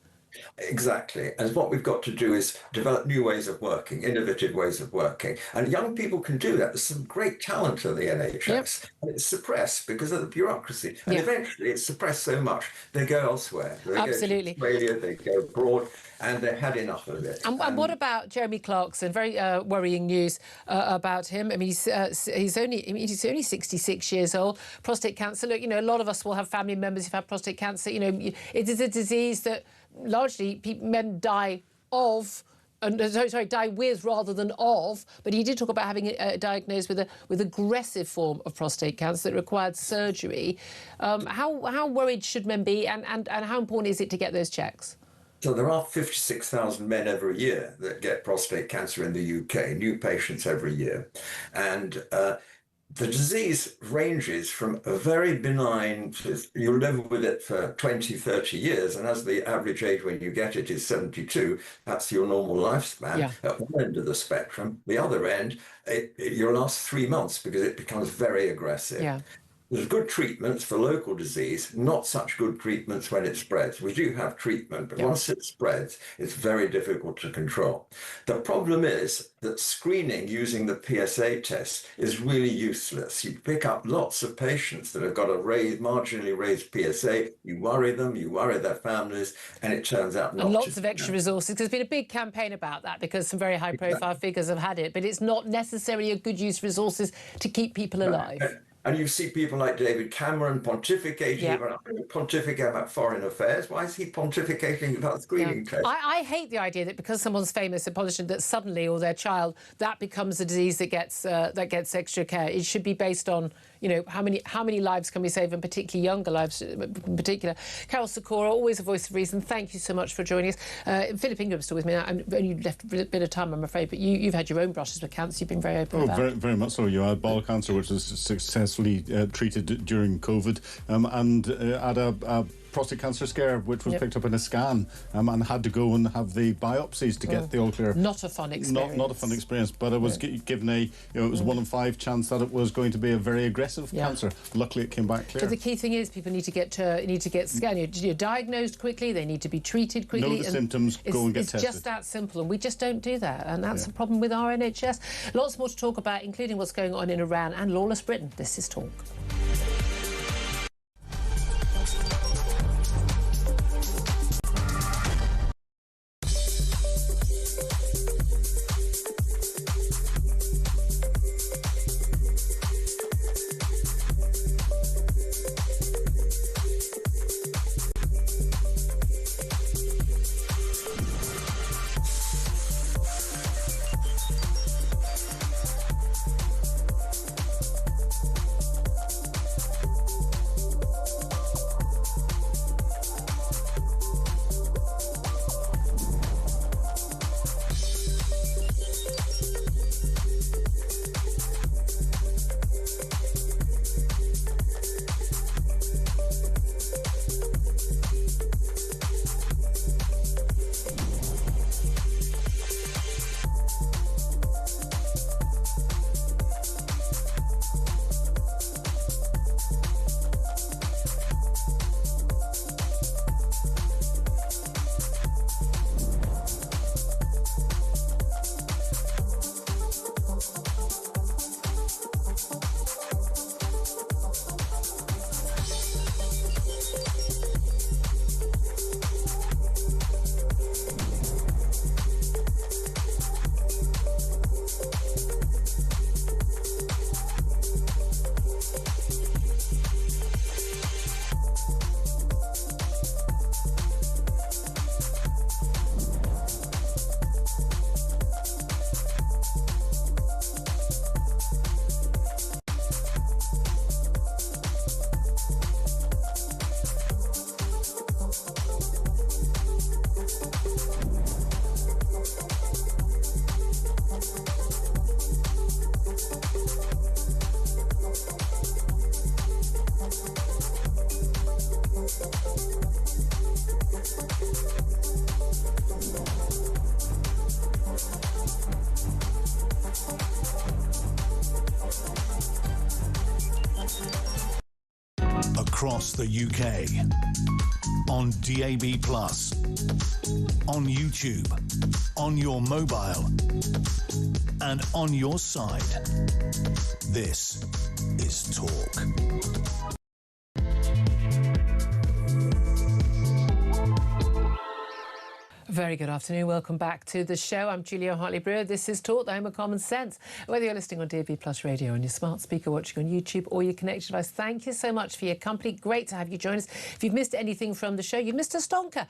Speaker 15: Exactly. And what we've got to do is develop new ways of working, innovative ways of working. And young people can do that. There's some great talent in the NHS. And it's suppressed because of the bureaucracy. And eventually it's suppressed so much, they go elsewhere. They go to Australia, they go abroad, and they've had enough of it.
Speaker 2: And what about Jeremy Clarkson? Very worrying news about him. I mean, he's only 66 years old. Prostate cancer. Look, a lot of us will have family members who've had prostate cancer. It is a disease that largely men die of. Die with rather than of, but he did talk about having it diagnosed with aggressive form of prostate cancer that required surgery. How worried should men be, and how important is it to get those checks?
Speaker 15: So there are 56,000 men every year that get prostate cancer in the UK, new patients every year. And the disease ranges from a very benign, you'll live with it for 20, 30 years, and as the average age when you get it is 72, that's your normal lifespan at one end of the spectrum. The other end, you'll last 3 months because it becomes very aggressive. Yeah. There's good treatments for local disease, not such good treatments when it spreads. We do have treatment, but once it spreads, it's very difficult to control. The problem is that screening using the PSA test is really useless. You pick up lots of patients that have got a marginally raised PSA, you worry them, you worry their families, and it turns out not to.
Speaker 2: And lots of extra resources. There's been a big campaign about that because some very high-profile figures have had it, but it's not necessarily a good use of resources to keep people alive.
Speaker 15: And you see people like David Cameron pontificating about foreign affairs. Why is he pontificating about screening tests?
Speaker 2: I hate the idea that because someone's famous, a politician, that suddenly, or their child, that becomes a disease that gets extra care. It should be based on, how many lives can we save, and particularly younger lives in particular. Carol Sikora, always a voice of reason. Thank you so much for joining us. Philip Ingram's still with me now. I'm only left a bit of time, I'm afraid, but you've had your own brushes with cancer. You've been very open about it.
Speaker 3: Very, very much so. You had bowel cancer, which was successfully treated during COVID, and had a prostate cancer scare, which was picked up in a scan, and had to go and have the biopsies to get the all clear.
Speaker 2: Not a fun experience.
Speaker 3: Not a fun experience, but it was given it was 1 in 5 chance that it was going to be a very aggressive cancer. Luckily, it came back clear.
Speaker 2: But the key thing is people need to get scanned. You're diagnosed quickly. They need to be treated quickly.
Speaker 3: Know the symptoms. Go and get tested.
Speaker 2: It's just that simple, and we just don't do that, and that's a problem with our NHS. Lots more to talk about, including what's going on in Iran and lawless Britain. This is Talk.
Speaker 1: Across the UK, on DAB+, on YouTube, on your mobile, and on your side. This is Talk.
Speaker 2: Very good afternoon. Welcome back to the show. I'm Julia Hartley-Brewer. This is Talk, the home of common sense. Whether you're listening on DAB+ radio, on your smart speaker, watching on YouTube, or your connected device, thank you so much for your company. Great to have you join us. If you've missed anything from the show, you've missed a stonker.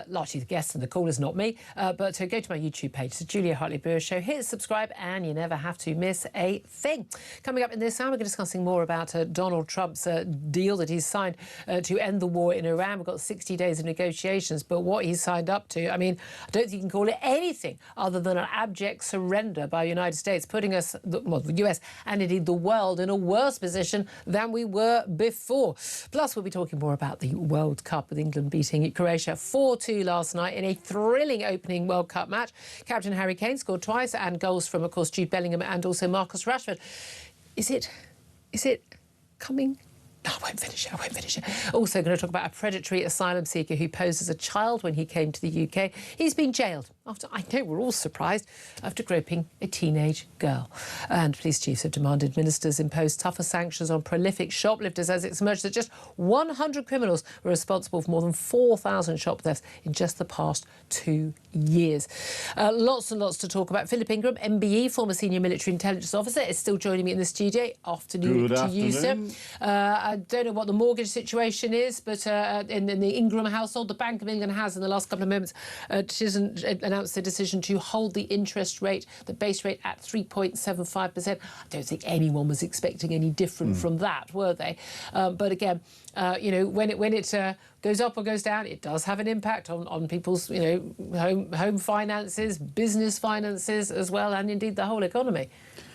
Speaker 2: Largely the guests and the callers, not me. But go to my YouTube page, the Julia Hartley-Brewer Show. Hit subscribe, and you never have to miss a thing. Coming up in this hour, we're discussing more about Donald Trump's deal that he's signed to end the war in Iran. We've got 60 days of negotiations, but what he's signed up to, I mean, I don't think you can call it anything other than an abject surrender by the United States, putting us, well, the US and indeed the world, in a worse position than we were before. Plus, we'll be talking more about the World Cup, with England beating Croatia 4-2 last night in a thrilling opening World Cup match. Captain Harry Kane scored twice, and goals from, of course, Jude Bellingham and also Marcus Rashford. Is it coming? No, I won't finish it. Also going to talk about a predatory asylum seeker who posed as a child when he came to the UK. He's been jailed after, I know we're all surprised, after groping a teenage girl. And police chiefs have demanded ministers impose tougher sanctions on prolific shoplifters, as it's emerged that just 100 criminals were responsible for more than 4,000 shop thefts in just the past 2 years. Lots and lots to talk about. Philip Ingram, MBE, former senior military intelligence officer, is still joining me in the studio. Afternoon to you, sir. I don't know what the mortgage situation is, but in the Ingram household, the Bank of England has, in the last couple of moments, announced a decision to hold the interest rate, the base rate, at 3.75%. I don't think anyone was expecting any different from that, were they? But again, when it goes up or goes down, it does have an impact on people's, home finances, business finances as well, and indeed the whole economy.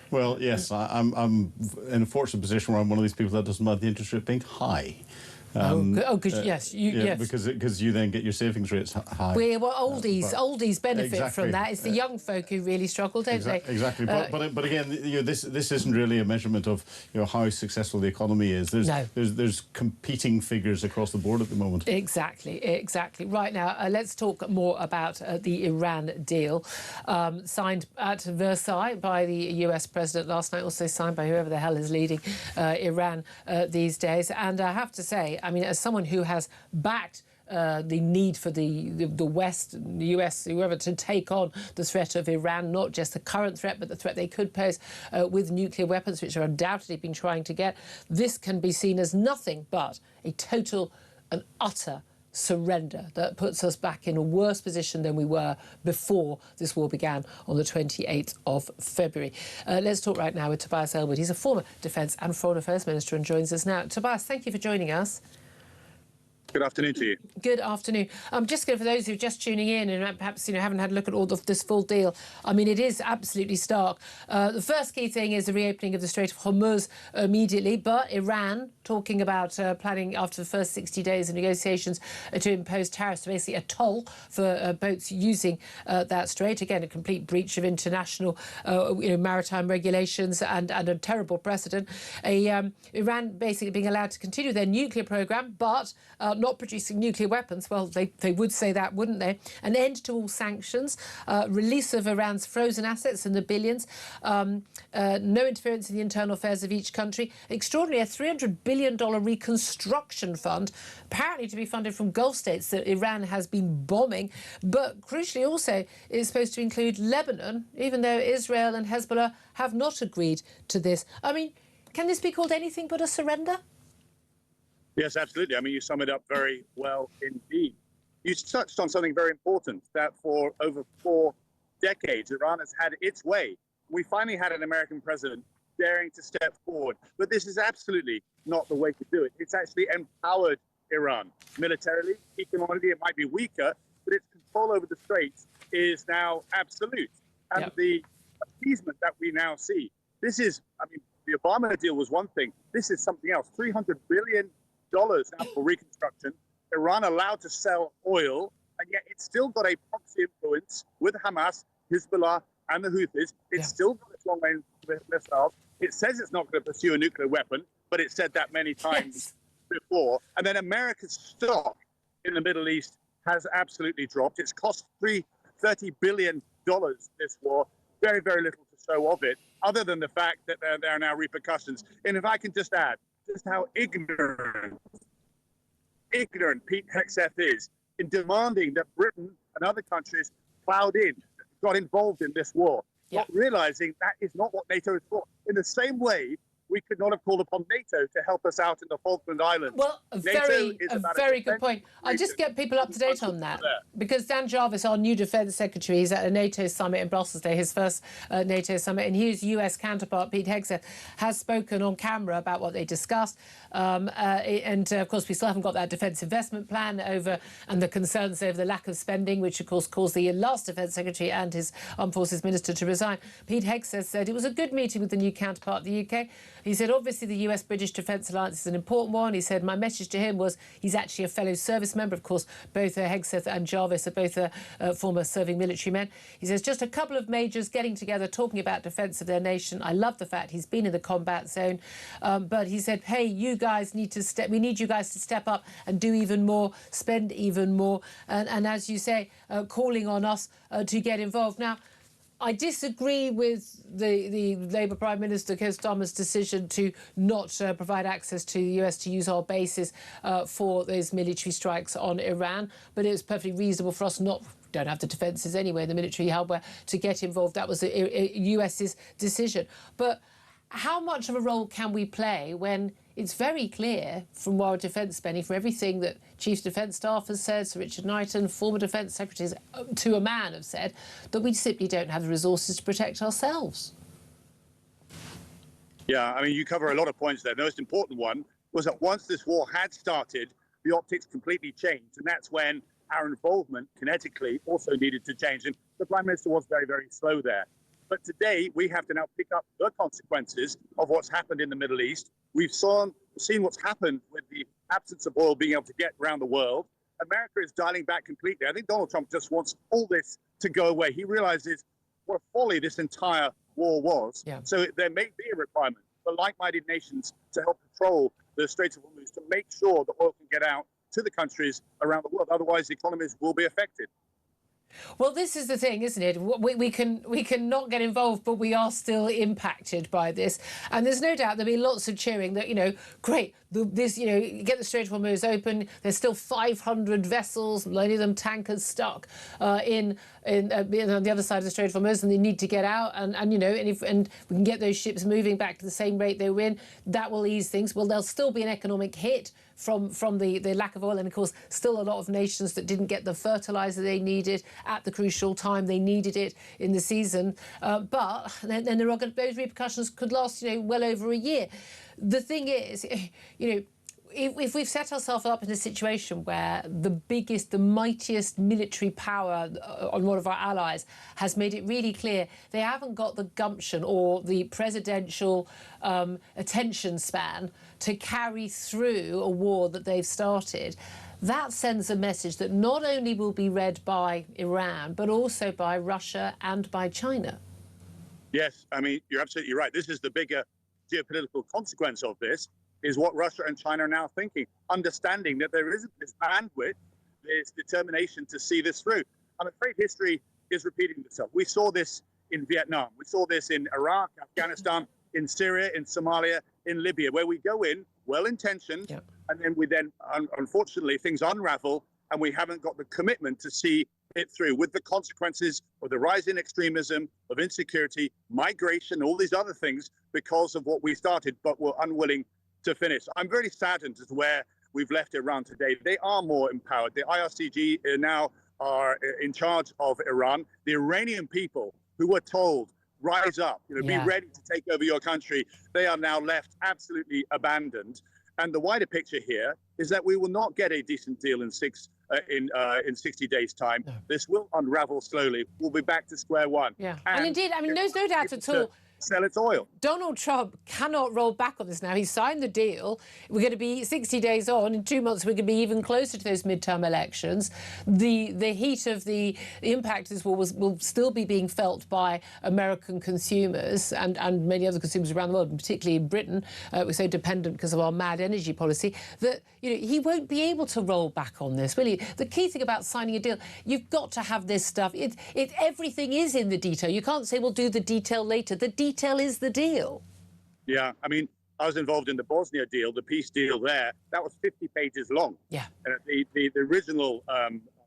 Speaker 3: Well, yes, I'm in a fortunate position where I'm one of these people that doesn't mind the interest rate being high.
Speaker 2: Yes.
Speaker 3: Because you then get your savings rates high.
Speaker 2: Oldies benefit
Speaker 3: exactly.
Speaker 2: from that. It's the young folk who really struggle, don't they?
Speaker 3: Exactly. But again, this isn't really a measurement of how successful the economy is. There's competing figures across the board at the moment.
Speaker 2: Exactly. Right now, let's talk more about the Iran deal, signed at Versailles by the US president last night, also signed by whoever the hell is leading Iran these days. And I have to say, I mean, as someone who has backed the need for the West, the US, whoever, to take on the threat of Iran, not just the current threat, but the threat they could pose with nuclear weapons, which are undoubtedly been trying to get, this can be seen as nothing but a total and utter surrender that puts us back in a worse position than we were before this war began on the 28th of February. Let's talk right now with Tobias Ellwood. He's a former Defence and Foreign Affairs Minister and joins us now. Tobias, thank you for joining us.
Speaker 16: Good afternoon to you.
Speaker 2: Good afternoon. Just for those who are just tuning in and perhaps haven't had a look at all of this full deal, I mean, it is absolutely stark. The first key thing is the reopening of the Strait of Hormuz immediately, but Iran talking about planning after the first 60 days of negotiations to impose tariffs, basically a toll for boats using that strait. Again, a complete breach of international maritime regulations and a terrible precedent. Iran basically being allowed to continue their nuclear programme, but not producing nuclear weapons. Well, they would say that, wouldn't they? An end to all sanctions, release of Iran's frozen assets in the billions, no interference in the internal affairs of each country, extraordinary, a $300 billion reconstruction fund, apparently to be funded from Gulf states that Iran has been bombing, but crucially also is supposed to include Lebanon, even though Israel and Hezbollah have not agreed to this. I mean, can this be called anything but a surrender?
Speaker 16: Yes, absolutely. I mean, you sum it up very well indeed. You touched on something very important, that for over 4 decades, Iran has had its way. We finally had an American president daring to step forward. But this is absolutely not the way to do it. It's actually empowered Iran militarily, economically. It might be weaker, but its control over the straits is now absolute. And the appeasement that we now see, this is, I mean, the Obama deal was one thing. This is something else. $300 billion now for reconstruction. Iran allowed to sell oil, and yet it's still got a proxy influence with Hamas, Hezbollah, and the Houthis. It's still got its long-range missiles. It says it's not going to pursue a nuclear weapon, but it said that many times before. And then America's stock in the Middle East has absolutely dropped. It's cost $30 billion, this war. Very, very little to show of it, other than the fact that there are now repercussions. And if I can just add, just how ignorant Pete Hegseth is in demanding that Britain and other countries got involved in this war, not realizing that is not what NATO is for. In the same way, we could not have called upon NATO to help us out in the Falkland Islands.
Speaker 2: Well, a very good point. I'll just get people up to date on that, because Dan Jarvis, our new Defence Secretary, is at a NATO summit in Brussels today, his first NATO summit, and his US counterpart, Pete Hegseth, has spoken on camera about what they discussed. Of course, we still haven't got that defence investment plan and the concerns over the lack of spending, which, of course, caused the last Defence Secretary and his Armed Forces Minister to resign. Pete Hegseth said it was a good meeting with the new counterpart of the UK. He said, obviously, the US-British Defence Alliance is an important one. He said, my message to him was he's actually a fellow service member. Of course, both Hegseth and Jarvis are both former serving military men. He says, just a couple of majors getting together, talking about defence of their nation. I love the fact he's been in the combat zone. But he said, hey, we need you guys to step up and do even more, spend even more. And as you say, calling on us to get involved. Now, I disagree with the Labour Prime Minister Keir Starmer's decision to not provide access to the US to use our bases for those military strikes on Iran. But it was perfectly reasonable for us don't have the defences anyway, the military hardware, to get involved. That was the US's decision. But how much of a role can we play when it's very clear from our defence spending, from everything that Chief Defence Staff has said, Sir Richard Knighton, former Defence Secretaries to a man have said, that we simply don't have the resources to protect ourselves?
Speaker 16: Yeah, I mean, you cover a lot of points there. The most important one was that once this war had started, the optics completely changed. And that's when our involvement kinetically also needed to change. And the Prime Minister was very, very slow there. But today, we have to now pick up the consequences of what's happened in the Middle East. We've seen what's happened with the absence of oil being able to get around the world. America is dialing back completely. I think Donald Trump just wants all this to go away. He realizes what a folly this entire war was. Yeah. So there may be a requirement for like-minded nations to help control the Straits of Hormuz, to make sure that oil can get out to the countries around the world. Otherwise, the economies will be affected.
Speaker 2: Well, this is the thing, isn't it? We can not get involved, but we are still impacted by this. And there's no doubt there'll be lots of cheering that, great, get the Strait of Hormuz open. There's still 500 vessels, many of them tankers, stuck on the other side of the Strait of Hormuz, and they need to get out. And we can get those ships moving back to the same rate they were in. That will ease things. Well, there'll still be an economic hit from the lack of oil, and of course still a lot of nations that didn't get the fertilizer they needed at the crucial time they needed it in the season. But then those repercussions could last well over a year. The thing is, if we've set ourselves up in a situation where the biggest, the mightiest military power on one of our allies has made it really clear they haven't got the gumption or the presidential attention span to carry through a war that they've started, that sends a message that not only will be read by Iran, but also by Russia and by China.
Speaker 16: Yes, I mean, you're absolutely right. This is the bigger geopolitical consequence of this, is what Russia and China are now thinking, understanding that there isn't this bandwidth, this determination to see this through. I'm afraid history is repeating itself. We saw this in Vietnam. We saw this in Iraq, Afghanistan, in Syria, in Somalia, in Libya, where we go in well-intentioned, and then unfortunately, things unravel, and we haven't got the commitment to see it through, with the consequences of the rise in extremism, of insecurity, migration, all these other things, because of what we started, but were unwilling to finish. I'm very saddened as to where we've left Iran today. They are more empowered. The IRGC now are in charge of Iran. The Iranian people who were told, rise up, be ready to take over your country, they are now left absolutely abandoned. And the wider picture here is that we will not get a decent deal in 60 days' time. No. This will unravel slowly. We'll be back to square one.
Speaker 2: Yeah, and indeed, I mean, there's no doubt at all.
Speaker 16: sell its oil.
Speaker 2: Donald Trump cannot roll back on this now. He signed the deal. We're going to be 60 days on. In 2 months, we're going to be even closer to those midterm elections. The heat of the impact of this war will still be being felt by American consumers and many other consumers around the world, and particularly in Britain. We're so dependent because of our mad energy policy that he won't be able to roll back on this, will he? The key thing about signing a deal, you've got to have this stuff. Everything is in the detail. You can't say, we'll do the detail later. The detail is the deal.
Speaker 16: Yeah, I mean, I was involved in the Bosnia deal, the peace deal there. That was 50 pages long.
Speaker 2: Yeah.
Speaker 16: The original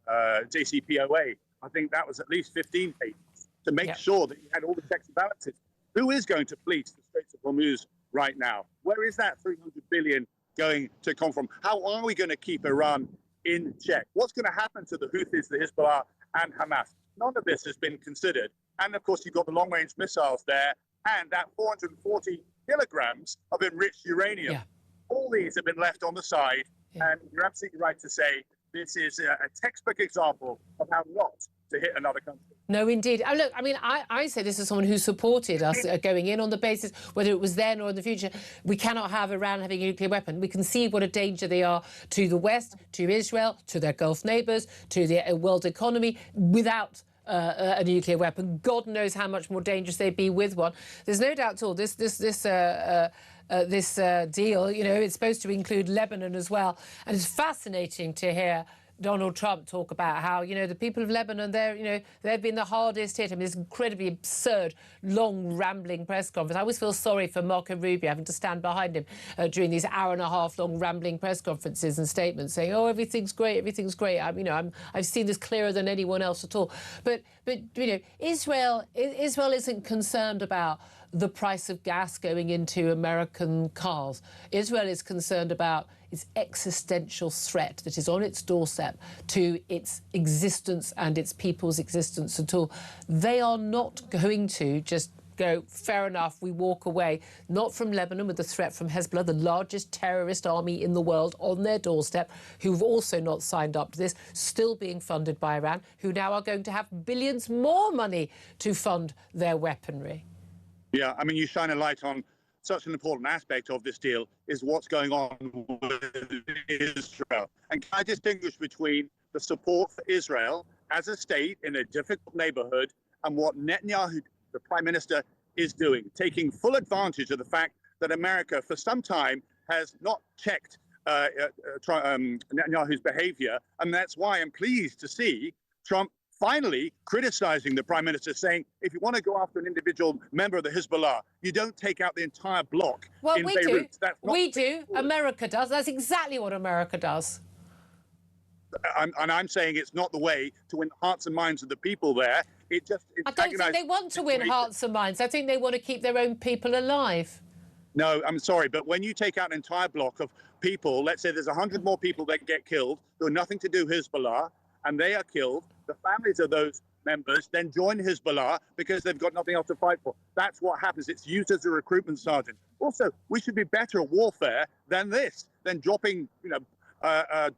Speaker 16: JCPOA, I think that was at least 15 pages to make sure that you had all the checks and balances. Who is going to police the Straits of Hormuz right now? Where is that 300 billion going to come from? How are we going to keep Iran in check? What's going to happen to the Houthis, the Hezbollah, and Hamas? None of this has been considered. And of course, you've got the long-range missiles there and that 440 kilograms of enriched uranium. Yeah. All these have been left on the side. Yeah. And you're absolutely right to say this is a textbook example of how not to hit another country.
Speaker 2: No, indeed. Look, I mean, I say this as someone who supported us going in on the basis, whether it was then or in the future, we cannot have Iran having a nuclear weapon. We can see what a danger they are to the West, to Israel, to their Gulf neighbours, to the world economy without a nuclear weapon. God knows how much more dangerous they'd be with one. There's no doubt at all. This deal, it's supposed to include Lebanon as well. And it's fascinating to hear Donald Trump talk about how, the people of Lebanon, they've been the hardest hit. I mean, this incredibly absurd, long, rambling press conference. I always feel sorry for Marco Rubio having to stand behind him during these hour-and-a-half long rambling press conferences and statements saying, "Oh, everything's great, everything's great." I've seen this clearer than anyone else at all. But Israel isn't concerned about the price of gas going into American cars. Israel is concerned about its existential threat that is on its doorstep to its existence and its people's existence at all. They are not going to just go, fair enough, we walk away, not from Lebanon with the threat from Hezbollah, the largest terrorist army in the world, on their doorstep, who've also not signed up to this, still being funded by Iran, who now are going to have billions more money to fund their weaponry.
Speaker 16: Yeah, I mean, you shine a light on such an important aspect of this deal is what's going on with Israel. And can I distinguish between the support for Israel as a state in a difficult neighborhood and what Netanyahu, the prime minister, is doing, taking full advantage of the fact that America for some time has not checked Netanyahu's behavior. And that's why I'm pleased to see Trump finally criticizing the prime minister, saying, if you want to go after an individual member of the Hezbollah, you don't take out the entire bloc in Beirut.
Speaker 2: We do. America does. That's exactly what America does.
Speaker 16: I'm saying it's not the way to win the hearts and minds of the people there. I
Speaker 2: don't think they want to win hearts and minds. I think they want to keep their own people alive.
Speaker 16: No, I'm sorry, but when you take out an entire block of people, let's say there's 100 more people that get killed who are nothing to do with Hezbollah, and they are killed, the families of those members then join Hezbollah because they've got nothing else to fight for. That's what happens. It's used as a recruitment sergeant. Also, we should be better at warfare than this, than dropping,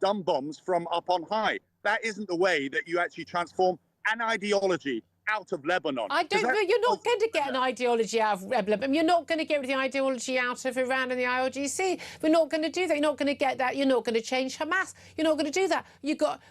Speaker 16: dumb bombs from up on high. That isn't the way that you actually transform an ideology out of Lebanon.
Speaker 2: I don't know. You're not going to get an ideology out of Lebanon. You're not going to get the ideology out of Iran and the IRGC. We're not going to do that. You're not going to get that. You're not going to change Hamas. You're not going to do that.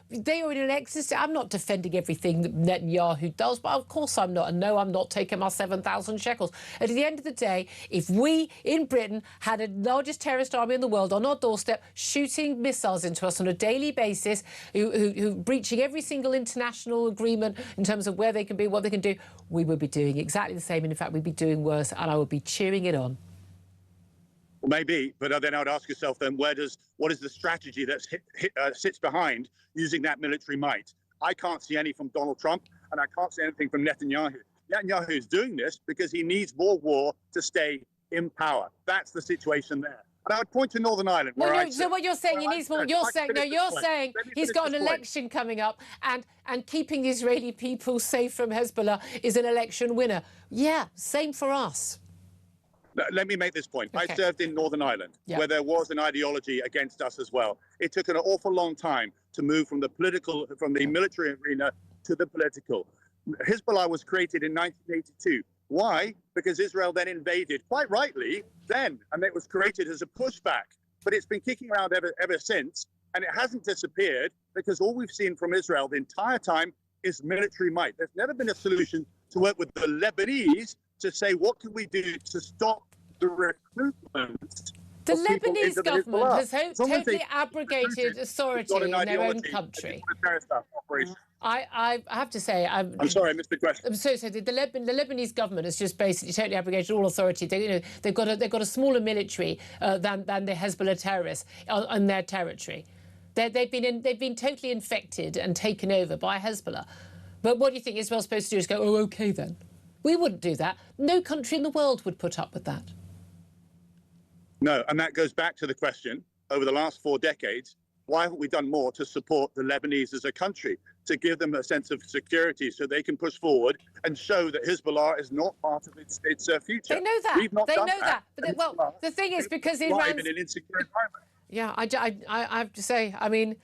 Speaker 2: They are in an existence. I'm not defending everything that Netanyahu does, but of course I'm not. And no, I'm not taking our 7,000 shekels. At the end of the day, if we in Britain had the largest terrorist army in the world on our doorstep, shooting missiles into us on a daily basis, who breaching every single international agreement in terms of where they can be, what they can do, we would be doing exactly the same, and in fact we'd be doing worse, and I would be cheering it on.
Speaker 16: Well, maybe, but then I would ask yourself then, what is the strategy that sits behind using that military might? I can't see any from Donald Trump, and I can't see anything from Netanyahu. Netanyahu is doing this because he needs more war to stay in power. That's the situation there. And I would point to Northern Ireland.
Speaker 2: So what you're saying, he needs more. You're saying he's got an election coming up, and keeping the Israeli people safe from Hezbollah is an election winner. Yeah, same for us.
Speaker 16: Let me make this point.
Speaker 2: Okay.
Speaker 16: I served in Northern Ireland, where there was an ideology against us as well. It took an awful long time to move from the military arena to the political. Hezbollah was created in 1982 Why? Because Israel then invaded, quite rightly, then, and it was created as a pushback. But it's been kicking around ever since, and it hasn't disappeared, because all we've seen from Israel the entire time is military might. There's never been a solution to work with the Lebanese to say, what can we do to stop the recruitment?
Speaker 2: The Lebanese government has totally abrogated authority in their own country. I have to say,
Speaker 16: I'm sorry, I missed the question.
Speaker 2: I'm so sorry. The Lebanese government has just basically totally abrogated all authority. They've got a smaller military than the Hezbollah terrorists on their territory. They've been totally infected and taken over by Hezbollah. But what do you think Israel's supposed to do? Is go, oh, okay then? We wouldn't do that. No country in the world would put up with that.
Speaker 16: No, and that goes back to the question, over the last 4 decades, why haven't we done more to support the Lebanese as a country, to give them a sense of security so they can push forward and show that Hezbollah is not part of its future?
Speaker 2: They know that.
Speaker 16: We've not done that.
Speaker 2: But the thing is, because Iran's
Speaker 16: in an insecure environment.
Speaker 2: Yeah, I have to say, I mean,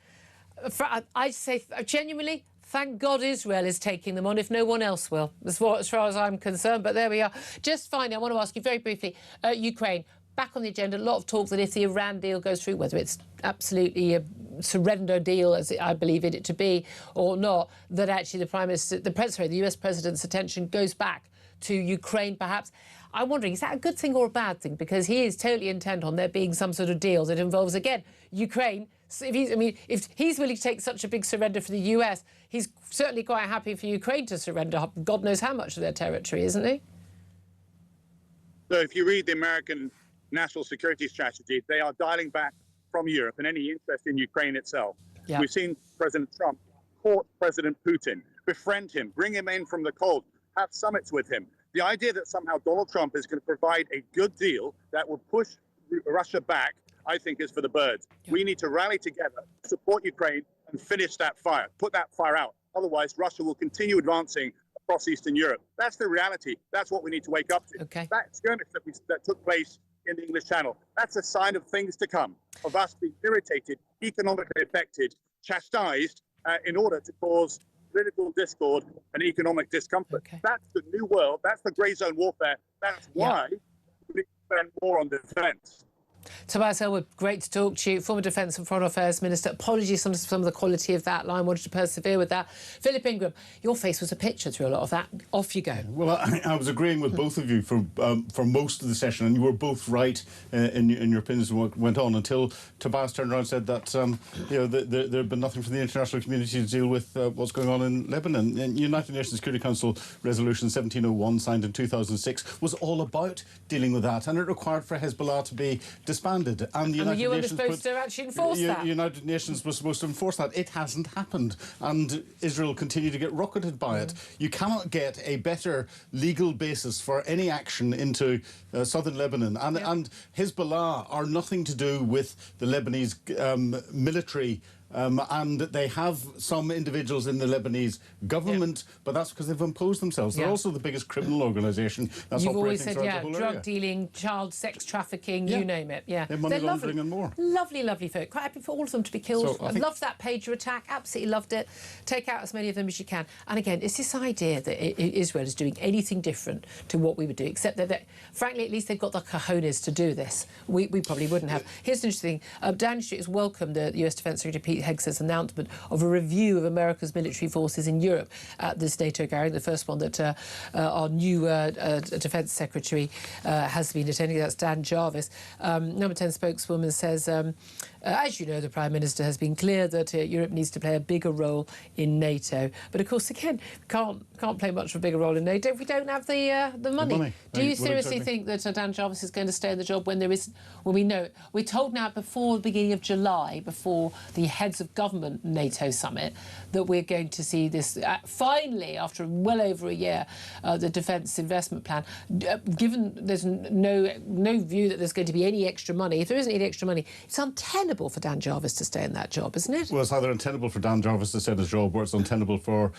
Speaker 2: I say genuinely, thank God Israel is taking them on if no one else will, as far as I'm concerned. But there we are. Just finally, I want to ask you very briefly, Ukraine. Back on the agenda, a lot of talk that if the Iran deal goes through, whether it's absolutely a surrender deal, as I believe it to be, or not, that actually the US President's attention goes back to Ukraine, perhaps. I'm wondering, is that a good thing or a bad thing? Because he is totally intent on there being some sort of deal that involves, again, Ukraine. So if he's willing to take such a big surrender for the US, he's certainly quite happy for Ukraine to surrender God knows how much of their territory, isn't he?
Speaker 16: So if you read the American national security strategy, they are dialing back from Europe and any interest in Ukraine itself. Yeah. We've seen President Trump court President Putin, befriend him, bring him in from the cold, have summits with him. The idea that somehow Donald Trump is going to provide a good deal that will push Russia back, I think, is for the birds. Yeah. We need to rally together, support Ukraine, and finish that fire, put that fire out. Otherwise, Russia will continue advancing across Eastern Europe. That's the reality. That's what we need to wake up to.
Speaker 2: Okay.
Speaker 16: That skirmish that took place in the English Channel, that's a sign of things to come, of us being irritated, economically affected, chastised in order to cause political discord and economic discomfort. Okay. That's the new world. That's the grey zone warfare. That's why we need to spend more on defence.
Speaker 2: Tobias Ellwood, great to talk to you. Former Defence and Foreign Affairs Minister. Apologies for some of the quality of that line. Wanted to persevere with that. Philip Ingram, your face was a picture through a lot of that. Off you go.
Speaker 3: Well, I was agreeing with both of you for most of the session, and you were both right in your opinions on what went on until Tobias turned around and said that there had been nothing from the international community to deal with what's going on in Lebanon. And United Nations Security Council Resolution 1701, signed in 2006, was all about dealing with that, and it required for Hezbollah to be disbanded, and the United Nations
Speaker 2: were supposed to actually enforce that.
Speaker 3: United Nations was supposed to enforce that. It hasn't happened, and Israel continued to get rocketed by it. You cannot get a better legal basis for any action into southern Lebanon, and Hezbollah are nothing to do with the Lebanese military. And they have some individuals in the Lebanese government, but that's because they've imposed themselves. They're also the biggest criminal organisation that's
Speaker 2: You've always
Speaker 3: operating
Speaker 2: said,
Speaker 3: throughout the whole
Speaker 2: drug
Speaker 3: area.
Speaker 2: dealing, child sex trafficking, you name it. Yeah,
Speaker 3: money laundering and more.
Speaker 2: Lovely, lovely folk. Quite happy for all of them to be killed. I loved that pager attack. Absolutely loved it. Take out as many of them as you can. And again, it's this idea that Israel is doing anything different to what we would do, except that frankly, at least they've got the cojones to do this. We probably wouldn't have. Here's an interesting thing. Downing Street has welcomed the US Defence Secretary Pete Hegseth's announcement of a review of America's military forces in Europe at this NATO gathering, the first one that our new Defence Secretary has been attending. That's Dan Jarvis. Number 10 spokeswoman says, as you know, the Prime Minister has been clear that Europe needs to play a bigger role in NATO. But of course, again, can't play much of a bigger role in NATO if we don't have the money. Do you seriously think that Dan Jarvis is going to stay in the job when we know it? We're told now before the beginning of July, before the heads of government NATO summit, that we're going to see this finally, after well over a year, the defence investment plan. Given there's no view that there's going to be any extra money, if there isn't any extra money, it's untenable untenable for Dan Jarvis to stay in that job, isn't it?
Speaker 3: Well, it's either untenable for Dan Jarvis to stay in his job, or it's untenable for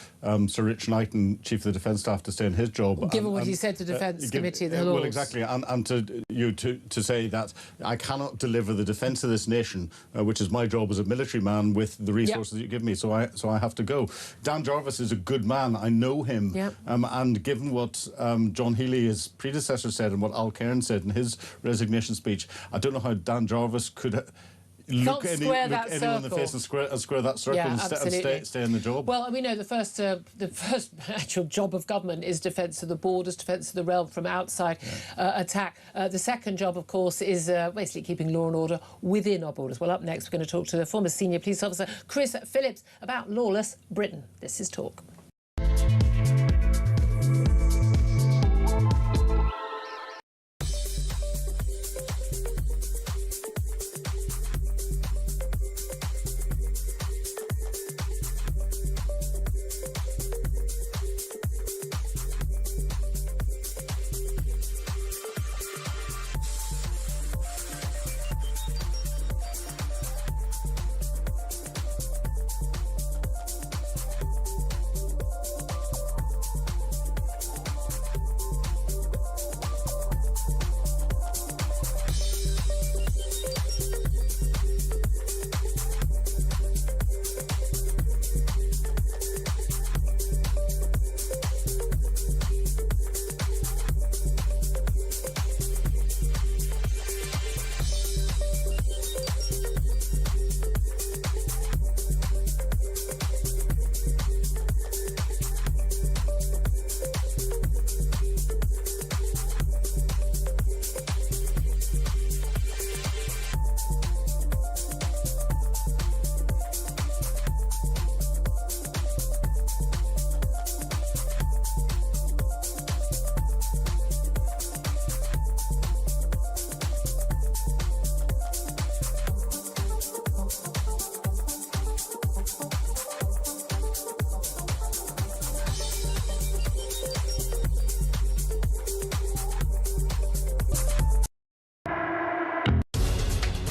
Speaker 3: Sir Rich Knighton, Chief of the Defence Staff, to stay in his job.
Speaker 2: Given what he said to Defence Committee of the Lords.
Speaker 3: Well, exactly, and to say that I cannot deliver the defence of this nation, which is my job as a military man, with the resources that you give me, so I have to go. Dan Jarvis is a good man. I know him, and given what John Healey, his predecessor, said, and what Al Cairns said in his resignation speech, I don't know how Dan Jarvis could look anyone in the face and square that circle and stay in the job.
Speaker 2: Well, we know the first actual job of government is defence of the borders, defence of the realm from outside attack. The second job, of course, is basically keeping law and order within our borders. Well, up next, we're going to talk to the former senior police officer, Chris Phillips, about lawless Britain. This is Talk.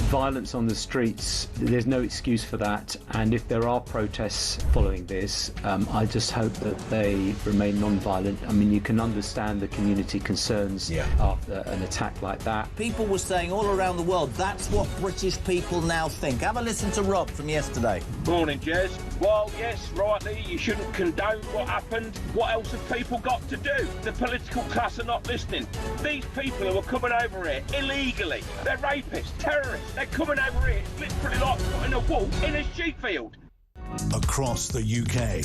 Speaker 4: Violence on the streets, there's no excuse for that, and if there are protests following this, I just hope that they remain non-violent. I mean, you can understand the community concerns after an attack like that.
Speaker 5: People were saying all around the world, that's what British people now think. Have a listen to Rob from yesterday.
Speaker 6: Morning, Jez. Well, yes, rightly, you shouldn't condone what happened. What else have people got to do? The political class are not listening. These people who are coming over here illegally, they're rapists, terrorists. They're coming over here. It's literally like putting a wolf in a sheep field.
Speaker 1: Across the UK,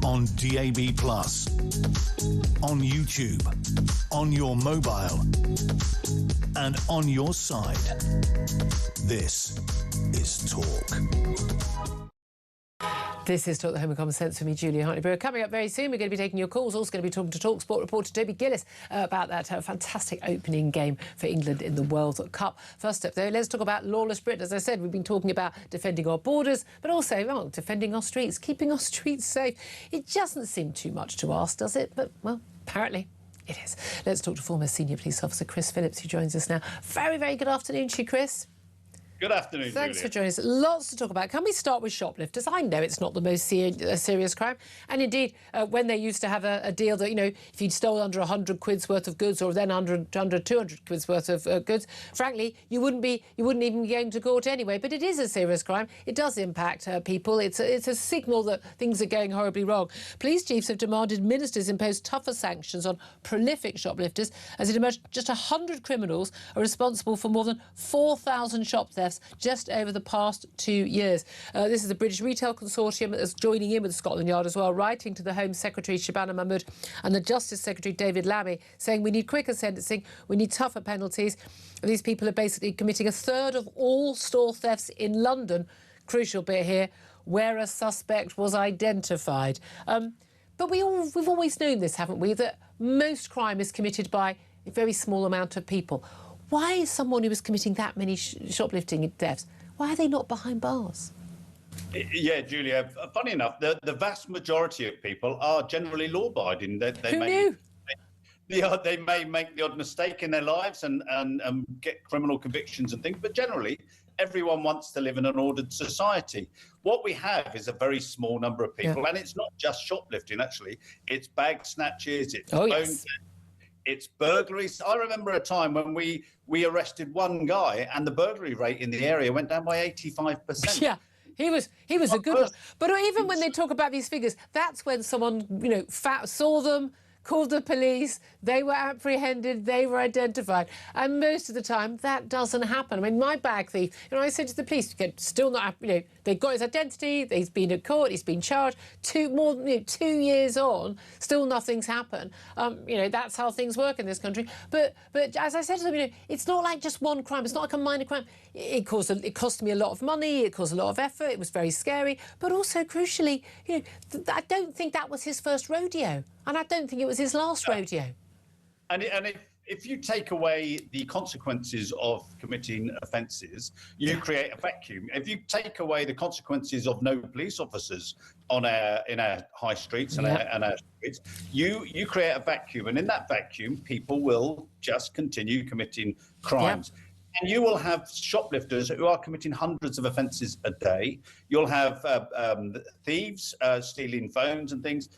Speaker 1: on DAB+, on YouTube, on your mobile, and on your side. This is Talk.
Speaker 2: This is Talk, the Home and Common Sense, for me, Julia Hartley-Brewer. Coming up very soon, we're going to be taking your calls. Also going to be talking to Talk Sport reporter Toby Gillis about that fantastic opening game for England in the World Cup. First up, though, let's talk about lawless Britain. As I said, we've been talking about defending our borders, but also defending our streets, keeping our streets safe. It doesn't seem too much to ask, does it? But, well, apparently it is. Let's talk to former senior police officer Chris Phillips, who joins us now. Very, very good afternoon to you, Chris.
Speaker 17: Good afternoon,
Speaker 2: Thanks
Speaker 17: Julia.
Speaker 2: for joining us. Lots to talk about. Can we start with shoplifters? I know it's not the most serious crime. And indeed, when they used to have a deal that, if you'd stole under 100 quid's worth of goods or then under 200 quid's worth of goods, frankly, you wouldn't even be going to court anyway. But it is a serious crime. It does impact people. It's a signal that things are going horribly wrong. Police chiefs have demanded ministers impose tougher sanctions on prolific shoplifters, as it emerged just 100 criminals are responsible for more than 4,000 shop thefts just over the past 2 years. This is the British Retail Consortium that's joining in with Scotland Yard as well, writing to the Home Secretary Shabana Mahmood and the Justice Secretary David Lammy, saying we need quicker sentencing, we need tougher penalties. These people are basically committing a third of all store thefts in London. Crucial bit here, where a suspect was identified. But we've always known this, haven't we, that most crime is committed by a very small amount of people. Why is someone who is committing that many shoplifting thefts, why are they not behind bars?
Speaker 17: Yeah, Julia, funny enough, the vast majority of people are generally law-abiding. Who
Speaker 2: knew?
Speaker 17: They may make the odd mistake in their lives and get criminal convictions and things, but generally everyone wants to live in an ordered society. What we have is a very small number of people, and it's not just shoplifting, actually. It's bag snatches, it's phone theft, it's burglaries. I remember a time when we arrested one guy and the burglary rate in the area went down by 85%.
Speaker 2: Yeah. He was a good one. But even when they talk about these figures, that's when someone, saw them, called the police, they were apprehended, they were identified. And most of the time, that doesn't happen. I mean, my bag thief, I said to the police, still not, they got his identity, he's been at court, he's been charged, 2 years on, still nothing's happened. That's how things work in this country. But as I said to them, it's not like just one crime, it's not like a minor crime. It cost me a lot of money, it caused a lot of effort, it was very scary. But also, crucially, I don't think that was his first rodeo. And I don't think it was his last rodeo.
Speaker 17: And if you take away the consequences of committing offences, you create a vacuum. If you take away the consequences of no police officers in our high streets and our streets, you create a vacuum. And in that vacuum, people will just continue committing crimes. Yep. And you will have shoplifters who are committing hundreds of offences a day. You'll have thieves stealing phones and things.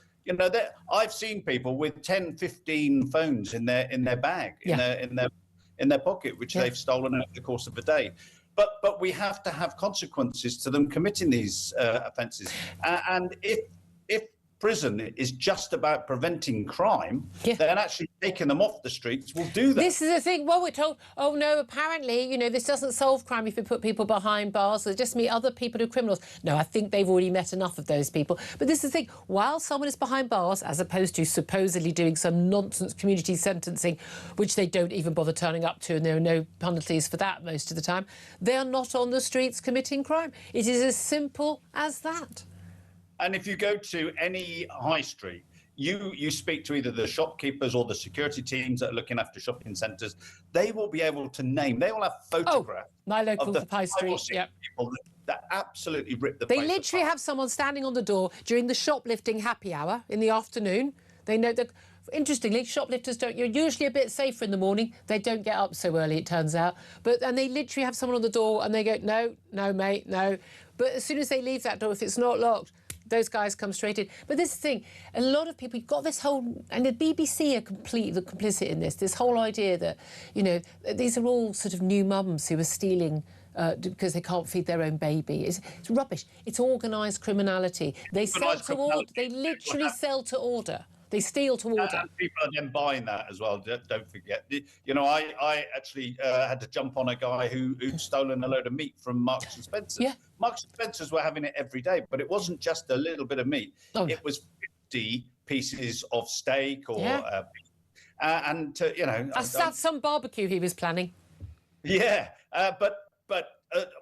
Speaker 17: I've seen people with 10, 15 phones in their bag, in their pocket, which they've stolen over the course of a day. But we have to have consequences to them committing these offences. And if prison is just about preventing crime, then actually taking them off the streets will do that.
Speaker 2: This is the thing. Well, we're told, oh no, apparently, this doesn't solve crime if you put people behind bars. They just meet other people who are criminals. No, I think they've already met enough of those people. But this is the thing. While someone is behind bars, as opposed to supposedly doing some nonsense community sentencing, which they don't even bother turning up to, and there are no penalties for that most of the time, they are not on the streets committing crime. It is as simple as that.
Speaker 17: And if you go to any high street, you speak to either the shopkeepers or the security teams that are looking after shopping centres, they will be able to name, they will have photographs
Speaker 2: my local
Speaker 17: of the
Speaker 2: high street,
Speaker 17: people that absolutely rip the
Speaker 2: They
Speaker 17: place
Speaker 2: literally
Speaker 17: apart.
Speaker 2: have someone standing on the door during the shoplifting happy hour in the afternoon. They know that. Interestingly, shoplifters you're usually a bit safer in the morning. They don't get up so early, it turns out. And they literally have someone on the door and they go, no, mate, no. But as soon as they leave that door, if it's not locked, those guys come straight in. But this thing, a lot of people, you've got this whole, and the BBC are completely complicit in this whole idea that, these are all sort of new mums who are stealing because they can't feed their own baby. It's rubbish. It's organised criminality. They sell to order. They literally sell to order. They steal to order.
Speaker 17: And people are then buying that as well, don't forget. I actually had to jump on a guy who'd stolen a load of meat from Marks and Spencer's. Yeah. Marks and Spencer's were having it every day, but it wasn't just a little bit of meat. It was 50 pieces of steak or...
Speaker 2: That's some barbecue he was planning.
Speaker 17: Yeah, but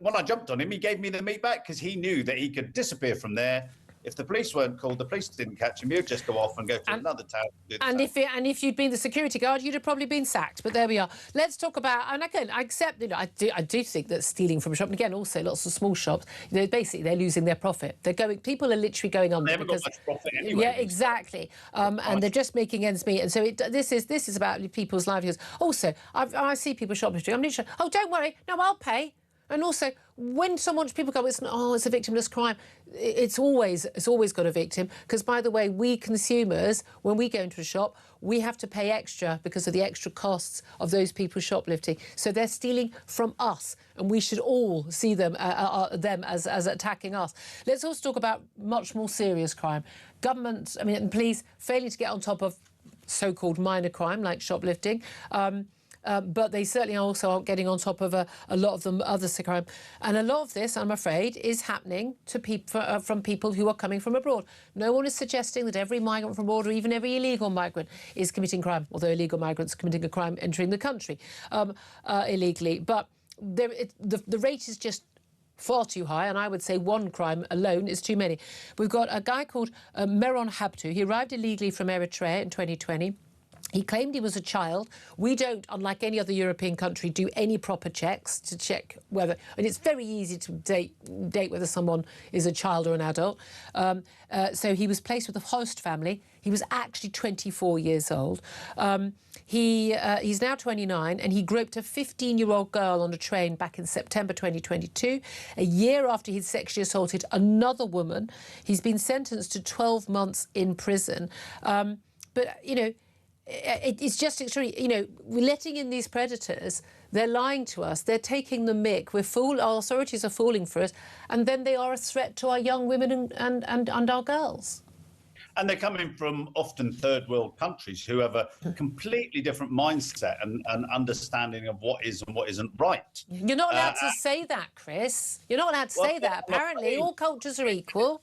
Speaker 17: when I jumped on him, he gave me the meat back because he knew that he could disappear from there. If the police weren't called, the police didn't catch him, he'd just go off and go to another town.
Speaker 2: And if you'd been the security guard, you'd have probably been sacked. But there we are. Let's talk about, and again, I accept, I do think that stealing from a shop, and again, also lots of small shops, basically they're losing their profit. People are literally going under.
Speaker 17: They haven't got much profit anyway.
Speaker 2: Yeah, exactly. And they're just making ends meet. And so this is about people's livelihoods. Also, I see people shoplifting. I'm literally, oh, don't worry, no, I'll pay. And also, when people go, it's a victimless crime. It's always got a victim. Because, by the way, we consumers, when we go into a shop, we have to pay extra because of the extra costs of those people shoplifting. So they're stealing from us, and we should all see them as attacking us. Let's also talk about much more serious crime. Government, and police failing to get on top of so-called minor crime like shoplifting. But they certainly also aren't getting on top of a lot of them other crime. And a lot of this, I'm afraid, is happening to from people who are coming from abroad. No one is suggesting that every migrant from abroad or even every illegal migrant is committing crime, although illegal migrants are committing a crime entering the country illegally. But the rate is just far too high, and I would say one crime alone is too many. We've got a guy called Meron Habtu. He arrived illegally from Eritrea in 2020. He claimed he was a child. We don't, unlike any other European country, do any proper checks to check whether... And it's very easy to date whether someone is a child or an adult. So he was placed with a host family. He was actually 24 years old. He's now 29, and he groped a 15-year-old girl on a train back in September 2022, a year after he'd sexually assaulted another woman. He's been sentenced to 12 months in prison. But, you know, it's just extraordinary. You know, we're letting in these predators. They're lying to us. They're taking the mick. Our authorities are falling for us. And then they are a threat to our young women and our girls.
Speaker 17: And they're coming from often third world countries who have a completely different mindset and understanding of what is and what isn't right.
Speaker 2: You're not allowed to say that, Chris. You're not allowed to say that. Apparently, all cultures are equal.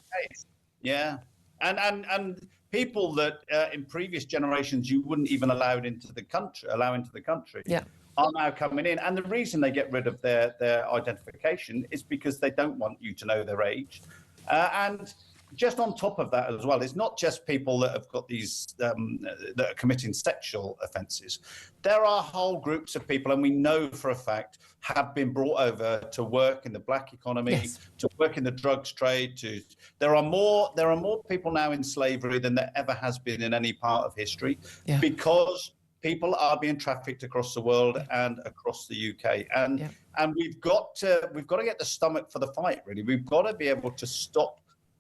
Speaker 17: Yeah. And people that in previous generations you wouldn't even allow into the country, are now coming in. And the reason they get rid of their identification is because they don't want you to know their age. And just on top of that as well, it's not just people that have got these that are committing sexual offences. There are whole groups of people, and we know for a fact, have been brought over to work in the black economy, to work in the drugs trade. There are more people now in slavery than there ever has been in any part of history, because people are being trafficked across the world and across the UK. And we've got to get the stomach for the fight. Really, we've got to be able to stop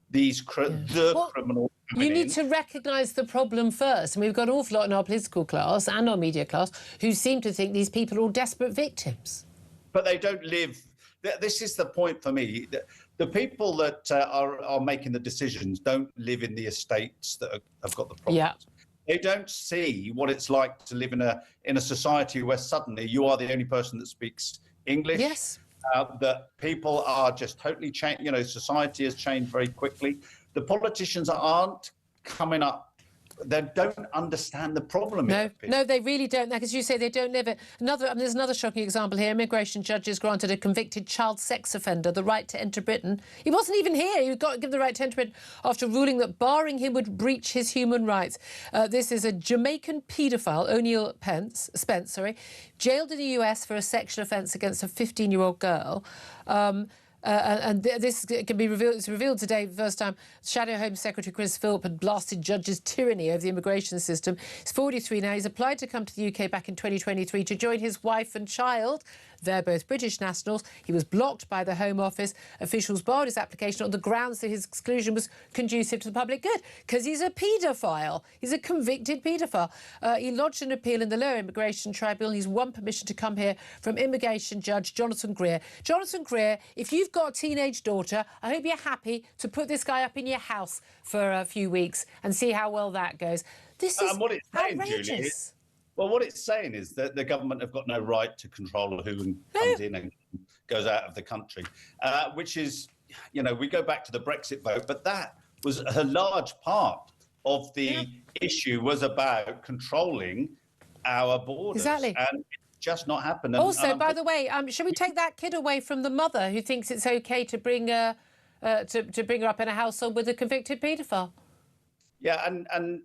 Speaker 17: these criminals.
Speaker 2: You need to recognise the problem first. And we've got an awful lot in our political class and our media class who seem to think these people are all desperate victims.
Speaker 17: But they don't live. This is the point for me. The people that are making the decisions don't live in the estates that have got the problems.
Speaker 2: Yeah.
Speaker 17: They don't see what it's like to live in a society where suddenly you are the only person that speaks English.
Speaker 2: Yes.
Speaker 17: That people are just totally changed. You know, society has changed very quickly. The politicians aren't coming up. They don't understand the problem.
Speaker 2: No, they really don't. Because you say they don't live it. There's another shocking example here. Immigration judges granted a convicted child sex offender the right to enter Britain. He wasn't even here. He got given the right to enter Britain after ruling that barring him would breach his human rights. This is a Jamaican paedophile, O'Neill Spence, jailed in the US for a sexual offence against a 15-year-old girl. This can be revealed. It's revealed today for the first time. Shadow Home Secretary Chris Philp had blasted judges' tyranny over the immigration system. He's 43 now. He's applied to come to the UK back in 2023 to join his wife and child. They're both British nationals. He was blocked by the Home Office. Officials barred his application on the grounds that his exclusion was conducive to the public good, because he's a paedophile. He's a convicted paedophile. He lodged an appeal in the Lower Immigration Tribunal. He's won permission to come here from immigration judge Jonathan Greer. Jonathan Greer, if you've got a teenage daughter, I hope you're happy to put this guy up in your house for a few weeks and see how well that goes. This is outrageous.
Speaker 17: Julie, well, what it's saying is that the government have got no right to control who comes in and goes out of the country, which is, you know, we go back to the Brexit vote, but that was a large part of the issue was about controlling our borders.
Speaker 2: Exactly.
Speaker 17: And it's just not happened.
Speaker 2: Also, by the way, should we take that kid away from the mother who thinks it's OK to bring her up in a household with a convicted paedophile?
Speaker 17: Yeah, and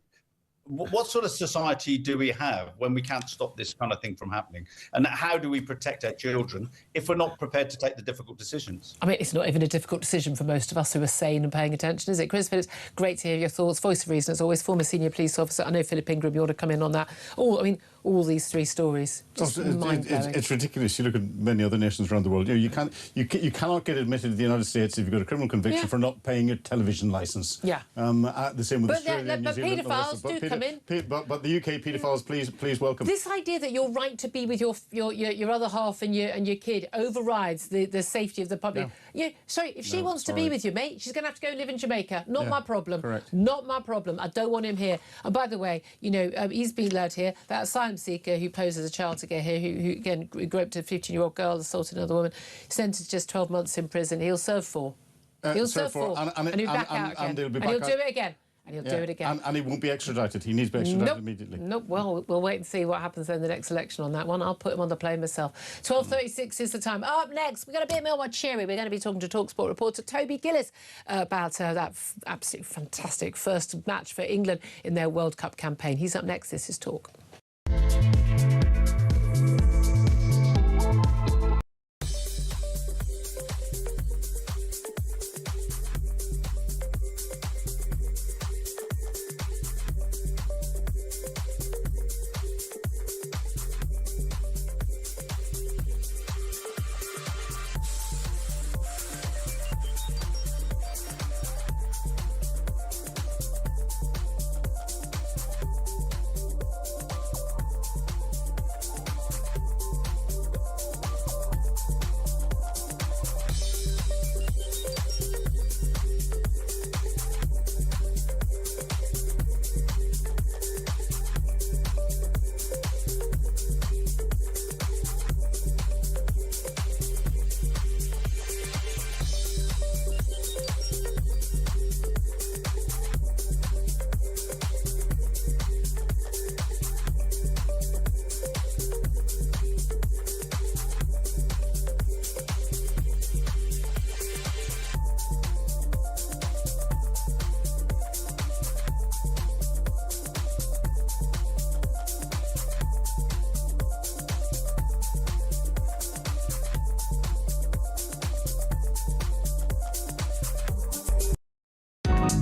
Speaker 17: what sort of society do we have when we can't stop this kind of thing from happening? And how do we protect our children if we're not prepared to take the difficult decisions?
Speaker 2: I mean, it's not even a difficult decision for most of us who are sane and paying attention, is it? Chris Phillips, great to hear your thoughts. Voice of reason, as always, former senior police officer. I know Philip Ingram, you ought to come in on that. All these three stories.
Speaker 3: It's ridiculous. You look at many other nations around the world. You cannot get admitted to the United States if you've got a criminal conviction for not paying your television licence.
Speaker 2: Yeah.
Speaker 3: The same with Australia, New Zealand.
Speaker 2: Paedophiles do come in.
Speaker 3: But the UK paedophiles, please welcome.
Speaker 2: This idea that your right to be with your other half and your kid overrides the safety of the public. Yeah. If she wants to be with you, mate, she's going to have to go live in Jamaica. Not my problem.
Speaker 3: Correct.
Speaker 2: Not my problem. I don't want him here. And by the way, he's been allowed here. That asylum seeker who posed as a child to get here, who again groped a 15-year-old girl, assaulted another woman, sentenced just 12 months in prison. He'll serve 4. He'll serve 4. And he'll be back out again. And he'll do it again. And he'll do it again.
Speaker 3: And he won't be extradited. He needs to be extradited immediately.
Speaker 2: Nope. Well, we'll wait and see what happens in the next election on that one. I'll put him on the plane myself. 12:36 is the time. Up next, we've got a bit more cheery. We're going to be talking to TalkSport reporter Toby Gillis about that absolutely fantastic first match for England in their World Cup campaign. He's up next. This is Talk.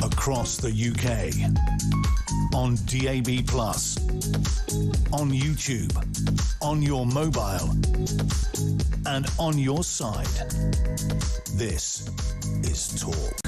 Speaker 1: across the UK. On DAB+, on YouTube, on your mobile, and on your side. This is Talk.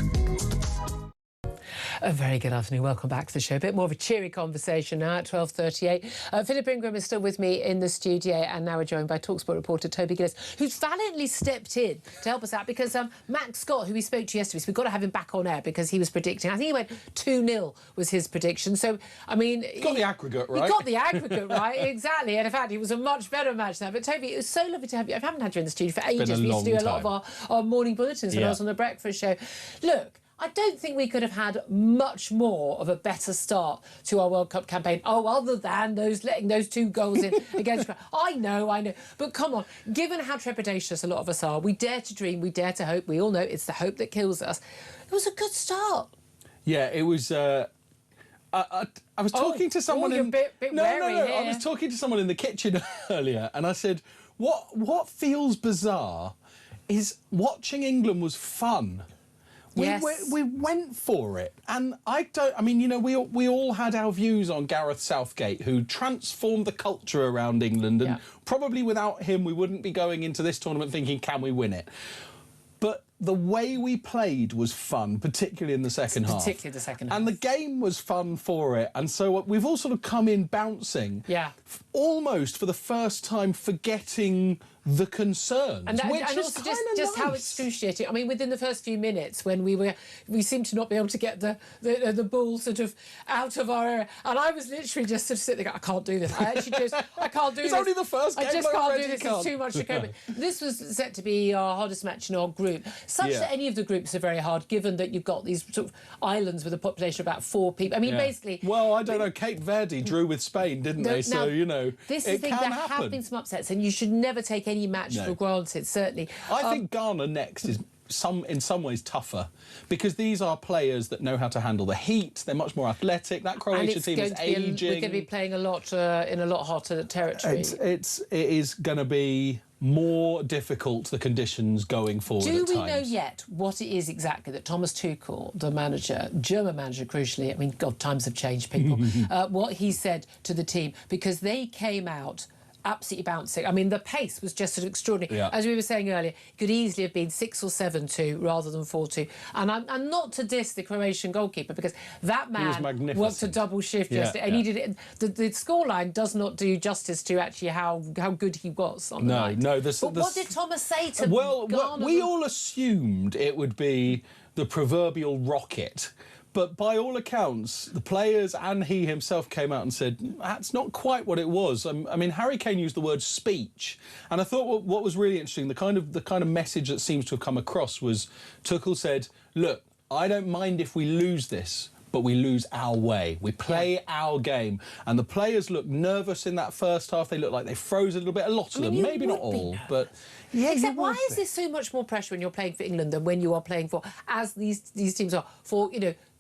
Speaker 2: A very good afternoon. Welcome back to the show. A bit more of a cheery conversation now at 12:38. Philip Ingram is still with me in the studio, and now we're joined by TalkSport reporter Toby Gillis, who's valiantly stepped in to help us out because Max Scott, who we spoke to yesterday, so we've got to have him back on air because he was predicting. I think he went 2-0 was his prediction. So, I mean...
Speaker 18: He got the aggregate right.
Speaker 2: He got the aggregate right, exactly. And in fact, it was a much better match now. But Toby, it was so lovely to have you. I haven't had you in the studio for ages. We used to do a lot of our morning bulletins when I was on the breakfast show. Look, I don't think we could have had much more of a better start to our World Cup campaign. Oh, other than letting those 2 goals in against... I know. But come on, given how trepidatious a lot of us are, we dare to dream, we dare to hope. We all know it's the hope that kills us. It was a good start.
Speaker 18: Yeah, it was... I was talking to someone in...
Speaker 2: Bit
Speaker 18: no.
Speaker 2: here.
Speaker 18: I was talking to someone in the kitchen earlier, and I said, what feels bizarre is watching England was fun. We went for it, and we all had our views on Gareth Southgate, who transformed the culture around England, and probably without him we wouldn't be going into this tournament thinking, can we win it? But the way we played was fun, particularly in the second half.
Speaker 2: Particularly the second half.
Speaker 18: And the game was fun for it, and so we've all sort of come in bouncing, almost for the first time forgetting the concerns,
Speaker 2: and
Speaker 18: which is
Speaker 2: also
Speaker 18: kind of
Speaker 2: just
Speaker 18: nice.
Speaker 2: how excruciating. I mean, within the first few minutes, when we seemed to not be able to get the ball sort of out of our area, and I was literally just sort of sitting there, I can't do this. I can't do this.
Speaker 18: It's only the first game.
Speaker 2: I just can't do this.
Speaker 18: Can't.
Speaker 2: It's too much to cope with. This was set to be our hardest match in our group. Such that any of the groups are very hard, given that you've got these sort of islands with a population of about 4 people. I mean, basically...
Speaker 18: Well, I don't know. Cape Verde drew with Spain, didn't they? So,
Speaker 2: this is the thing. There have been some upsets, and you should never take any match for granted, certainly.
Speaker 18: I think Ghana next is in some ways tougher, because these are players that know how to handle the heat. They're much more athletic. That Croatia team is ageing.
Speaker 2: We're going to be playing a lot in a lot hotter territory.
Speaker 18: It is going to be more difficult, the conditions going forward.
Speaker 2: Do we know yet what it is exactly that Thomas Tuchel, the manager, German manager, crucially, I mean, God, times have changed, people, what he said to the team? Because they came out absolutely bouncing. I mean, the pace was just sort of extraordinary. As we were saying earlier, it could easily have been 6 or 7-2 rather than 4-2. And I'm not to diss the Croatian goalkeeper, because that man worked a double shift yesterday, and he did it. The scoreline does not do justice to actually how good he was on the night. But what did Thomas say to Ghana?
Speaker 18: We all assumed it would be the proverbial rocket. But by all accounts, the players and he himself came out and said, that's not quite what it was. I mean, Harry Kane used the word speech. And I thought what was really interesting, the kind of message that seems to have come across was Tuchel said, look, I don't mind if we lose this, but we lose our way. We play our game. And the players looked nervous in that first half. They looked like they froze a little bit. A lot of them, maybe not all, but... Yeah,
Speaker 2: except why is there so much more pressure when you're playing for England than when you are playing for, as these teams are, for,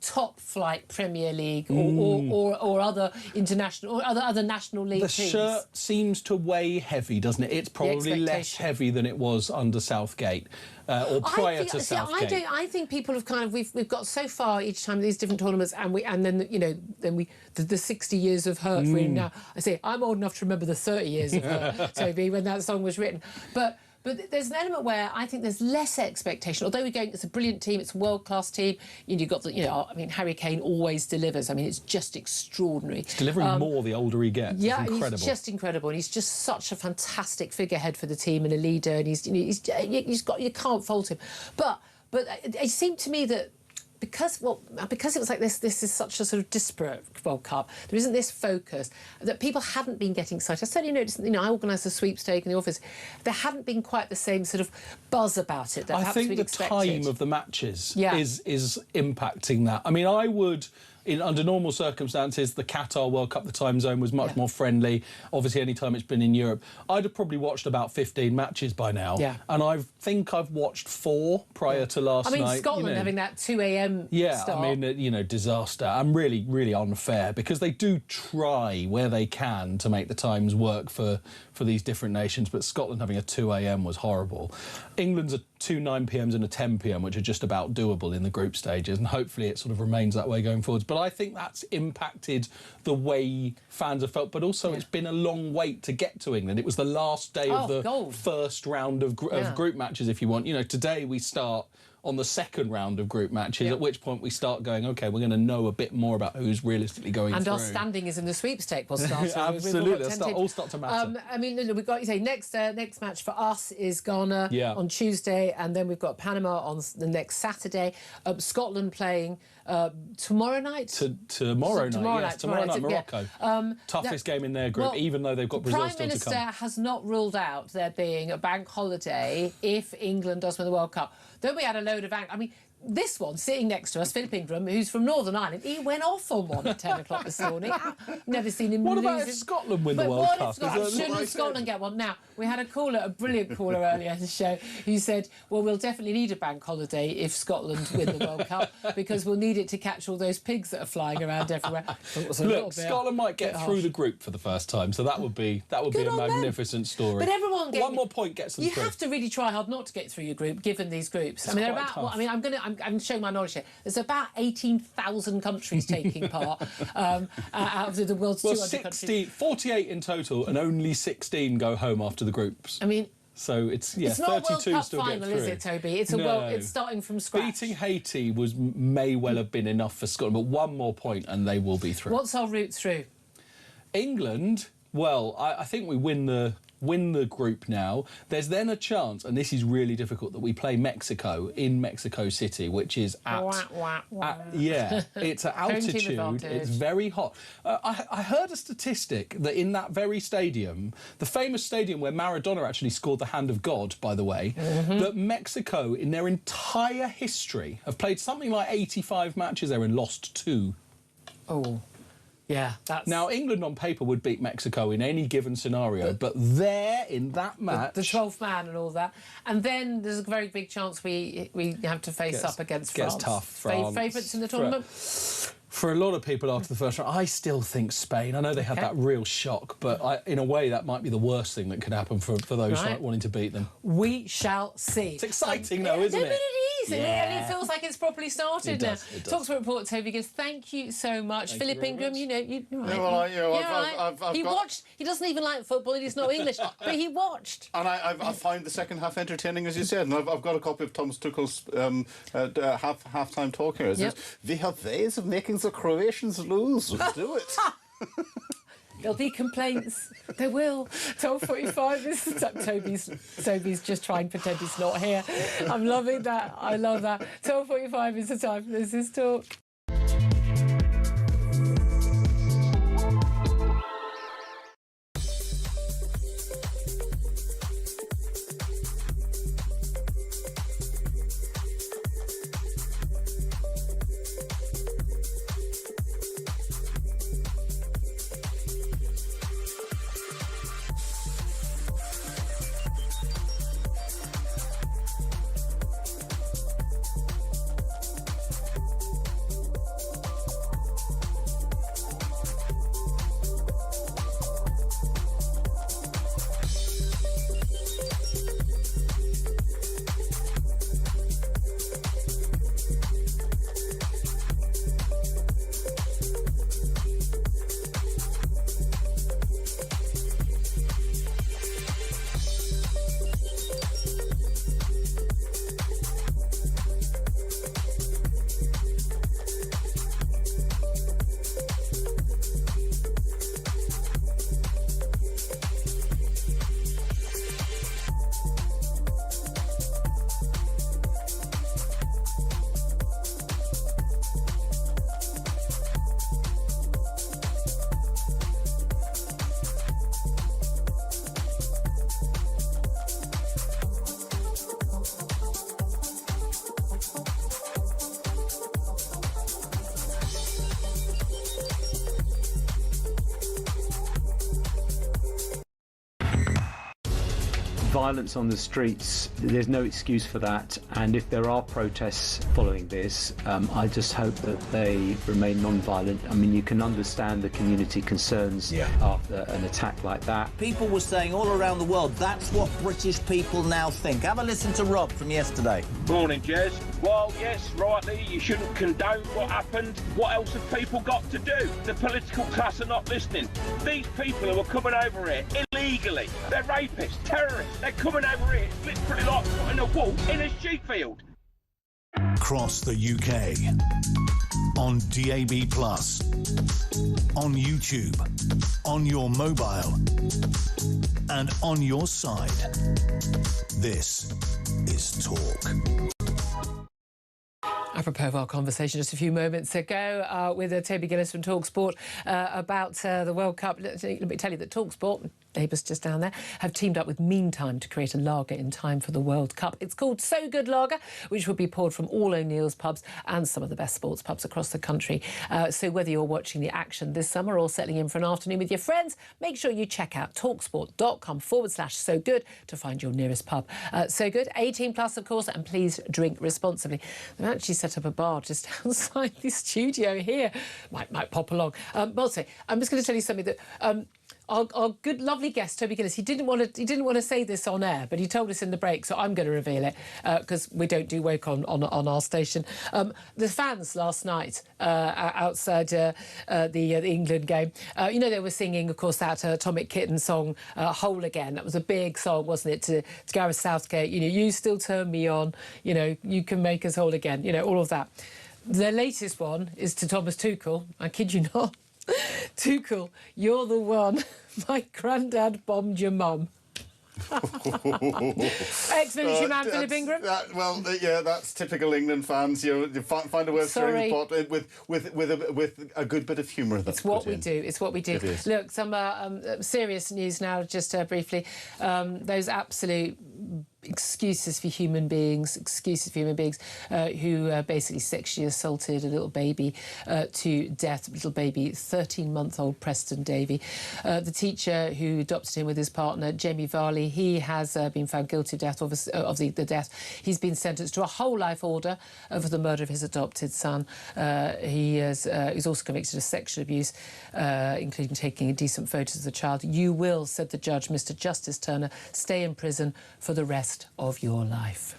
Speaker 2: top flight Premier League or other international or other national league teams?
Speaker 18: The shirt seems to weigh heavy, doesn't it? It's probably less heavy than it was under Southgate or prior to Southgate.
Speaker 2: I think people have we've got so far each time these different tournaments, and then the 60 years of hurt for him now. I say I'm old enough to remember the 30 years of hurt, Toby, when that song was written, but there's an element where I think there's less expectation. Although it's a brilliant team, it's a world-class team. You've got Harry Kane always delivers. I mean, it's just extraordinary.
Speaker 18: He's delivering more the older he gets.
Speaker 2: Yeah,
Speaker 18: it's incredible.
Speaker 2: He's just incredible, and he's just such a fantastic figurehead for the team and a leader. And you can't fault him. But it seemed to me that because it was like this is such a sort of disparate World Cup, there isn't this focus, that people hadn't been getting excited. I certainly noticed, I organised a sweepstake in the office, there hadn't been quite the same sort of buzz about it that perhaps we'd expected.
Speaker 18: I think the time of the matches is impacting that. I mean, I would, under normal circumstances, the Qatar World Cup, the time zone was much more friendly. Obviously, any time it's been in Europe, I'd have probably watched about 15 matches by now.
Speaker 2: Yeah.
Speaker 18: And I think I've watched 4 prior to last night.
Speaker 2: I mean, Scotland having that 2 a.m. start.
Speaker 18: I mean, disaster. And really, really unfair, because they do try where they can to make the times work for these different nations, but Scotland having a 2 a.m. was horrible. England's a 2 9 p.m.s and a 10 p.m, which are just about doable in the group stages, and hopefully it sort of remains that way going forwards. But I think that's impacted the way fans have felt, but also it's been a long wait to get to England. It was the last day of the first round of group matches, if you want. Today we start on the second round of group matches, at which point we start going, OK, we're going to know a bit more about who's realistically going through.
Speaker 2: And our standing is in the sweepstake will start.
Speaker 18: Absolutely, all start to matter.
Speaker 2: I mean, we've got, next match for us is Ghana on Tuesday, and then we've got Panama on the next Saturday. Scotland playing tomorrow night?
Speaker 18: Tomorrow night, Morocco. Toughest game in their group, even though they've got Brazil still to come.
Speaker 2: The Prime Minister has not ruled out there being a bank holiday if England does win the World Cup. Then we had a load of... this one sitting next to us, Philip Ingram, who's from Northern Ireland, he went off on one at 10 o'clock this morning. I've never seen him lose.
Speaker 18: What about if Scotland win the World Cup?
Speaker 2: Shouldn't Scotland get one? Now, we had a brilliant caller earlier in the show who said, well, we'll definitely need a bank holiday if Scotland win the World Cup, because we'll need it to catch all those pigs that are flying around everywhere.
Speaker 18: Look, Scotland might get through the group for the first time, so that would be a magnificent story.
Speaker 2: But everyone
Speaker 18: one more point gets them through.
Speaker 2: You have to really try hard not to get through your group, given these groups.
Speaker 18: It's
Speaker 2: I'm showing my knowledge here. There's about 18,000 countries taking part out of the world's 200 countries.
Speaker 18: 48 in total, and only 16 go home after the groups.
Speaker 2: I mean,
Speaker 18: so it's 32
Speaker 2: not a World Cup
Speaker 18: still
Speaker 2: final,
Speaker 18: get through.
Speaker 2: is it, Toby? It's it's starting from scratch.
Speaker 18: Beating Haiti may well have been enough for Scotland, but one more point and they will be through.
Speaker 2: What's our route through?
Speaker 18: England. Well, I think we win the group now. There's then a chance, and this is really difficult, that we play Mexico in Mexico City, which is it's at altitude. It's very hot. I heard a statistic that in that very stadium, the famous stadium where Maradona actually scored the hand of God, by the way, that Mexico, in their entire history, have played something like 85 matches there and lost 2.
Speaker 2: Oh. Yeah,
Speaker 18: Now, England on paper would beat Mexico in any given scenario, but there, in that match...
Speaker 2: The 12th man and all that. And then there's a very big chance we have to face up against France.
Speaker 18: Gets tough, France.
Speaker 2: Favourites in the tournament?
Speaker 18: For a lot of people after the first round, I still think Spain. I know they had that real shock, but in a way that might be the worst thing that could happen for those wanting to beat them.
Speaker 2: We shall see.
Speaker 18: It's exciting though, isn't it?
Speaker 2: But it is, and it feels like it's properly started now.
Speaker 18: It does.
Speaker 2: Talksport report, Toby Gibbs. Thank you so much. Philip Ingram, he watched. He doesn't even like football, he's not English, but he watched.
Speaker 3: And I find the second half entertaining, as you said, and I've got a copy of Thomas Tuchel's half-time talk here. It says, they have ways of making the Croatians lose. Do it.
Speaker 2: There'll be complaints. There will. 12:45. This is Toby's just trying to pretend he's not here. I'm loving that. I love that. 12:45 is the time for This Is Talk.
Speaker 4: violence on the streets, there's no excuse for that. And if there are protests following this, I just hope that they remain non-violent. I mean, you can understand the community concerns after an attack like that.
Speaker 5: People were saying all around the world, that's what British people now think. Have a listen to Rob from yesterday.
Speaker 6: Morning, Jez. Well, yes, rightly, you shouldn't condone what happened. What else have people got to do? The political class are not listening. These people who are coming over here illegally, they're rapists, terrorists. They're coming over here. It's literally like putting a wolf in a sheep field.
Speaker 1: Across the UK, on DAB+, on YouTube, on your mobile, and on your side. This is Talk.
Speaker 2: Apropos of our conversation just a few moments ago with Toby Gillis from TalkSport about the World Cup. Let me tell you that TalkSport, neighbours just down there, have teamed up with Meantime to create a lager in time for the World Cup. It's called So Good Lager, which will be poured from all O'Neill's pubs and some of the best sports pubs across the country. So whether you're watching the action this summer or settling in for an afternoon with your friends, make sure you check out talksport.com/so good to find your nearest pub. So good, 18 plus, of course, and please drink responsibly. They've actually set up a bar just outside the studio here. Might pop along. But I'm just going to tell you something that our good, lovely guest, Toby Gillis, he didn't want to say this on air, but he told us in the break, so I'm going to reveal it because we don't do woke on our station. The fans last night outside the England game, they were singing, of course, that Atomic Kitten song, Whole Again. That was a big song, wasn't it, to Gareth Southgate? You still turn me on, you can make us whole again, all of that. Their latest one is to Thomas Tuchel. I kid you not. Tuchel, you're the one. My granddad bombed your mum. Ex-military man Philip Ingram.
Speaker 3: That's typical England fans. You find a way of stirring the pot with a good bit of humour.
Speaker 2: It's what we do. It's what we do. Look, some serious news now, just briefly. Those absolute excuses for human beings who basically sexually assaulted a little baby to death, little baby, 13-month-old Preston Davey. The teacher who adopted him with his partner, Jamie Varley, he has been found guilty of death, of the death. He's been sentenced to a whole life order for the murder of his adopted son. He's also convicted of sexual abuse, including taking indecent photos of the child. You will, said the judge, Mr. Justice Turner, stay in prison for the rest of your life.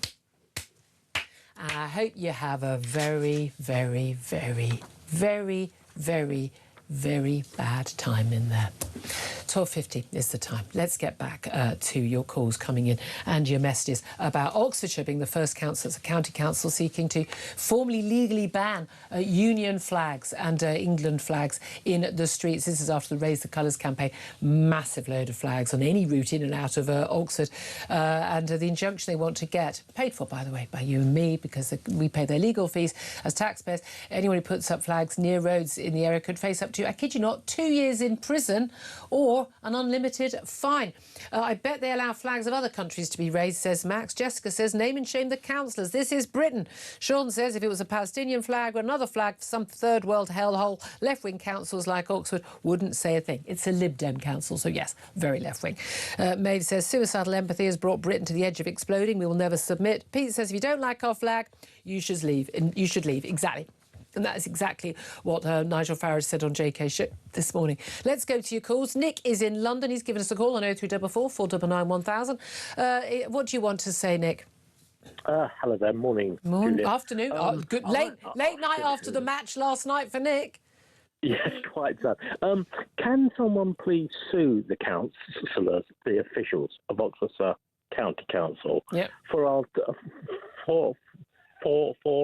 Speaker 2: And I hope you have a very, very, very, very, very, very bad time in there. 12:50 is the time. Let's get back to your calls coming in and your messages about Oxfordshire being the first council, it's a county council seeking to formally legally ban Union flags and England flags in the streets. This is after the Raise the Colours campaign. Massive load of flags on any route in and out of Oxford. And the injunction they want to get, paid for, by the way, by you and me, because we pay their legal fees as taxpayers. Anyone who puts up flags near roads in the area could face up to, I kid you not, 2 years in prison or an unlimited fine. I bet they allow flags of other countries to be raised, says Max. Jessica says, name and shame the councillors. This is Britain. Sean says, if it was a Palestinian flag or another flag for some third world hellhole, left-wing councils like Oxford wouldn't say a thing. It's a Lib Dem council, so yes, very left-wing. Maeve says, suicidal empathy has brought Britain to the edge of exploding. We will never submit. Pete says, if you don't like our flag, you should leave. You should leave. Exactly. And that is exactly what Nigel Farage said on JK Show this morning. Let's go to your calls. Nick is in London. He's given us a call on 0344 499 1000. What do you want to say, Nick?
Speaker 19: Hello there. Morning.
Speaker 2: Afternoon. Good. Late night after the match last night for Nick.
Speaker 19: Yes, quite so. Can someone please sue the councillors, the officials of Oxfordshire County Council, for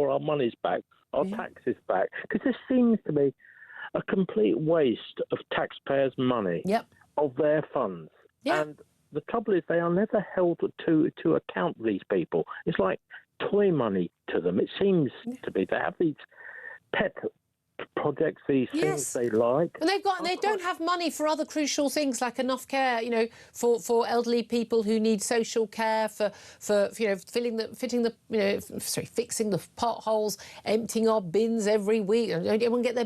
Speaker 19: our monies back? Our taxes back, because this seems to be a complete waste of taxpayers' money, of their funds. And the trouble is they are never held to account, these people. It's like toy money to them. It seems to be. They have these pet projects, these things they like.
Speaker 2: And they don't have money for other crucial things like enough care, for elderly people who need social care, for fixing the potholes, emptying our bins every week. Don't everyone get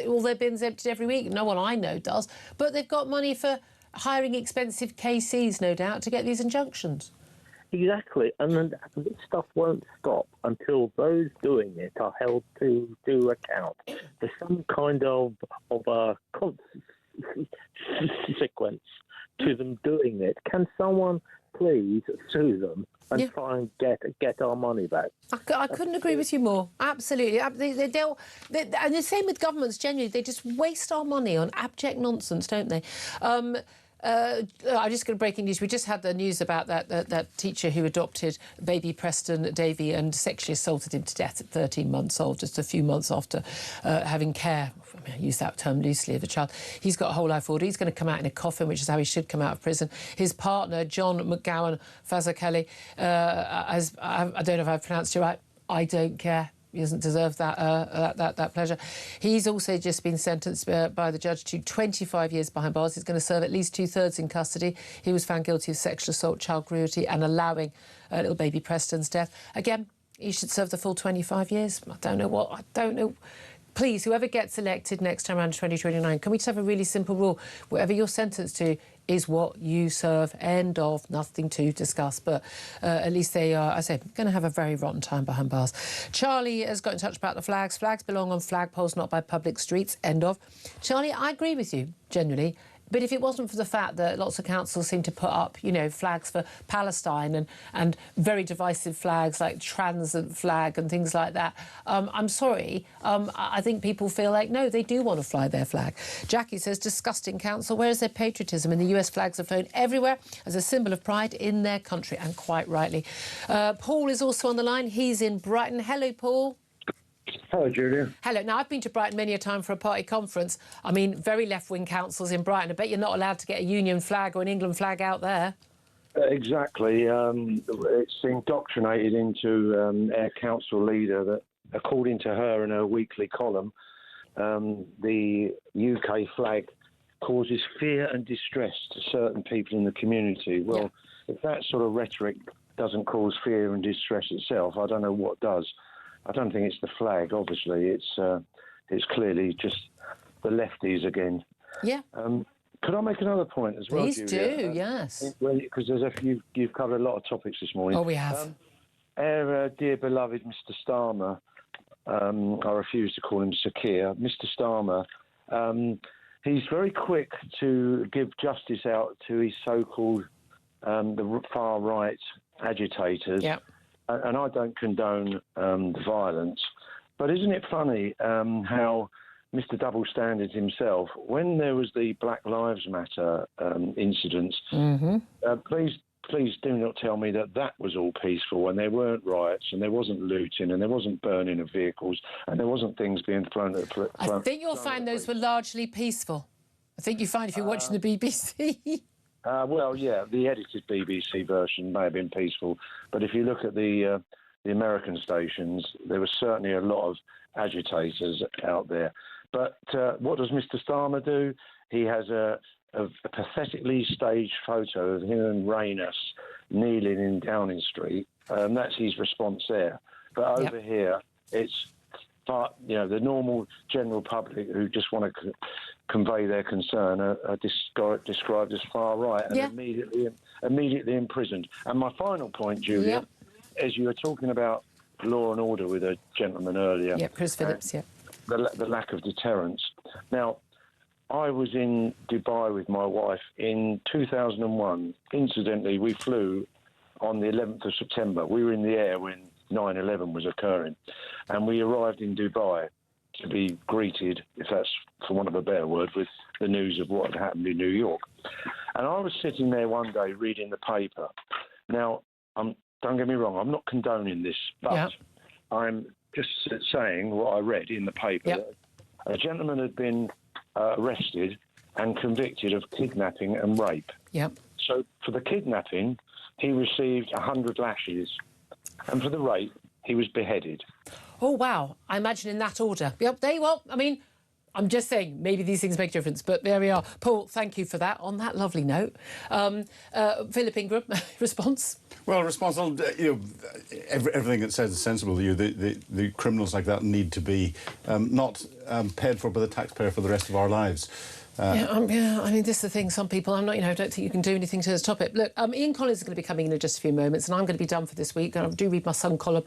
Speaker 2: all their bins emptied every week? No one I know does. But they've got money for hiring expensive KCs, no doubt, to get these injunctions.
Speaker 19: Exactly, and then this stuff won't stop until those doing it are held to account. There's some kind of a consequence to them doing it. Can someone please sue them and try and get our money back?
Speaker 2: I couldn't agree with you more. Absolutely. And the same with governments generally. They just waste our money on abject nonsense, don't they? I'm just going to break news. We just had the news about that teacher who adopted baby Preston Davy and sexually assaulted him to death at 13 months old, just a few months after having care, I use that term loosely, of a child. He's got a whole life order. He's going to come out in a coffin, which is how he should come out of prison. His partner, John McGowan Fazakeli, I don't know if I've pronounced it right, I don't care. He doesn't deserve that pleasure. He's also just been sentenced by the judge to 25 years behind bars. He's going to serve at least 2/3 in custody. He was found guilty of sexual assault, child cruelty and allowing little baby Preston's death. Again, he should serve the full 25 years. I don't know. Please, whoever gets elected next time around in 2029, can we just have a really simple rule? Whatever you're sentenced to is what you serve. End of. Nothing to discuss. But at least they are, I say, going to have a very rotten time behind bars. Charlie has got in touch about the flags. Flags belong on flagpoles, not by public streets. End of. Charlie, I agree with you, generally. But if it wasn't for the fact that lots of councils seem to put up, flags for Palestine and very divisive flags like trans flag and things like that, I'm sorry. I think people feel like, no, they do want to fly their flag. Jackie says, disgusting council. Where is their patriotism? And the US flags are flown everywhere as a symbol of pride in their country, and quite rightly. Paul is also on the line. He's in Brighton. Hello, Paul.
Speaker 20: Hello, Julia.
Speaker 2: Hello. Now, I've been to Brighton many a time for a party conference. I mean, very left-wing councils in Brighton. I bet you're not allowed to get a Union flag or an England flag out there.
Speaker 20: Exactly. It's indoctrinated into our council leader that, according to her in her weekly column, the UK flag causes fear and distress to certain people in the community. Well, if that sort of rhetoric doesn't cause fear and distress itself, I don't know what does. I don't think it's the flag, obviously. It's clearly just the lefties again.
Speaker 2: Yeah.
Speaker 20: Could I make another point as well,
Speaker 2: Please
Speaker 20: Julia?
Speaker 2: do, yes.
Speaker 20: Because you've covered a lot of topics this morning.
Speaker 2: Oh, we have.
Speaker 20: Our dear beloved Mr. Starmer, I refuse to call him Sakir, Mr. Starmer, he's very quick to give justice out to his so-called the far-right agitators.
Speaker 2: Yeah.
Speaker 20: And I don't condone the violence, but isn't it funny how Mr. Double Standards himself, when there was the Black Lives Matter incidents, please do not tell me that was all peaceful and there weren't riots and there wasn't looting and there wasn't burning of vehicles and there wasn't things being thrown at the...
Speaker 2: I think you'll find those were largely peaceful. I think you find if you're watching the BBC...
Speaker 20: Well, yeah, the edited BBC version may have been peaceful, but if you look at the American stations, there was certainly a lot of agitators out there. But what does Mr. Starmer do? He has a pathetically staged photo of him and Reynos kneeling in Downing Street. That's his response there. But over here, it's the normal general public who just want to convey their concern are described as far right and immediately imprisoned. And my final point, Julia, as you were talking about law and order with a gentleman earlier.
Speaker 2: Yeah, Chris Phillips,
Speaker 20: the lack of deterrence. Now, I was in Dubai with my wife in 2001. Incidentally, we flew on the 11th of September. We were in the air when 9/11 was occurring. And we arrived in Dubai to be greeted, if that's for want of a better word, with the news of what had happened in New York. And I was sitting there one day reading the paper. Now, don't get me wrong, I'm not condoning this, but I'm just saying what I read in the paper. A gentleman had been arrested and convicted of kidnapping and rape. So for the kidnapping, he received 100 lashes. And for the rape, he was beheaded.
Speaker 2: Oh, wow. I imagine in that order. I mean, I'm just saying, maybe these things make a difference, but there we are. Paul, thank you for that. On that lovely note, Philip Ingram, response?
Speaker 3: Well, responsible, everything that says is sensible. The criminals like that need to be not paid for by the taxpayer for the rest of our lives.
Speaker 2: Yeah, I mean, this is the thing. Some people, I don't think you can do anything to this topic. Look, Ian Collins is going to be coming in just a few moments, and I'm going to be done for this week. I do read my Sun column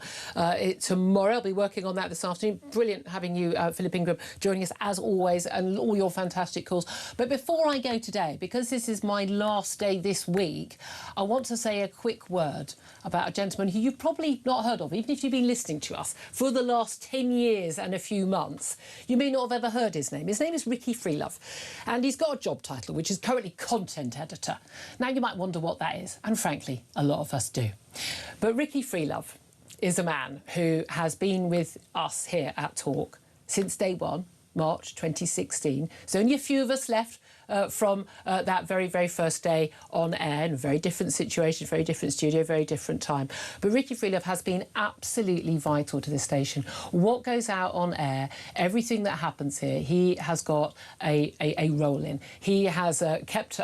Speaker 2: tomorrow. I'll be working on that this afternoon. Brilliant having you, Philip Ingram, joining us as always, and all your fantastic calls. But before I go today, because this is my last day this week, I want to say a quick word about a gentleman who you've probably not heard of, even if you've been listening to us for the last 10 years and a few months. You may not have ever heard his name. His name is Ricky Freelove. And he's got a job title, which is currently content editor. Now, you might wonder what that is, and frankly, a lot of us do. But Ricky Freelove is a man who has been with us here at Talk since day one, March 2016. There's only a few of us left from that very, very first day on air, in a very different situation, very different studio, very different time. But Ricky Freelove has been absolutely vital to this station. What goes out on air, everything that happens here, he has got a role in. He has kept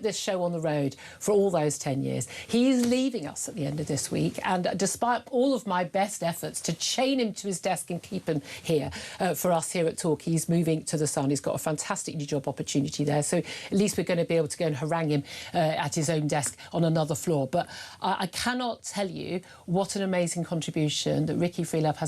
Speaker 2: this show on the road for all those 10 years. He is leaving us at the end of this week, and despite all of my best efforts to chain him to his desk and keep him here for us here at Talk, he's moving to the Sun. He's got a fantastic new job opportunity there, so at least we're going to be able to go and harangue him at his own desk on another floor. But I cannot tell you what an amazing contribution that Ricky Freelove has